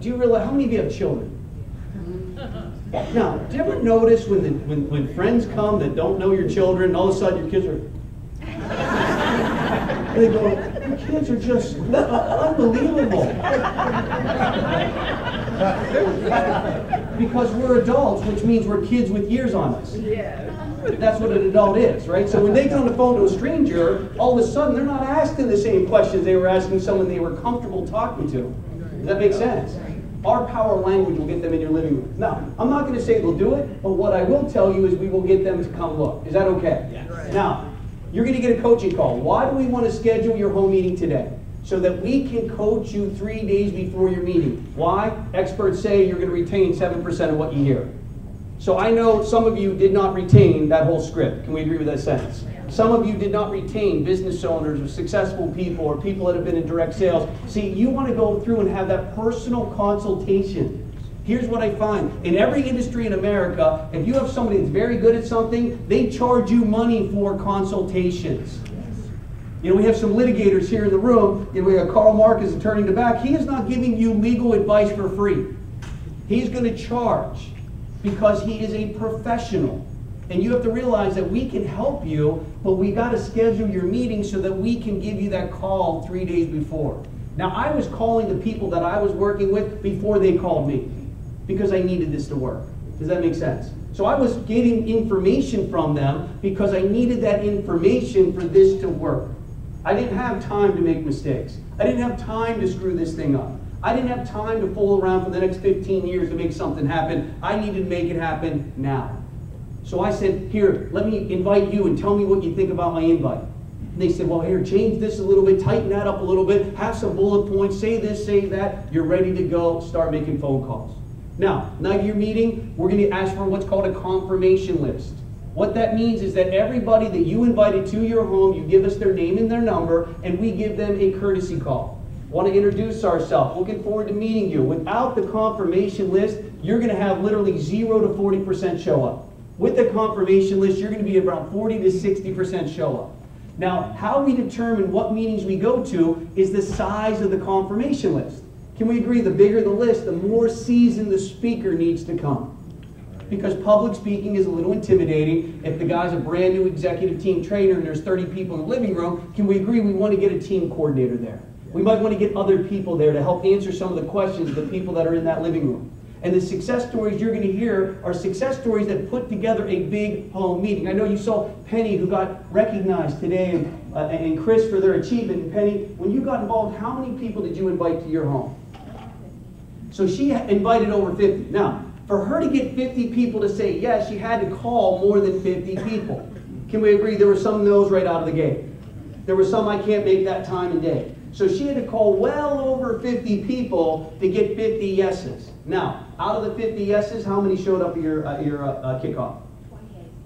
Do you realize, how many of you have children? Now, do you ever notice when friends come that don't know your children, and all of a sudden your kids are... and they go, your kids are just unbelievable. Because we're adults, which means we're kids with years on us. Yeah. That's what an adult is, right? So when they get on the phone to a stranger, all of a sudden they're not asking the same questions they were asking someone they were comfortable talking to. Does that make sense? Our power language will get them in your living room. Now, I'm not going to say they'll do it, but what I will tell you is we will get them to come look. Is that okay? Yes. Now, you're going to get a coaching call. Why do we want to schedule your home meeting today? So that we can coach you 3 days before your meeting. Why? Experts say you're going to retain 7% of what you hear. So I know some of you did not retain that whole script. Can we agree with that sentence? Some of you did not retain business owners or successful people or people that have been in direct sales. See, you want to go through and have that personal consultation. Here's what I find. In every industry in America, if you have somebody that's very good at something, they charge you money for consultations. You know, we have some litigators here in the room. You know, we have Carl Marcus attorney in the back. He is not giving you legal advice for free. He's going to charge because he is a professional. And you have to realize that we can help you, but we got to schedule your meeting so that we can give you that call 3 days before. Now, I was calling the people that I was working with before they called me because I needed this to work. Does that make sense? So I was getting information from them because I needed that information for this to work. I didn't have time to make mistakes. I didn't have time to screw this thing up. I didn't have time to fool around for the next 15 years to make something happen. I needed to make it happen now. So I said, here, let me invite you and tell me what you think about my invite. And they said, well, here, change this a little bit, tighten that up a little bit, have some bullet points, say this, say that. You're ready to go, start making phone calls. Now, night of your meeting, we're going to ask for what's called a confirmation list. What that means is that everybody that you invited to your home, you give us their name and their number, and we give them a courtesy call. Want to introduce ourselves. Looking forward to meeting you. Without the confirmation list, you're going to have literally 0 to 40% show up. With the confirmation list, you're going to be around 40 to 60% show up. Now, how we determine what meetings we go to is the size of the confirmation list. Can we agree the bigger the list, the more seasoned the speaker needs to come? Because public speaking is a little intimidating. If the guy's a brand new executive team trainer and there's 30 people in the living room, can we agree we want to get a team coordinator there? We might want to get other people there to help answer some of the questions of the people that are in that living room. And the success stories you're going to hear are success stories that put together a big home meeting. I know you saw Penny, who got recognized today, and Chris for their achievement. And Penny, when you got involved, how many people did you invite to your home? So she invited over 50. Now, for her to get 50 people to say yes, she had to call more than 50 people. Can we agree there were some no's right out of the gate? There were some I can't make that time and day. So she had to call well over 50 people to get 50 yeses. Now, out of the 50 yeses, how many showed up at your kickoff?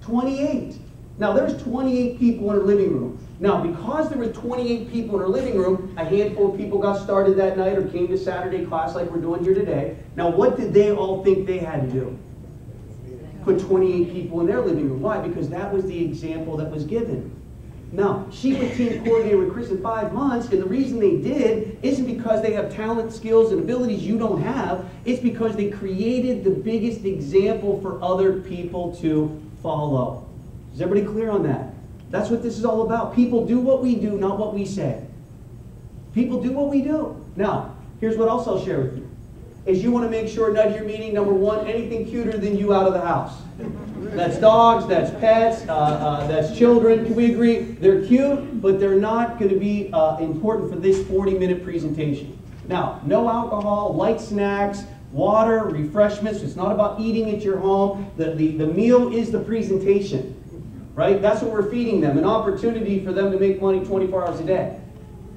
28. 28. Now, there's 28 people in her living room. Now, because there were 28 people in her living room, a handful of people got started that night or came to Saturday class like we're doing here today. Now, what did they all think they had to do? Put 28 people in their living room. Why? Because that was the example that was given. Now, she was team coordinator with Chris in 5 months, and the reason they did isn't because they have talent, skills, and abilities you don't have. It's because they created the biggest example for other people to follow. Is everybody clear on that? That's what this is all about. People do what we do, not what we say. People do what we do. Now, here's what else I'll share with you. Is you want to make sure at your meeting, number one, anything cuter than you out of the house. That's dogs, that's pets, that's children. Can we agree? They're cute, but they're not going to be important for this 40-minute presentation. Now, no alcohol, light snacks, water, refreshments. It's not about eating at your home. The meal is the presentation, right? That's what we're feeding them, an opportunity for them to make money 24 hours a day.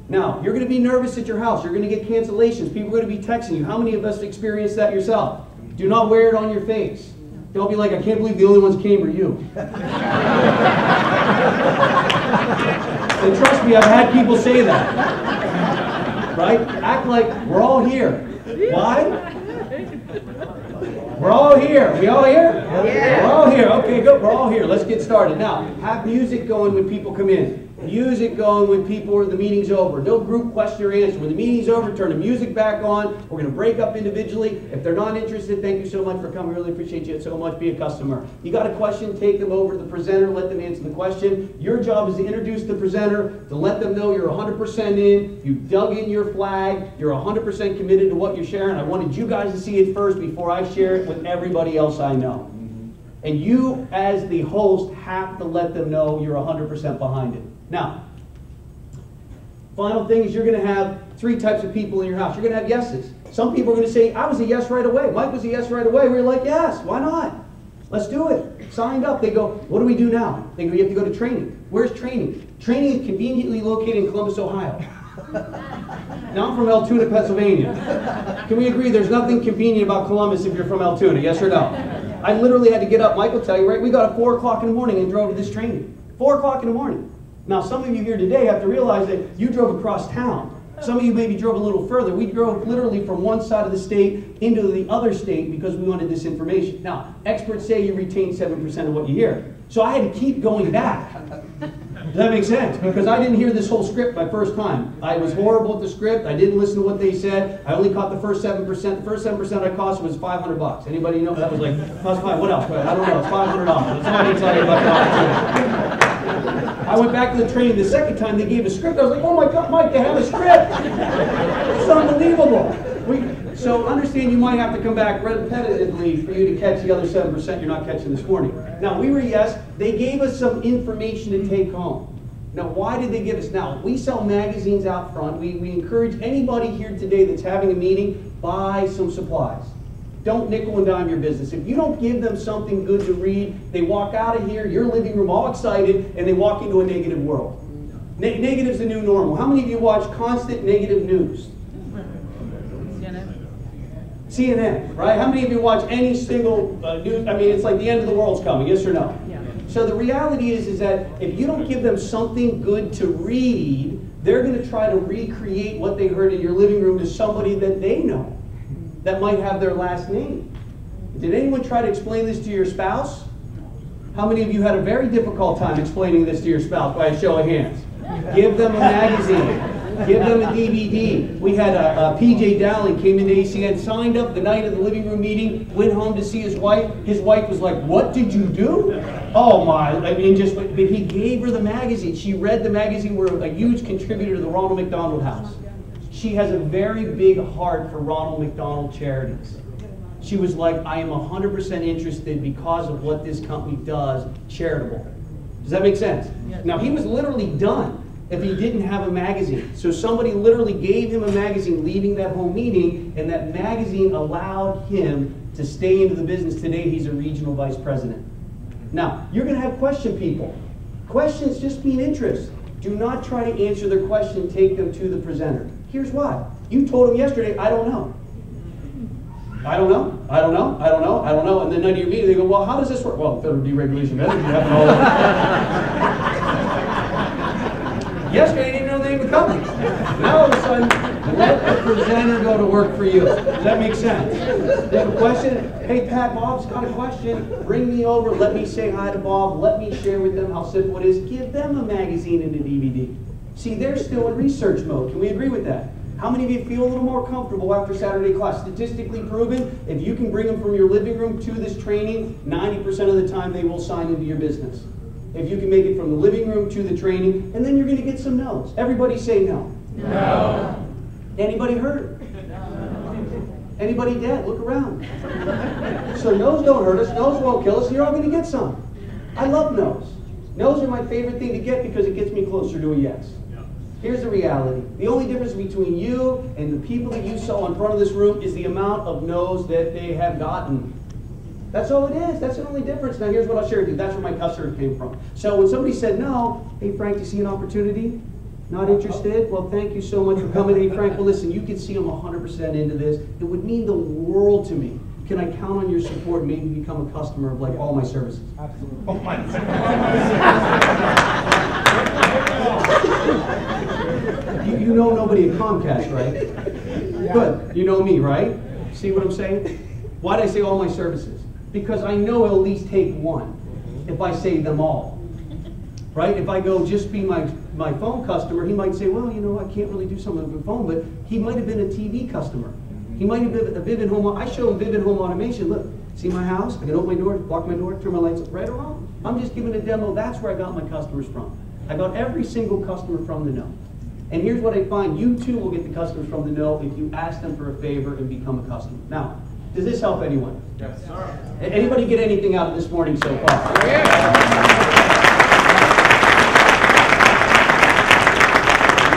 Now, you're going to be nervous at your house. You're going to get cancellations. People are going to be texting you. How many of us experienced that yourself? Do not wear it on your face. Don't be like, I can't believe the only ones came were you. And trust me, I've had people say that. Right? Act like we're all here. Why? We're all here. We all here? Yeah. We're all here. Okay, good. We're all here. Let's get started. Now, have music going when people come in. Music going when the meeting's over. No group question or answer. When the meeting's over, turn the music back on. We're going to break up individually. If they're not interested, thank you so much for coming. Really appreciate you so much. Be a customer. You got a question, take them over to the presenter, let them answer the question. Your job is to introduce the presenter, to let them know you're 100% in. You dug in your flag. You're 100% committed to what you're sharing. I wanted you guys to see it first before I share it with everybody else I know. And you, as the host, have to let them know you're 100% behind it. Now, final thing is you're going to have 3 types of people in your house. You're going to have yeses. Some people are going to say, I was a yes right away. Mike was a yes right away. We're like, yes, why not? Let's do it. Signed up. They go, what do we do now? They go, you have to go to training. Where's training? Training is conveniently located in Columbus, Ohio. Now I'm from Altoona, Pennsylvania. Can we agree there's nothing convenient about Columbus if you're from Altoona, yes or no? I literally had to get up. Mike will tell you, right? We got up 4 o'clock in the morning and drove to this training. 4 o'clock in the morning. Now, some of you here today have to realize that you drove across town. Some of you maybe drove a little further. We drove literally from one side of the state into the other state because we wanted this information. Now, experts say you retain 7% of what you hear. So I had to keep going back. Does that make sense? Because I didn't hear this whole script my first time. I was horrible at the script. I didn't listen to what they said. I only caught the first 7%. The first 7% I cost was $500. Anybody know? That was like, what else? I don't know. It's $500. Somebody tell you about the opportunity. I went back to the training the second time. They gave a script. I was like, oh my God, Mike, they have a script. It's unbelievable. So understand you might have to come back repetitively for you to catch the other 7% you're not catching this morning. Now, we were yes. They gave us some information to take home. Now, why did they give us? Now, we sell magazines out front. We encourage anybody here today that's having a meeting, buy some supplies. Don't nickel and dime your business. If you don't give them something good to read, they walk out of here, your living room, all excited, and they walk into a negative world. Negative's the new normal. How many of you watch constant negative news? CNN, right? How many of you watch any single news? I mean, it's like the end of the world's coming, yes or no? Yeah. So the reality is that if you don't give them something good to read, they're going to try to recreate what they heard in your living room to somebody that they know, that might have their last name. Did anyone try to explain this to your spouse? How many of you had a very difficult time explaining this to your spouse by a show of hands? Give them a magazine. Give them a DVD. We had a PJ Dowling came into ACN, signed up the night of the living room meeting, went home to see his wife. His wife was like, "What did you do?" Oh my, I mean, but he gave her the magazine. She read the magazine. We're a huge contributor to the Ronald McDonald House. She has a very big heart for Ronald McDonald Charities. She was like, "I am 100% interested because of what this company does, charitable." Does that make sense? Yes. Now, he was literally done if he didn't have a magazine. So somebody literally gave him a magazine leaving that home meeting, and that magazine allowed him to stay into the business. Today, he's a regional vice president. Now, you're going to have question people. Questions just mean interest. Do not try to answer their question, take them to the presenter. Here's why. You told him yesterday, "I don't know." I don't know, I don't know, I don't know, I don't know. And then night of your meeting, they go, "Well, how does this work?" "Well, federal deregulation of energy happened all over." Yesterday, you didn't know the name of the company. Now, all of a sudden, let the presenter go to work for you. Does that make sense? You have a question? "Hey, Pat, Bob's got a question. Bring me over. Let me say hi to Bob. Let me share with them how simple it is." Give them a magazine and a DVD. See, they're still in research mode. Can we agree with that? How many of you feel a little more comfortable after Saturday class? Statistically proven, if you can bring them from your living room to this training, 90% of the time they will sign into your business. If you can make it from the living room to the training, and then you're going to get some no's. Everybody say no. No. Anybody hurt? No. Anybody dead? Look around. So no's don't hurt us. No's won't kill us. You're all going to get some. I love no's. No's are my favorite thing to get because it gets me closer to a yes. Here's the reality. The only difference between you and the people that you saw in front of this room is the amount of no's that they have gotten. That's all it is. That's the only difference. Now here's what I'll share with you. That's where my customer came from. So when somebody said no, "Hey Frank, do you see an opportunity? Not interested? Well, thank you so much for coming. Hey Frank, well listen, you can see I'm 100% into this. It would mean the world to me. Can I count on your support and maybe become a customer of like all my services?" Absolutely. Oh my You know nobody at Comcast, right? Yeah. Good. You know me, right? See what I'm saying? Why did I say all my services? Because I know it'll at least take one if I say them all. Right? If I go just be my phone customer, he might say, "Well, you know, I can't really do something with the phone," but he might have been a TV customer. He might have been a Vivid Home. I show him Vivid Home Automation. Look, see my house? I can open my door, lock my door, turn my lights up, right or wrong. I'm just giving a demo. That's where I got my customers from. I got every single customer from the no. And here's what I find. You too will get the customers from the no if you ask them for a favor and become a customer. Now, does this help anyone? Yes, sir. Anybody get anything out of this morning so far? Yeah.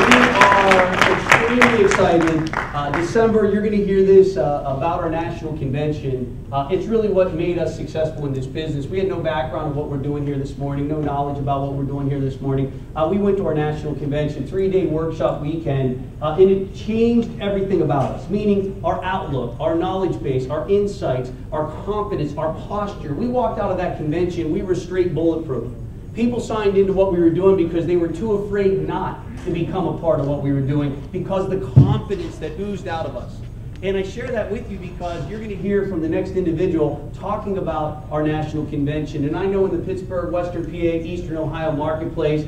We are extremely excited. December, you're going to hear this about our national convention. It's really what made us successful in this business. We had no background of what we're doing here this morning, no knowledge about what we're doing here this morning. We went to our national convention, 3-day workshop weekend, and it changed everything about us, meaning our outlook, our knowledge base, our insights, our confidence, our posture. We walked out of that convention, we were straight bulletproof. People signed into what we were doing because they were too afraid not to become a part of what we were doing because the confidence that oozed out of us. And I share that with you because you're going to hear from the next individual talking about our national convention. And I know in the Pittsburgh, Western PA, Eastern Ohio marketplace,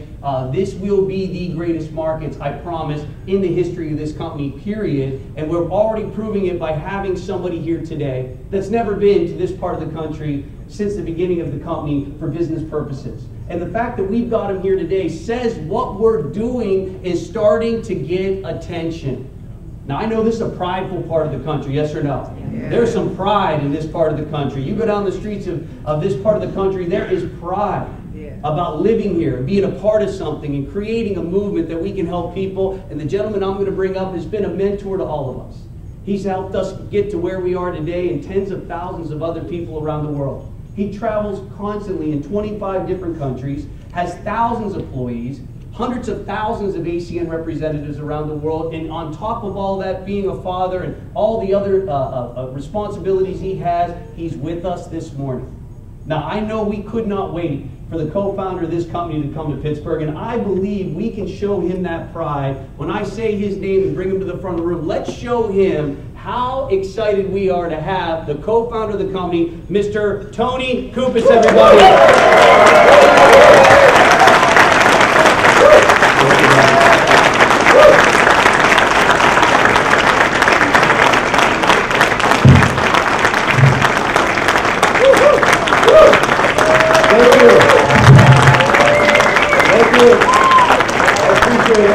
this will be the greatest markets, I promise, in the history of this company, period. And we're already proving it by having somebody here today that's never been to this part of the country since the beginning of the company for business purposes. And the fact that we've got him here today says what we're doing is starting to get attention. Now, I know this is a prideful part of the country, yes or no? Yeah. There's some pride in this part of the country. You go down the streets of this part of the country, there is pride about living here, being a part of something, and creating a movement that we can help people. And the gentleman I'm going to bring up has been a mentor to all of us. He's helped us get to where we are today and tens of thousands of other people around the world. He travels constantly in 25 different countries, has thousands of employees, hundreds of thousands of ACN representatives around the world, and on top of all that, being a father and all the other responsibilities he has, he's with us this morning. Now, I know we could not wait for the co-founder of this company to come to Pittsburgh, and I believe we can show him that pride. When I say his name and bring him to the front of the room, let's show him how excited we are to have the co-founder of the company, Mr. Tony Kupas, everybody. Thank you. Thank you. I appreciate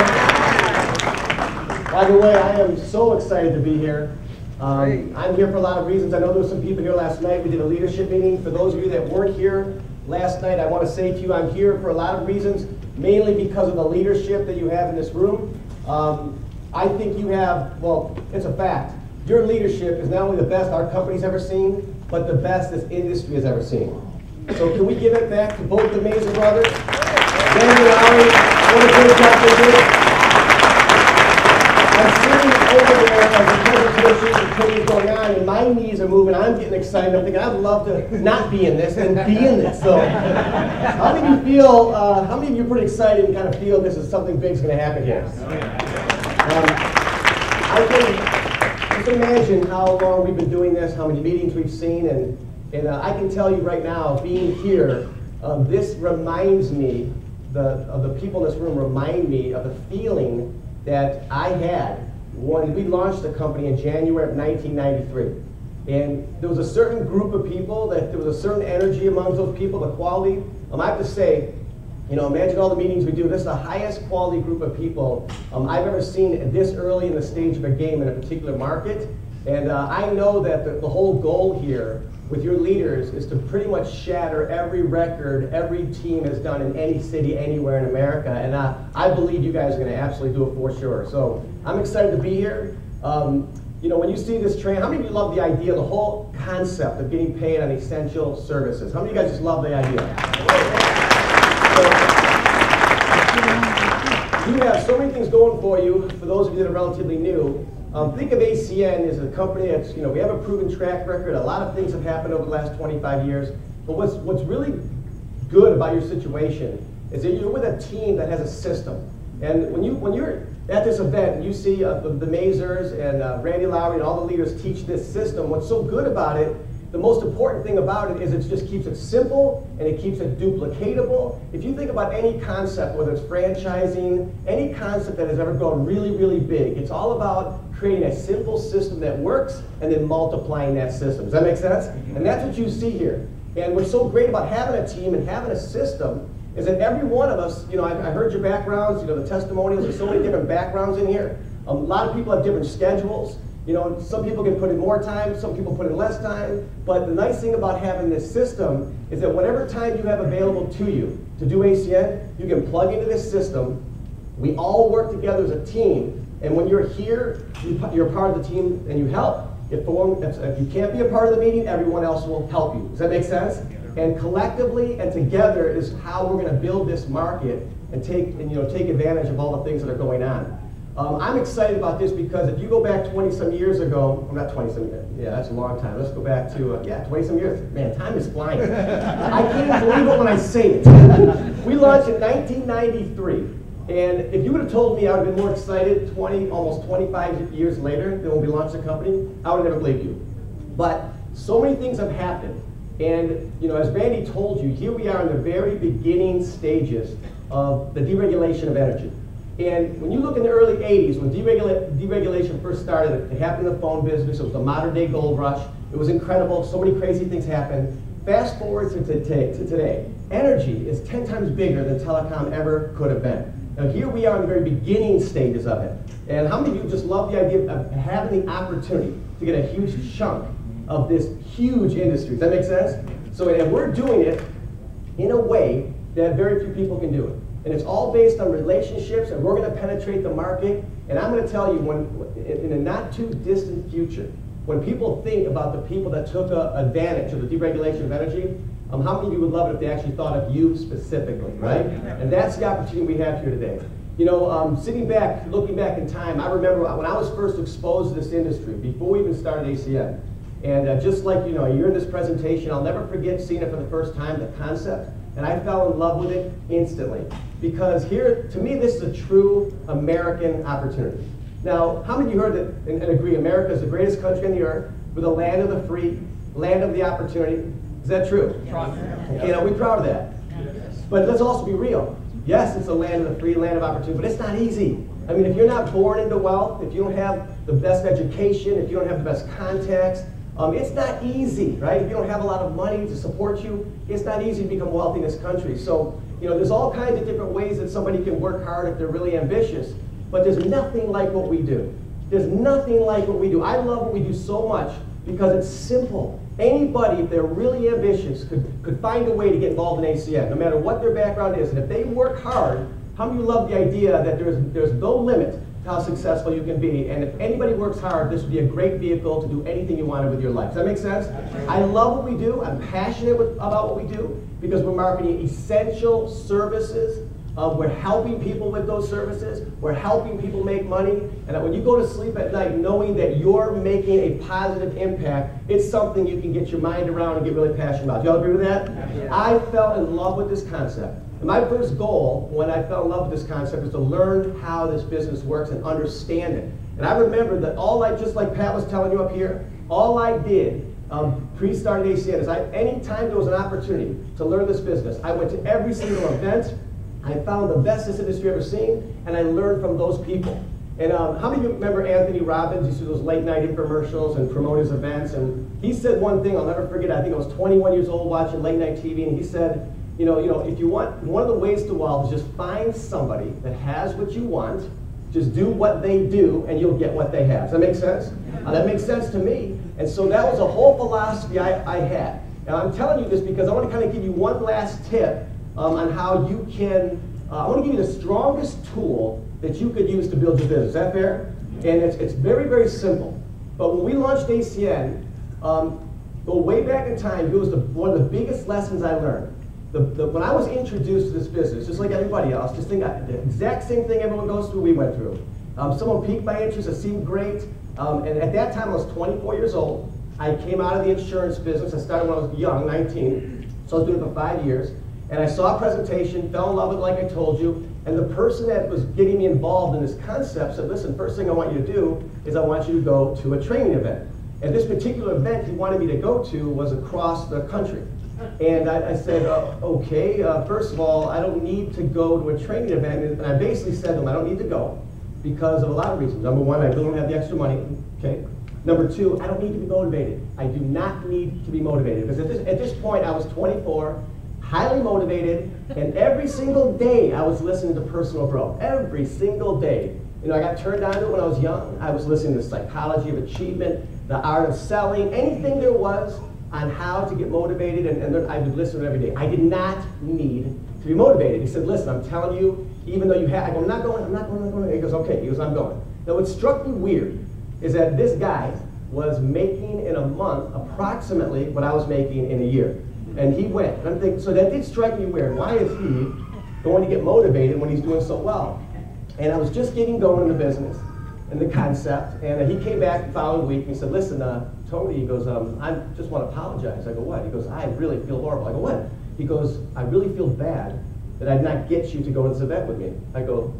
it. By the way, I am so excited to be here. I'm here for a lot of reasons. I know there were some people here last night. We did a leadership meeting. For those of you that weren't here last night, I want to say to you, I'm here for a lot of reasons, mainly because of the leadership that you have in this room. I think you have, well, it's a fact. Your leadership is not only the best our company's ever seen, but the best this industry has ever seen. So can we give it back to both the Mason brothers? Randy Lowry, what a great job they did. I'm sitting over there as the presentation and things going on, and my knees are moving. I'm getting excited. I'm thinking, I'd love to not be in this and be in this. So how many of you feel, how many of you are pretty excited and kind of feel this is something big's going to happen here? I can just imagine how long we've been doing this, how many meetings we've seen, and I can tell you right now, being here, this reminds me, the people in this room remind me of the feeling that I had when we launched the company in January of 1993. And there was a certain group of people, that there was a certain energy among those people, the quality. I have to say, you know, imagine all the meetings we do. This is the highest quality group of people I've ever seen this early in the stage of a game in a particular market. And I know that the whole goal here with your leaders is to pretty much shatter every record every team has done in any city, anywhere in America. And I believe you guys are going to absolutely do it for sure. So I'm excited to be here. You know, when you see this train, how many of you love the idea, the whole concept of getting paid on essential services? How many of you guys just love the idea? You have so many things going for you. For those of you that are relatively new, think of ACN as a company that's, you know, we have a proven track record. A lot of things have happened over the last 25 years. But what's really good about your situation is that you're with a team that has a system. And when you're at this event and you see the Mazers and Randy Lowry and all the leaders teach this system, what's so good about it, the most important thing about it is it just keeps it simple and it keeps it duplicatable. If you think about any concept, whether it's franchising, any concept that has ever gone really, really big, it's all about creating a simple system that works and then multiplying that system. Does that make sense? And that's what you see here. And what's so great about having a team and having a system is that every one of us, you know, I heard your backgrounds, you know, the testimonials, there's so many different backgrounds in here. A lot of people have different schedules. You know, some people can put in more time, some people put in less time, but the nice thing about having this system is that whatever time you have available to you to do ACN, you can plug into this system. We all work together as a team, and when you're here, you're part of the team and you help. If you can't be a part of the meeting, everyone else will help you. Does that make sense? And collectively and together is how we're going to build this market and take advantage of all the things that are going on. I'm excited about this because if you go back 20-some years ago, well, not 20-some years, yeah, that's a long time. Let's go back to, 20-some years. Man, time is flying. I can't believe it when I say it. We launched in 1993, and if you would have told me I would have been more excited almost 25 years later than when we launched the company, I would have never believed you. But so many things have happened, and you know, as Randy told you, here we are in the very beginning stages of the deregulation of energy. And when you look in the early 80s, when deregulation first started, it happened in the phone business. It was the modern day gold rush. It was incredible. So many crazy things happened. Fast forward to today. Energy is 10 times bigger than telecom ever could have been. Now here we are in the very beginning stages of it. And how many of you just love the idea of having the opportunity to get a huge chunk of this huge industry? Does that make sense? So, and we're doing it in a way that very few people can do it. And it's all based on relationships, and we're going to penetrate the market. And I'm going to tell you, in a not too distant future, when people think about the people that took advantage of the deregulation of energy, how many of you would love it if they actually thought of you specifically, right? And that's the opportunity we have here today. You know, sitting back, looking back in time, I remember when I was first exposed to this industry, before we even started ACN. And just like, you know, you're in this presentation, I'll never forget seeing it for the first time, the concept. And I fell in love with it instantly. Because here, to me, this is a true American opportunity. Now, how many of you heard that and agree America is the greatest country on the earth? We're the land of the free, land of the opportunity. Is that true? Okay, now we're proud of that. But let's also be real. Yes, it's a land of the free, land of opportunity, but it's not easy. I mean, if you're not born into wealth, if you don't have the best education, if you don't have the best contacts, it's not easy, right? If you don't have a lot of money to support you, it's not easy to become wealthy in this country. So, you know, there's all kinds of different ways that somebody can work hard if they're really ambitious, but there's nothing like what we do. There's nothing like what we do. I love what we do so much because it's simple. Anybody, if they're really ambitious, could find a way to get involved in ACN, no matter what their background is. And if they work hard, how many of you love the idea that there's no limit to how successful you can be? And if anybody works hard, this would be a great vehicle to do anything you wanted with your life. Does that make sense? I love what we do. I'm passionate about what we do because we're marketing essential services. We're helping people with those services. We're helping people make money. And when you go to sleep at night knowing that you're making a positive impact, it's something you can get your mind around and get really passionate about. Do y'all agree with that? Yeah. I fell in love with this concept. And my first goal when I fell in love with this concept was to learn how this business works and understand it. And I remember that just like Pat was telling you up here, all I did pre-started ACN is anytime there was an opportunity to learn this business, I went to every single event. I found the best this industry ever seen, and I learned from those people. And how many of you remember Anthony Robbins? He used to do those late night infomercials and promote his events. And he said one thing I'll never forget. I think I was 21 years old watching late night TV, and he said, you know, if you want, one of the ways to wealth is just find somebody that has what you want, just do what they do, and you'll get what they have. Does that make sense? That makes sense to me. And so that was a whole philosophy I had. And I'm telling you this because I want to kind of give you one last tip on how you can, I want to give you the strongest tool that you could use to build your business. Is that fair? And it's very, very simple. But when we launched ACN, go way back in time, it was one of the biggest lessons I learned. When I was introduced to this business, just like everybody else, just think the exact same thing everyone goes through, we went through. Someone piqued my interest, it seemed great. And at that time, I was 24 years old. I came out of the insurance business. I started when I was young, 19. So I was doing it for 5 years. And I saw a presentation, fell in love with it like I told you, and the person that was getting me involved in this concept said, listen, first thing I want you to do is I want you to go to a training event. And this particular event he wanted me to go to was across the country. And I said, okay, first of all, I don't need to go to a training event. And I basically said to him, I don't need to go because of a lot of reasons. Number one, I really don't have the extra money, okay? Number two, I don't need to be motivated. I do not need to be motivated because at this point I was 24, highly motivated, and every single day I was listening to personal growth. Every single day. You know, I got turned on to it when I was young. I was listening to Psychology of Achievement, The Art of Selling, anything there was on how to get motivated, and I would listen to it every day. I did not need to be motivated. He said, listen, I'm telling you, even though you have, I go, I'm not going. He goes, okay. He goes, I'm going. Now what struck me weird is that this guy was making in a month approximately what I was making in a year. And he went. And I'm thinking, so that did strike me weird. Why is he going to get motivated when he's doing so well? And I was just getting going in the business and the concept. And he came back the following week and he said, listen, Tony, he goes, I just want to apologize. I go, what? He goes, I really feel horrible. I go, what? He goes, I really feel bad that I did not get you to go to this event with me. I go,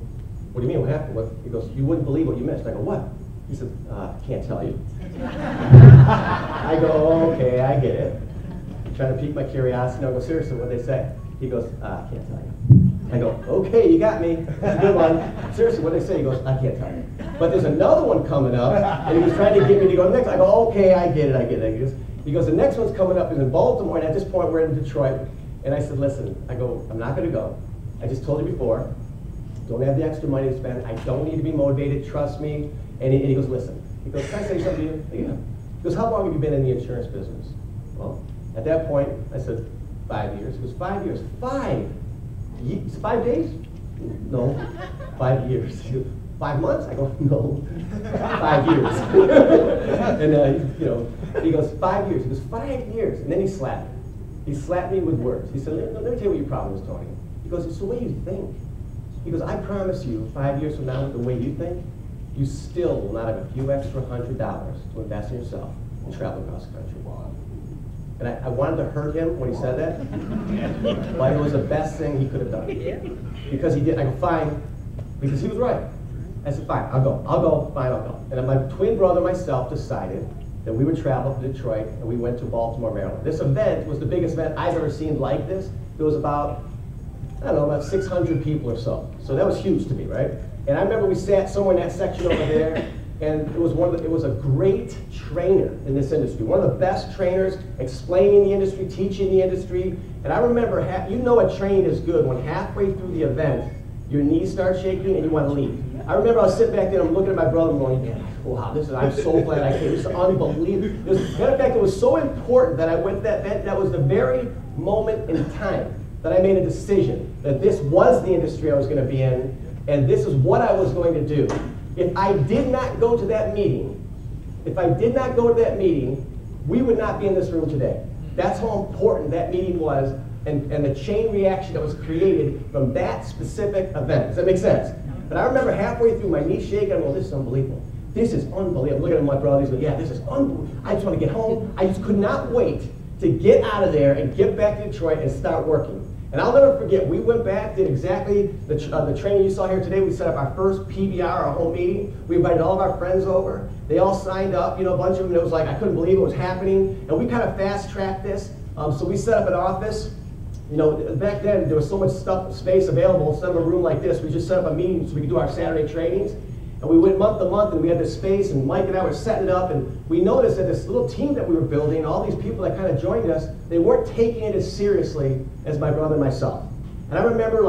what do you mean? What happened? What? He goes, you wouldn't believe what you missed. I go, what? He said, I can't tell you. I go, okay, I get it. Trying to pique my curiosity. I go, seriously, what'd they say? He goes, I can't tell you. I go, okay, you got me. That's a good one. Seriously, what'd they say? He goes, I can't tell you. But there's another one coming up, and he was trying to get me to go next. I go, okay, I get it. He goes, the next one's coming up is in Baltimore, and at this point we're in Detroit. And I said, listen, I go, I'm not going to go. I just told you before, don't have the extra money to spend. I don't need to be motivated, trust me. And he goes, listen. He goes, can I say something to you? Yeah. He goes, how long have you been in the insurance business? Well, at that point, I said, 5 years. He goes, 5 years. 5 days? No, 5 years. 5 months? I go, no, 5 years. And he goes, 5 years. He goes, 5 years. And then he slapped me. He slapped me with words. He said, let me tell you what your problem is, Tony. He goes, it's the way you think. He goes, I promise you, 5 years from now, with the way you think, you still will not have a few extra $100 to invest in yourself and travel across the country. And I wanted to hurt him when he said that, but it was the best thing he could have done. Because he did. I go, fine, because he was right. I said, fine, I'll go, fine, I'll go. And then my twin brother and myself decided that we would travel to Detroit, and we went to Baltimore, Maryland. This event was the biggest event I've ever seen like this. There was about, I don't know, about 600 people or so. So that was huge to me, right? And I remember we sat somewhere in that section over there, and it was a great trainer in this industry. One of the best trainers explaining the industry, teaching the industry. And I remember, you know a training is good when halfway through the event, your knees start shaking and you want to leave. I remember I was sitting back there and I'm looking at my brother and going, wow, I'm so glad I came. This is unbelievable. Matter of fact, it was so important that I went to that event. That was the very moment in time that I made a decision that this was the industry I was going to be in, and this is what I was going to do. If I did not go to that meeting, we would not be in this room today. That's how important that meeting was, and the chain reaction that was created from that specific event. Does that make sense? But I remember halfway through, my knees shaking, I'm going, this is unbelievable. This is unbelievable. I'm looking at my brother, he's going, yeah, this is unbelievable. I just want to get home. I just could not wait to get out of there and get back to Detroit and start working. And I'll never forget, we went back, did exactly the training you saw here today. We set up our first PBR, our home meeting. We invited all of our friends over. They all signed up, a bunch of them. It was like, I couldn't believe it was happening. And we kind of fast-tracked this. So we set up an office. Back then, there was so much space available. Instead of a room like this, we just set up a meeting so we could do our Saturday trainings. And we went month to month, and we had this space, and Mike and I were setting it up, and we noticed that this little team that we were building, all these people that kind of joined us, they weren't taking it as seriously as my brother and myself. And I remember,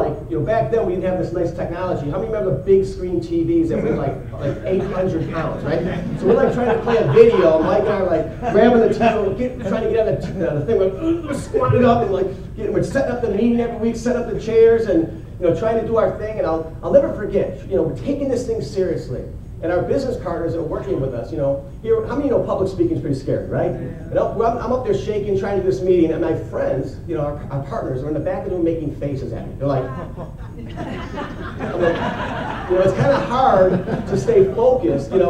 back then we didn't have this nice technology. How many remember the big screen TVs that were like 800 pounds, right? So we're trying to play a video, and Mike and I are grabbing the TV, trying to get on the thing, we're squatting up, and we're setting up the meeting every week, setting up the chairs, and trying to do our thing. And I'll never forget, we're taking this thing seriously. And our business partners that are working with us, here, how many know public speaking is pretty scary, right? And I'm up there shaking, trying to do this meeting, and my friends, our partners, are in the back of the room making faces at me. They're like, I'm like, it's kind of hard to stay focused, and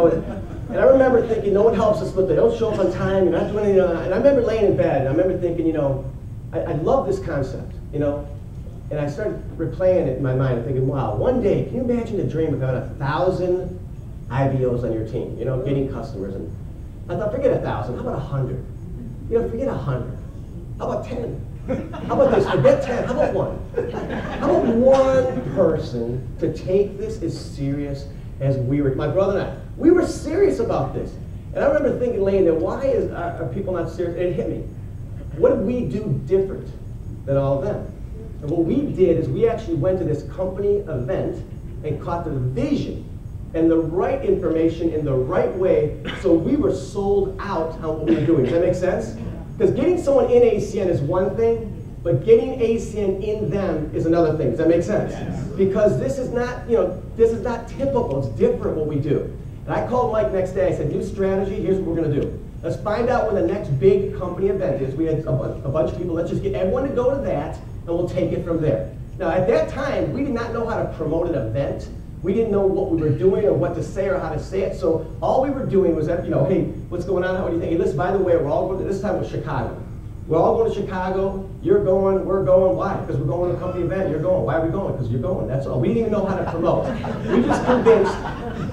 I remember thinking, no one helps us, but they don't show up on time, you're not doing anything. And I remember laying in bed, and I remember thinking, I love this concept, and I started replaying it in my mind, thinking, wow, one day, can you imagine the dream of having 1,000 IBOs on your team, getting customers? And I thought, forget 1,000, how about 100? Forget 100. How about 10? How about this? Forget 10. How about 1? How about one person to take this as serious as we were? My brother and I, we were serious about this. And I remember thinking, laying there, why are people not serious? And it hit me. What did we do different than all of them? And what we did is we actually went to this company event and caught the vision and the right information in the right way, so we were sold out on what we were doing. Does that make sense? Because getting someone in ACN is one thing, but getting ACN in them is another thing. Does that make sense? Yes. Because this is not, this is not typical. It's different what we do. And I called Mike next day. I said, new strategy. Here's what we're going to do. Let's find out when the next big company event is. We had a bunch of people. Let's just get everyone to go to that, and we'll take it from there. Now, at that time, we did not know how to promote an event. We didn't know what we were doing or what to say or how to say it. So all we were doing was that, hey, what's going on? What do you think? Hey, listen, by the way, we're all going to, this time it was Chicago. We're all going to Chicago. You're going, we're going. Why? Because we're going to a company event. You're going. Why are we going? Because you're going. That's all. We didn't even know how to promote. We just convinced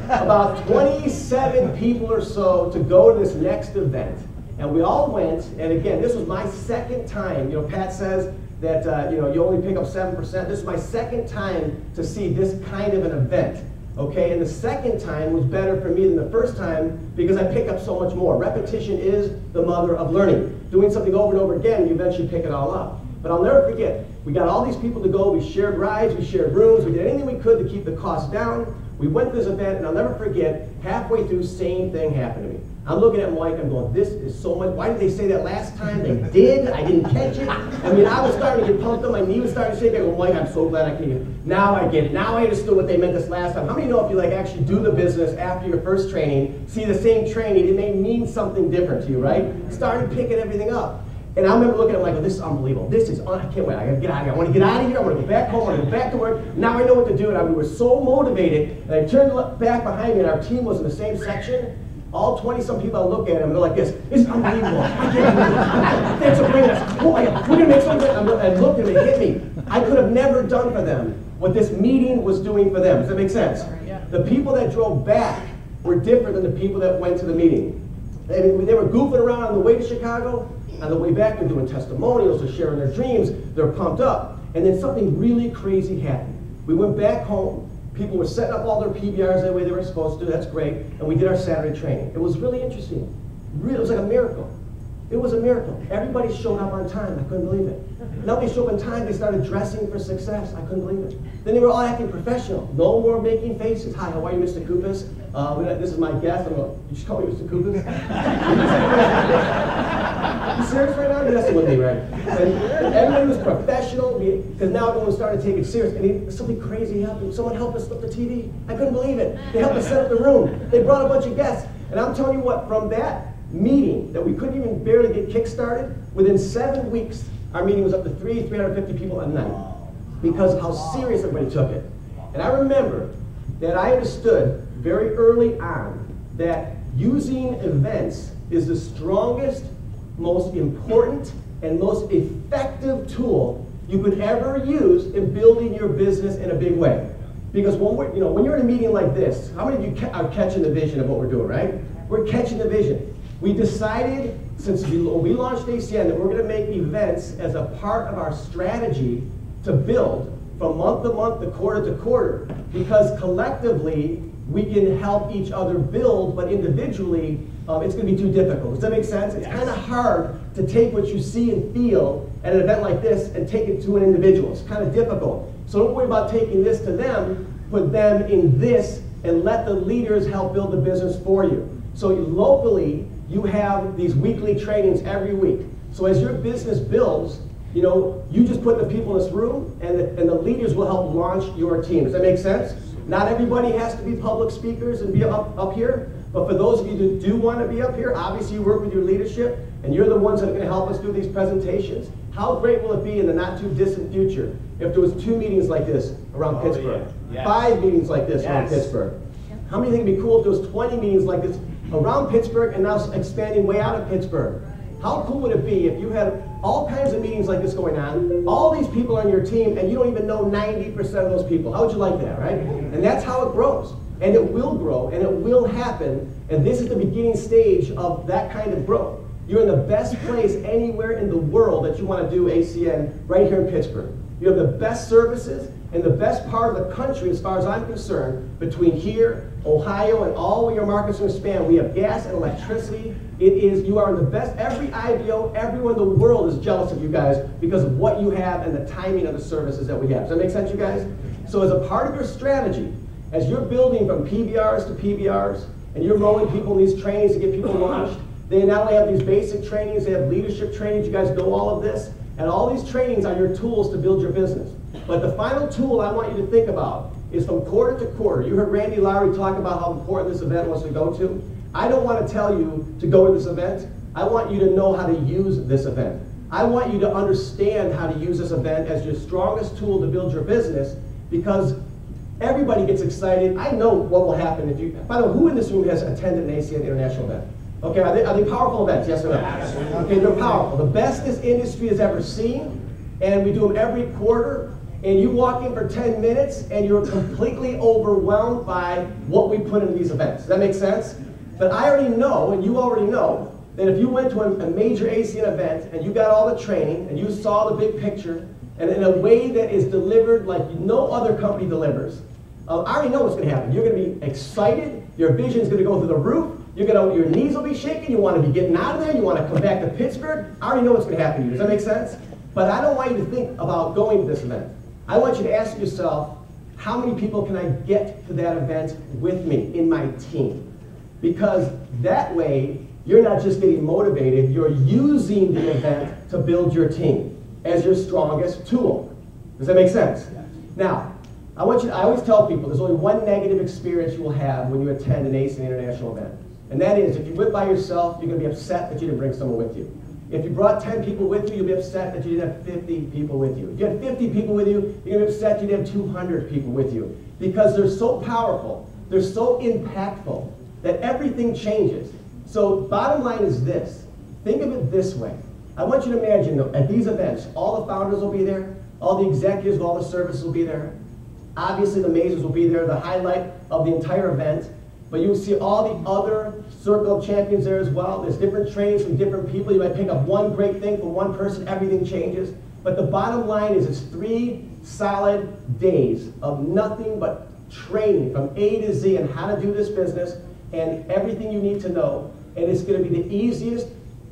about 27 people or so to go to this next event. And we all went, and again, this was my second time. Pat says that you only pick up 7%. This is my second time to see this kind of an event. Okay, and the second time was better for me than the first time because I picked up so much more. Repetition is the mother of learning. Doing something over and over again, you eventually pick it all up. But I'll never forget, we got all these people to go, we shared rides, we shared rooms, we did anything we could to keep the cost down. We went to this event, and I'll never forget, halfway through, same thing happened to me. I'm looking at Mike, I'm going, this is so much. Why did they say that last time? They did, I didn't catch it. I mean, I was starting to get pumped up, my knee was starting to shake. I go, Mike, I'm so glad I came. Now I get it. Now I understood what they meant this last time. How many know if you actually do the business after your first training, see the same training, it may mean something different to you, right? Started picking everything up. And I remember looking at him like, this is unbelievable. This is, I can't wait. I gotta get out of here. I want to get out of here. I want to go back home. I want to go back to work. Now I know what to do. And we were so motivated. And I turned back behind me, and our team was in the same section. All 20-some people, I look at them, and they're like this. This is unbelievable. I can't believe it. Thanks for bringing us. Oh, we're going to make something. And looked at me, it hit me. I could have never done for them what this meeting was doing for them. Does that make sense? The people that drove back were different than the people that went to the meeting. They were goofing around on the way to Chicago. On the way back, they're doing testimonials, they're sharing their dreams, they're pumped up. And then something really crazy happened. We went back home. People were setting up all their PBRs the way they were supposed to. That's great. And we did our Saturday training. It was really interesting. It was like a miracle. It was a miracle. Everybody showed up on time. I couldn't believe it. Now they showed up on time. They started dressing for success. I couldn't believe it. Then they were all acting professional. No more making faces. Hi, how are you, Mr. Koupas? This is my guest. I'm going, you just call me Mr. Koupas? You serious right now? You're messing with me, right? And everybody was professional because now everyone started taking it serious. And something crazy happened. Someone helped us flip the TV. I couldn't believe it. They helped us set up the room. They brought a bunch of guests. And I'm telling you what, from that meeting that we couldn't even barely get kick-started, within 7 weeks, our meeting was up to 350 people a night because how serious everybody took it. And I remember that I understood very early on that using events is the strongest, most important, and most effective tool you could ever use in building your business in a big way. Because when you're in a meeting like this, how many of you are catching the vision of what we're doing, right? We're catching the vision. We decided, since we launched ACN, that we're going to make events as a part of our strategy to build from month to month, to quarter, because collectively we can help each other build, but individually it's going to be too difficult. Does that make sense? It's kind of hard to take what you see and feel at an event like this and take it to an individual. It's kind of difficult. So don't worry about taking this to them, put them in this, and let the leaders help build the business for you. So locally, you have these weekly trainings every week. So as your business builds, you just put the people in this room and the leaders will help launch your team. Does that make sense? Not everybody has to be public speakers and be up here, but for those of you that do want to be up here, obviously you work with your leadership and you're the ones that are going to help us do these presentations. How great will it be in the not too distant future if there was 2 meetings like this around Pittsburgh, yeah. Yes. 5 meetings like this around Yes. Pittsburgh? How many think it'd be cool if there was 20 meetings like this around Pittsburgh and now expanding way out of Pittsburgh? How cool would it be if you had all kinds of meetings like this going on, all these people on your team, and you don't even know 90% of those people? How would you like that, right? And that's how it grows. And it will grow, and it will happen, and this is the beginning stage of that kind of growth. You're in the best place anywhere in the world that you want to do ACN right here in Pittsburgh. You have the best services and the best part of the country as far as I'm concerned between here, Ohio, and all your markets in span. We have gas and electricity. You are in the best. Every IBO, everyone in the world is jealous of you guys because of what you have and the timing of the services that we have. Does that make sense, you guys? So as a part of your strategy, as you're building from PBRs to PBRs, and you're rolling people in these trainings to get people launched, they not only have these basic trainings, they have leadership trainings. You guys know all of this. And all these trainings are your tools to build your business. But the final tool I want you to think about is from quarter to quarter. You heard Randy Lowry talk about how important this event was to go to. I don't want to tell you to go to this event. I want you to know how to use this event. I want you to understand how to use this event as your strongest tool to build your business, because everybody gets excited. I know what will happen if you, by the way, who in this room has attended an ACN International event? Okay, are they powerful events, yes or no? Absolutely. Okay, they're powerful. The best this industry has ever seen, and we do them every quarter, and you walk in for 10 minutes, and you're completely overwhelmed by what we put into these events. Does that make sense? But I already know, and you already know, that if you went to a major ACN event, and you got all the training, and you saw the big picture, and in a way that is delivered like no other company delivers, I already know what's going to happen. You're going to be excited, your vision's going to go through the roof, your knees will be shaking, you want to be getting out of there, you want to come back to Pittsburgh. I already know what's going to happen to you. Does that make sense? But I don't want you to think about going to this event. I want you to ask yourself, how many people can I get to that event with me in my team? Because that way, you're not just getting motivated, you're using the event to build your team as your strongest tool. Does that make sense? Now, I always tell people there's only one negative experience you will have when you attend an ACN International event. And that is, if you went by yourself, you're going to be upset that you didn't bring someone with you. If you brought 10 people with you, you'll be upset that you didn't have 50 people with you. If you had 50 people with you, you're going to be upset you didn't have 200 people with you. Because they're so powerful, they're so impactful, that everything changes. So bottom line is this. Think of it this way. I want you to imagine, at these events, all the founders will be there, all the executives, all the services will be there. Obviously, the Mazers will be there, the highlight of the entire event. But you'll see all the other Circle of Champions there as well. There's different trainings from different people. You might pick up one great thing from one person, everything changes. But the bottom line is it's 3 solid days of nothing but training from A to Z on how to do this business and everything you need to know. And it's going to be the easiest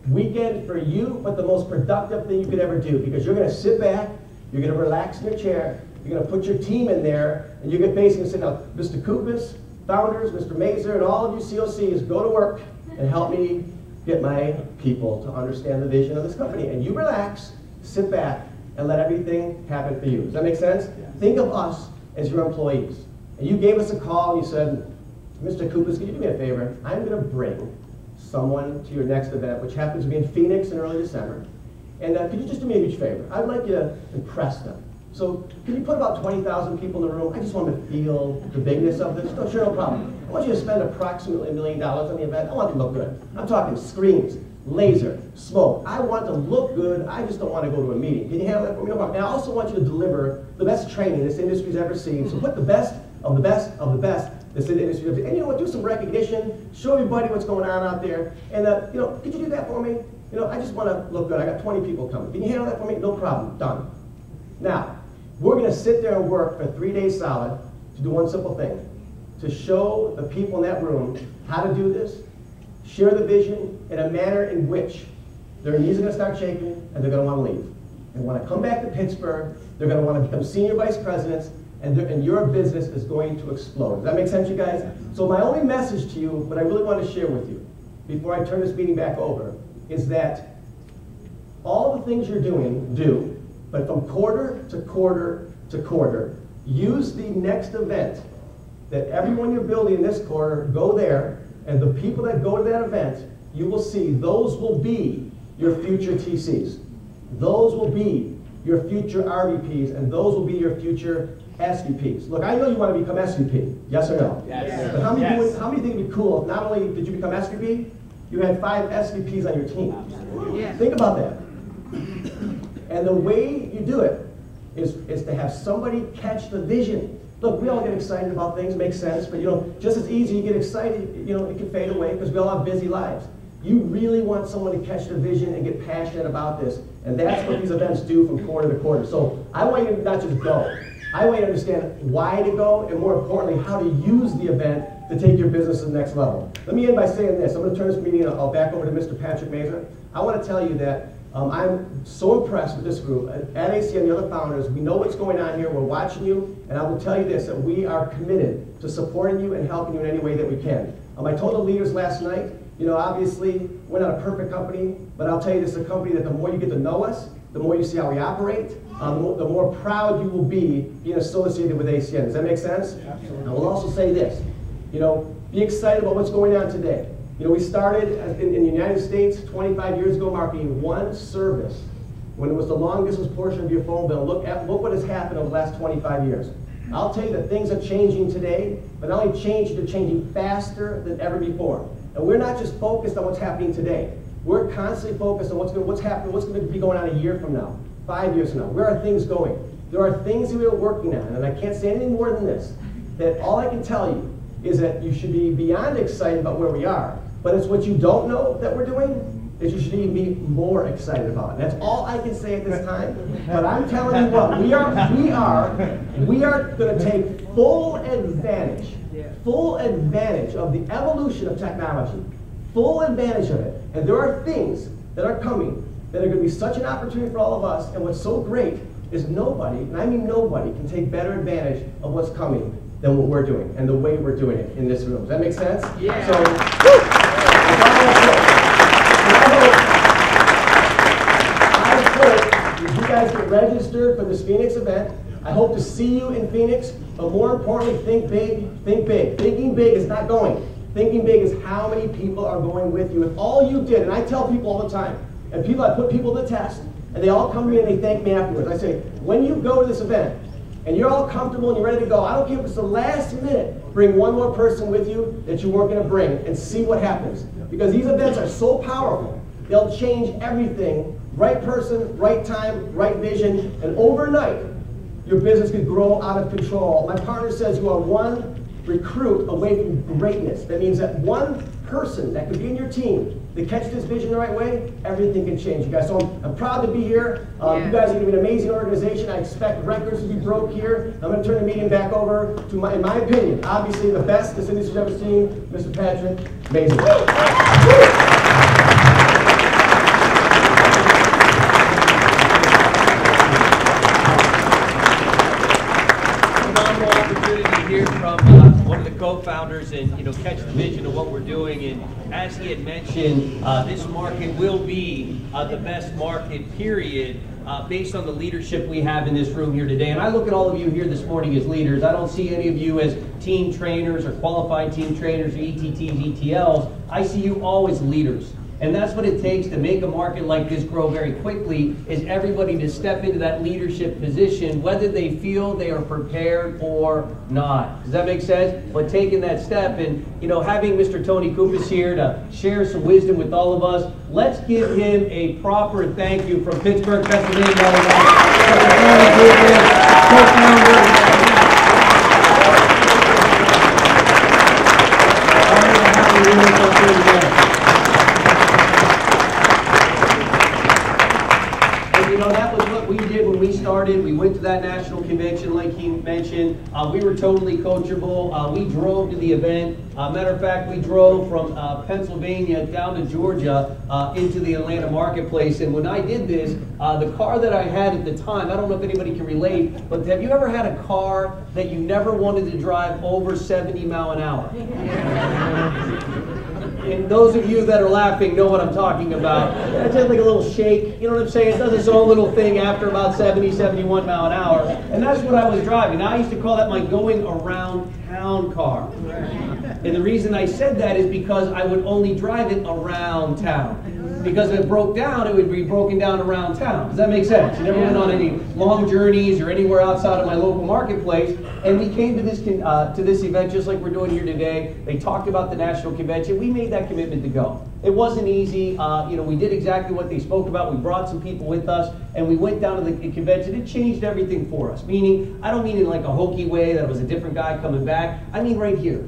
weekend for you, but the most productive thing you could ever do, because you're going to sit back, you're going to relax in your chair, you're going to put your team in there, and you're going to basically say, now, Mr. Kupas, founders, Mr. Mazer, and all of you COCs, go to work and help me get my people to understand the vision of this company. And you relax, sit back, and let everything happen for you. Does that make sense? Yeah. Think of us as your employees. And you gave us a call, and you said, Mr. Kupas, can you do me a favor? I'm going to bring someone to your next event, which happens to be in Phoenix in early December. And could you just do me a huge favor? I'd like you to impress them. So can you put about 20,000 people in the room? I just want them to feel the bigness of this. No, sure, no problem. I want you to spend approximately $1 million on the event. I want it to look good. I'm talking screens, laser, smoke. I want to look good. I just don't want to go to a meeting. Can you handle that for me? No problem. And I also want you to deliver the best training this industry's ever seen. So put the best of the best of the best this industry's ever seen. And you know what? Do some recognition. Show everybody what's going on out there. And you know, could you do that for me? You know, I just want to look good. I got 20 people coming. Can you handle that for me? No problem. Done. Now, we're going to sit there and work for 3 days solid to do one simple thing, to show the people in that room how to do this, share the vision in a manner in which their knees are going to start shaking and they're going to want to leave. And when I come back to Pittsburgh, they're going to want to become senior vice presidents, and your business is going to explode. Does that make sense, you guys? So my only message to you, what I really want to share with you before I turn this meeting back over, is that all the things you're doing, do. But from quarter to quarter to quarter, use the next event that everyone you're building in this quarter, go there, and the people that go to that event, you will see those will be your future TCs. Those will be your future RVPs, and those will be your future SVPs. Look, I know you want to become SVP, yes or no? Yes. But how many think it'd be cool if not only did you become SVP, you had 5 SVPs on your team? Yes. Think about that. And the way you do it is to have somebody catch the vision. Look, we all get excited about things, makes sense, but you know, just as easy you get excited, you know, it can fade away because we all have busy lives. You really want someone to catch the vision and get passionate about this, and that's what these events do from quarter to quarter. So I want you to not just go. I want you to understand why to go, and more importantly, how to use the event to take your business to the next level. Let me end by saying this. I'm going to turn this meeting back over to Mr. Patrick Mazer. I want to tell you that I'm so impressed with this group. At ACN and the other founders, we know what's going on here. We're watching you, and I will tell you this, that we are committed to supporting you and helping you in any way that we can. I told the leaders last night, you know, obviously, we're not a perfect company, but I'll tell you this is a company that the more you get to know us, the more you see how we operate, the more proud you will be being associated with ACN. Does that make sense? Yeah. I will also say this, you know, be excited about what's going on today. You know, we started in the United States 25 years ago marketing one service when it was the long distance portion of your phone bill. Look what has happened over the last 25 years. I'll tell you that things are changing today, but not only changing, they're changing faster than ever before. And we're not just focused on what's happening today. We're constantly focused on what's going to be going on a year from now, 5 years from now. Where are things going? There are things that we are working on, and I can't say anything more than this, that all I can tell you is that you should be beyond excited about where we are. But it's what you don't know that we're doing that you should even be more excited about. And that's all I can say at this time. But I'm telling you what, we are going to take full advantage of the evolution of technology, full advantage of it. And there are things that are coming that are going to be such an opportunity for all of us. And what's so great is nobody, and I mean nobody, can take better advantage of what's coming than what we're doing and the way we're doing it in this room. Does that make sense? Yeah. So, I hope you guys get registered for this Phoenix event. I hope to see you in Phoenix, but more importantly, think big, think big. Thinking big is not going. Thinking big is how many people are going with you. If all you did, and I tell people all the time, and I put people to the test, and they all come to me and they thank me afterwards. I say, when you go to this event, and you're all comfortable and you're ready to go, I don't care if it's the last minute, bring one more person with you that you weren't going to bring and see what happens. Because these events are so powerful, they'll change everything. Right person, right time, right vision, and overnight, your business could grow out of control. My partner says you are one recruit away from greatness. That means that one person that could be in your team that catches this vision the right way, everything can change, you guys. So I'm proud to be here. You guys are going to be an amazing organization. I expect records to be broke here. I'm going to turn the meeting back over to, in my opinion, obviously the best this industry's ever seen, Mr. Patrick. Amazing. Phenomenal opportunity to hear from one of the co-founders and catch the vision of what we're doing. And as he had mentioned, this market will be the best market, period, based on the leadership we have in this room here today. And I look at all of you here this morning as leaders. I don't see any of you as team trainers or qualified team trainers or ETTs, ETLs. I see you all as leaders. And that's what it takes to make a market like this grow very quickly, is everybody to step into that leadership position, whether they feel they are prepared or not. Does that make sense? But taking that step and, having Mr. Tony Kupas here to share some wisdom with all of us, let's give him a proper thank you from Pittsburgh, Pennsylvania. Mr. Tony Kupas, co-founder. That was what we did when we started. We went to that national convention like he mentioned. We were totally coachable. We drove to the event. Matter of fact, we drove from Pennsylvania down to Georgia into the Atlanta marketplace. And when I did this, the car that I had at the time, I don't know if anybody can relate, but have you ever had a car that you never wanted to drive over 70 miles an hour? And those of you that are laughing know what I'm talking about. It's just like a little shake, you know what I'm saying? It does its own little thing after about 70, 71 miles an hour. And that's what I was driving. Now, I used to call that my going around town car. And the reason I said that is because I would only drive it around town. Because if it broke down, it would be broken down around town. Does that make sense? You never went on any long journeys or anywhere outside of my local marketplace. And we came to this event just like we're doing here today. They talked about the national convention. We made that commitment to go. It wasn't easy. We did exactly what they spoke about. We brought some people with us, and we went down to the convention. It changed everything for us. Meaning, I don't mean in like a hokey way that it was a different guy coming back. I mean right here.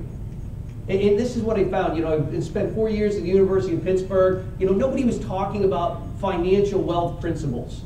And this is what I found. I spent 4 years at the University of Pittsburgh. Nobody was talking about financial wealth principles.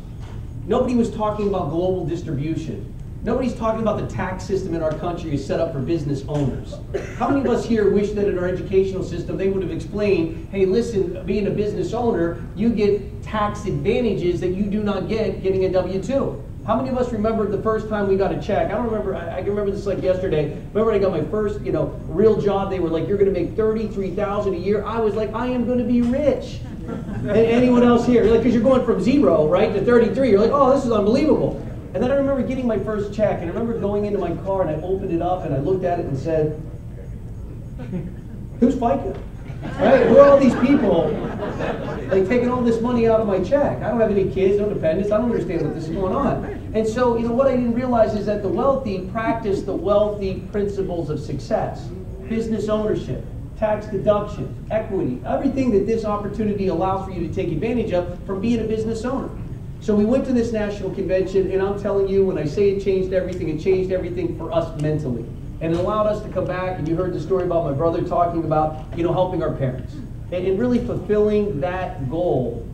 Nobody was talking about global distribution. Nobody's talking about the tax system in our country is set up for business owners. How many of us here wish that in our educational system they would have explained, hey, listen, being a business owner, you get tax advantages that you do not get getting a W-2. How many of us remember the first time we got a check? I don't remember, I can remember this like yesterday. Remember when I got my first, real job, they were like, you're going to make $33,000 a year. I was like, I am going to be rich. And anyone else here? Because you're going from 0, right, to 33. You're like, oh, this is unbelievable. And then I remember getting my first check, and I remember going into my car, and I opened it up, and I looked at it and said, who's FICA? Right? Who are all these people like taking all this money out of my check? I don't have any kids, no dependents. I don't understand what this is going on. And so, what I didn't realize is that the wealthy practice the wealthy principles of success. Business ownership, tax deduction, equity, everything that this opportunity allows for you to take advantage of from being a business owner. So we went to this national convention, and I'm telling you, when I say it changed everything for us mentally. And it allowed us to come back, and you heard the story about my brother talking about, helping our parents. And really fulfilling that goal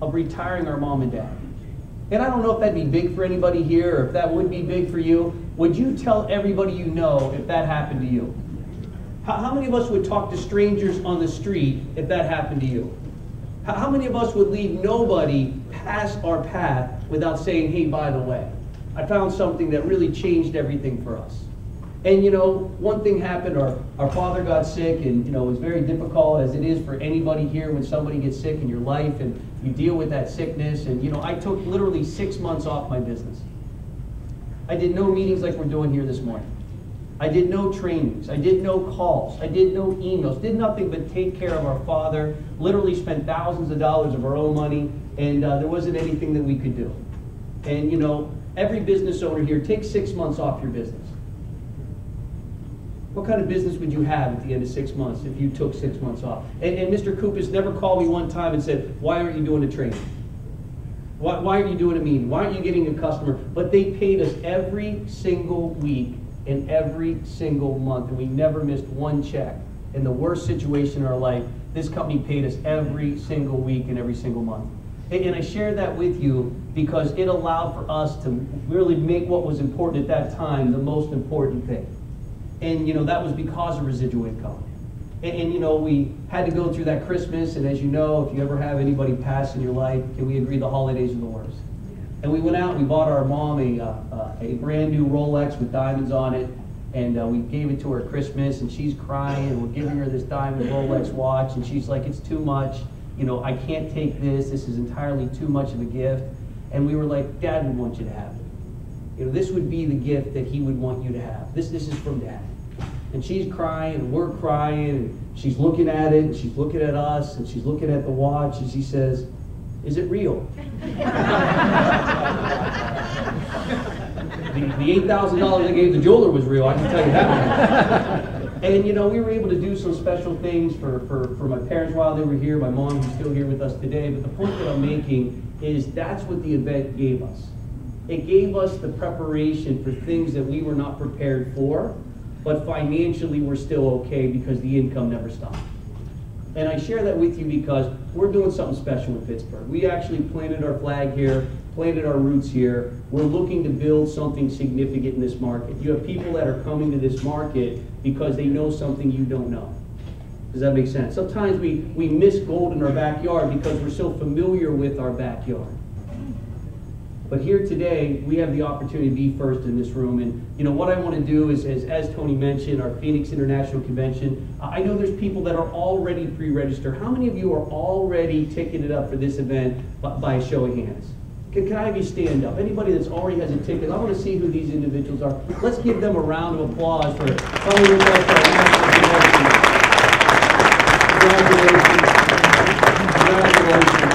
of retiring our mom and dad. And I don't know if that'd be big for anybody here, or if that would be big for you. Would you tell everybody you know if that happened to you? How many of us would talk to strangers on the street if that happened to you? How many of us would leave nobody past our path without saying, hey, by the way, I found something that really changed everything for us. And one thing happened, our father got sick, and it was very difficult, as it is for anybody here when somebody gets sick in your life and you deal with that sickness. And I took literally 6 months off my business. I did no meetings like we're doing here this morning. I did no trainings. I did no calls. I did no emails. Did nothing but take care of our father. Literally spent thousands of dollars of our own money, and there wasn't anything that we could do. And every business owner here, take 6 months off your business. What kind of business would you have at the end of 6 months if you took 6 months off? And Mr. Kupas never called me one time and said, why aren't you doing a training? Why are you doing a meeting? Why aren't you getting a customer? But they paid us every single week and every single month, and we never missed one check. In the worst situation in our life, this company paid us every single week and every single month. And I share that with you because it allowed for us to really make what was important at that time the most important thing. And that was because of residual income. And we had to go through that Christmas, and as you know, if you ever have anybody pass in your life, can we agree the holidays are the worst? And we went out and we bought our mom a brand new Rolex with diamonds on it, and we gave it to her at Christmas, and she's crying, and we're giving her this diamond Rolex watch, and she's like, it's too much, I can't take this is entirely too much of a gift. And we were like, Dad would want you to have it. This would be the gift that he would want you to have. This is from Dad. And she's crying, and we're crying, and she's looking at it, and she's looking at us, and she's looking at the watch, and she says, is it real? The $8,000 I gave the jeweler was real, I can tell you that much. And we were able to do some special things for my parents while they were here, my mom who's still here with us today, but the point that I'm making is that's what the event gave us. It gave us the preparation for things that we were not prepared for, but financially we're still okay because the income never stopped. And I share that with you because we're doing something special in Pittsburgh. We actually planted our flag here, planted our roots here. We're looking to build something significant in this market. You have people that are coming to this market because they know something you don't know. Does that make sense? Sometimes we miss gold in our backyard because we're so familiar with our backyard. But here today, we have the opportunity to be first in this room. And what I want to do is, as Tony mentioned, our Phoenix International Convention, I know there's people that are already pre-registered. How many of you are already ticketed up for this event by a show of hands? Can I have you stand up? Anybody that's already has a ticket, I want to see who these individuals are. Let's give them a round of applause for coming with us for our national convention. Congratulations. Congratulations.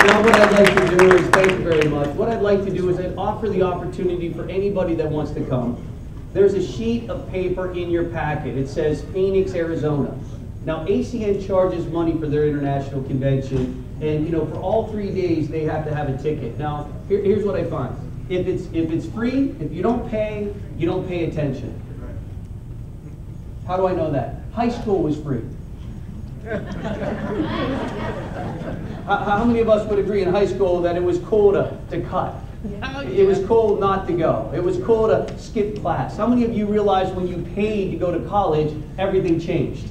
Now what I'd like to do is, thank you very much, what I'd like to do is I'd offer the opportunity for anybody that wants to come. There's a sheet of paper in your packet. It says Phoenix, Arizona. Now ACN charges money for their international convention, and for all 3 days they have to have a ticket. Now here's what I find. If it's free, if you don't pay attention. How do I know that? High school was free. How many of us would agree in high school that it was cool to cut? It was cool not to go. It was cool to skip class. How many of you realize when you paid to go to college, everything changed?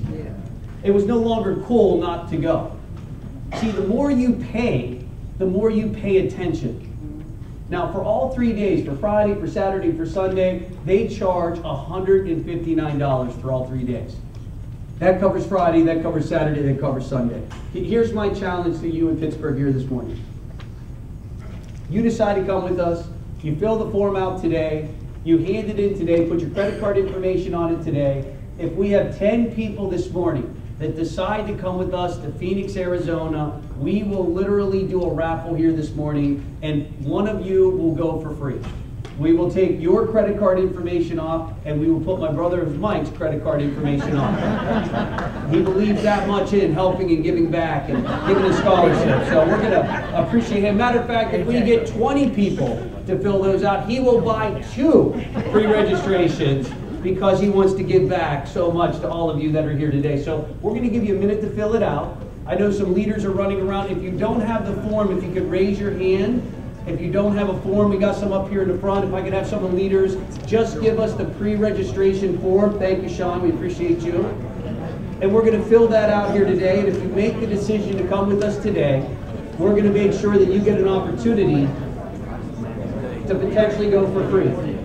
It was no longer cool not to go. See, the more you pay attention. Now, for all 3 days, for Friday, for Saturday, for Sunday, they charge $159 for all 3 days. That covers Friday, that covers Saturday, that covers Sunday. Here's my challenge to you in Pittsburgh here this morning. You decide to come with us, you fill the form out today, you hand it in today, put your credit card information on it today. If we have 10 people this morning that decide to come with us to Phoenix, Arizona, we will literally do a raffle here this morning, and one of you will go for free. We will take your credit card information off, and we will put my brother Mike's credit card information on. He believes that much in helping and giving back and giving a scholarship. So we're going to appreciate him. Matter of fact, if we get 20 people to fill those out, he will buy 2 free registrations because he wants to give back so much to all of you that are here today. So we're going to give you a minute to fill it out. I know some leaders are running around. If you don't have the form, if you could raise your hand. If you don't have a form, we got some up here in the front. If I could have some of the leaders, just give us the pre-registration form. Thank you, Sean. We appreciate you. And we're going to fill that out here today. And if you make the decision to come with us today, we're going to make sure that you get an opportunity to potentially go for free.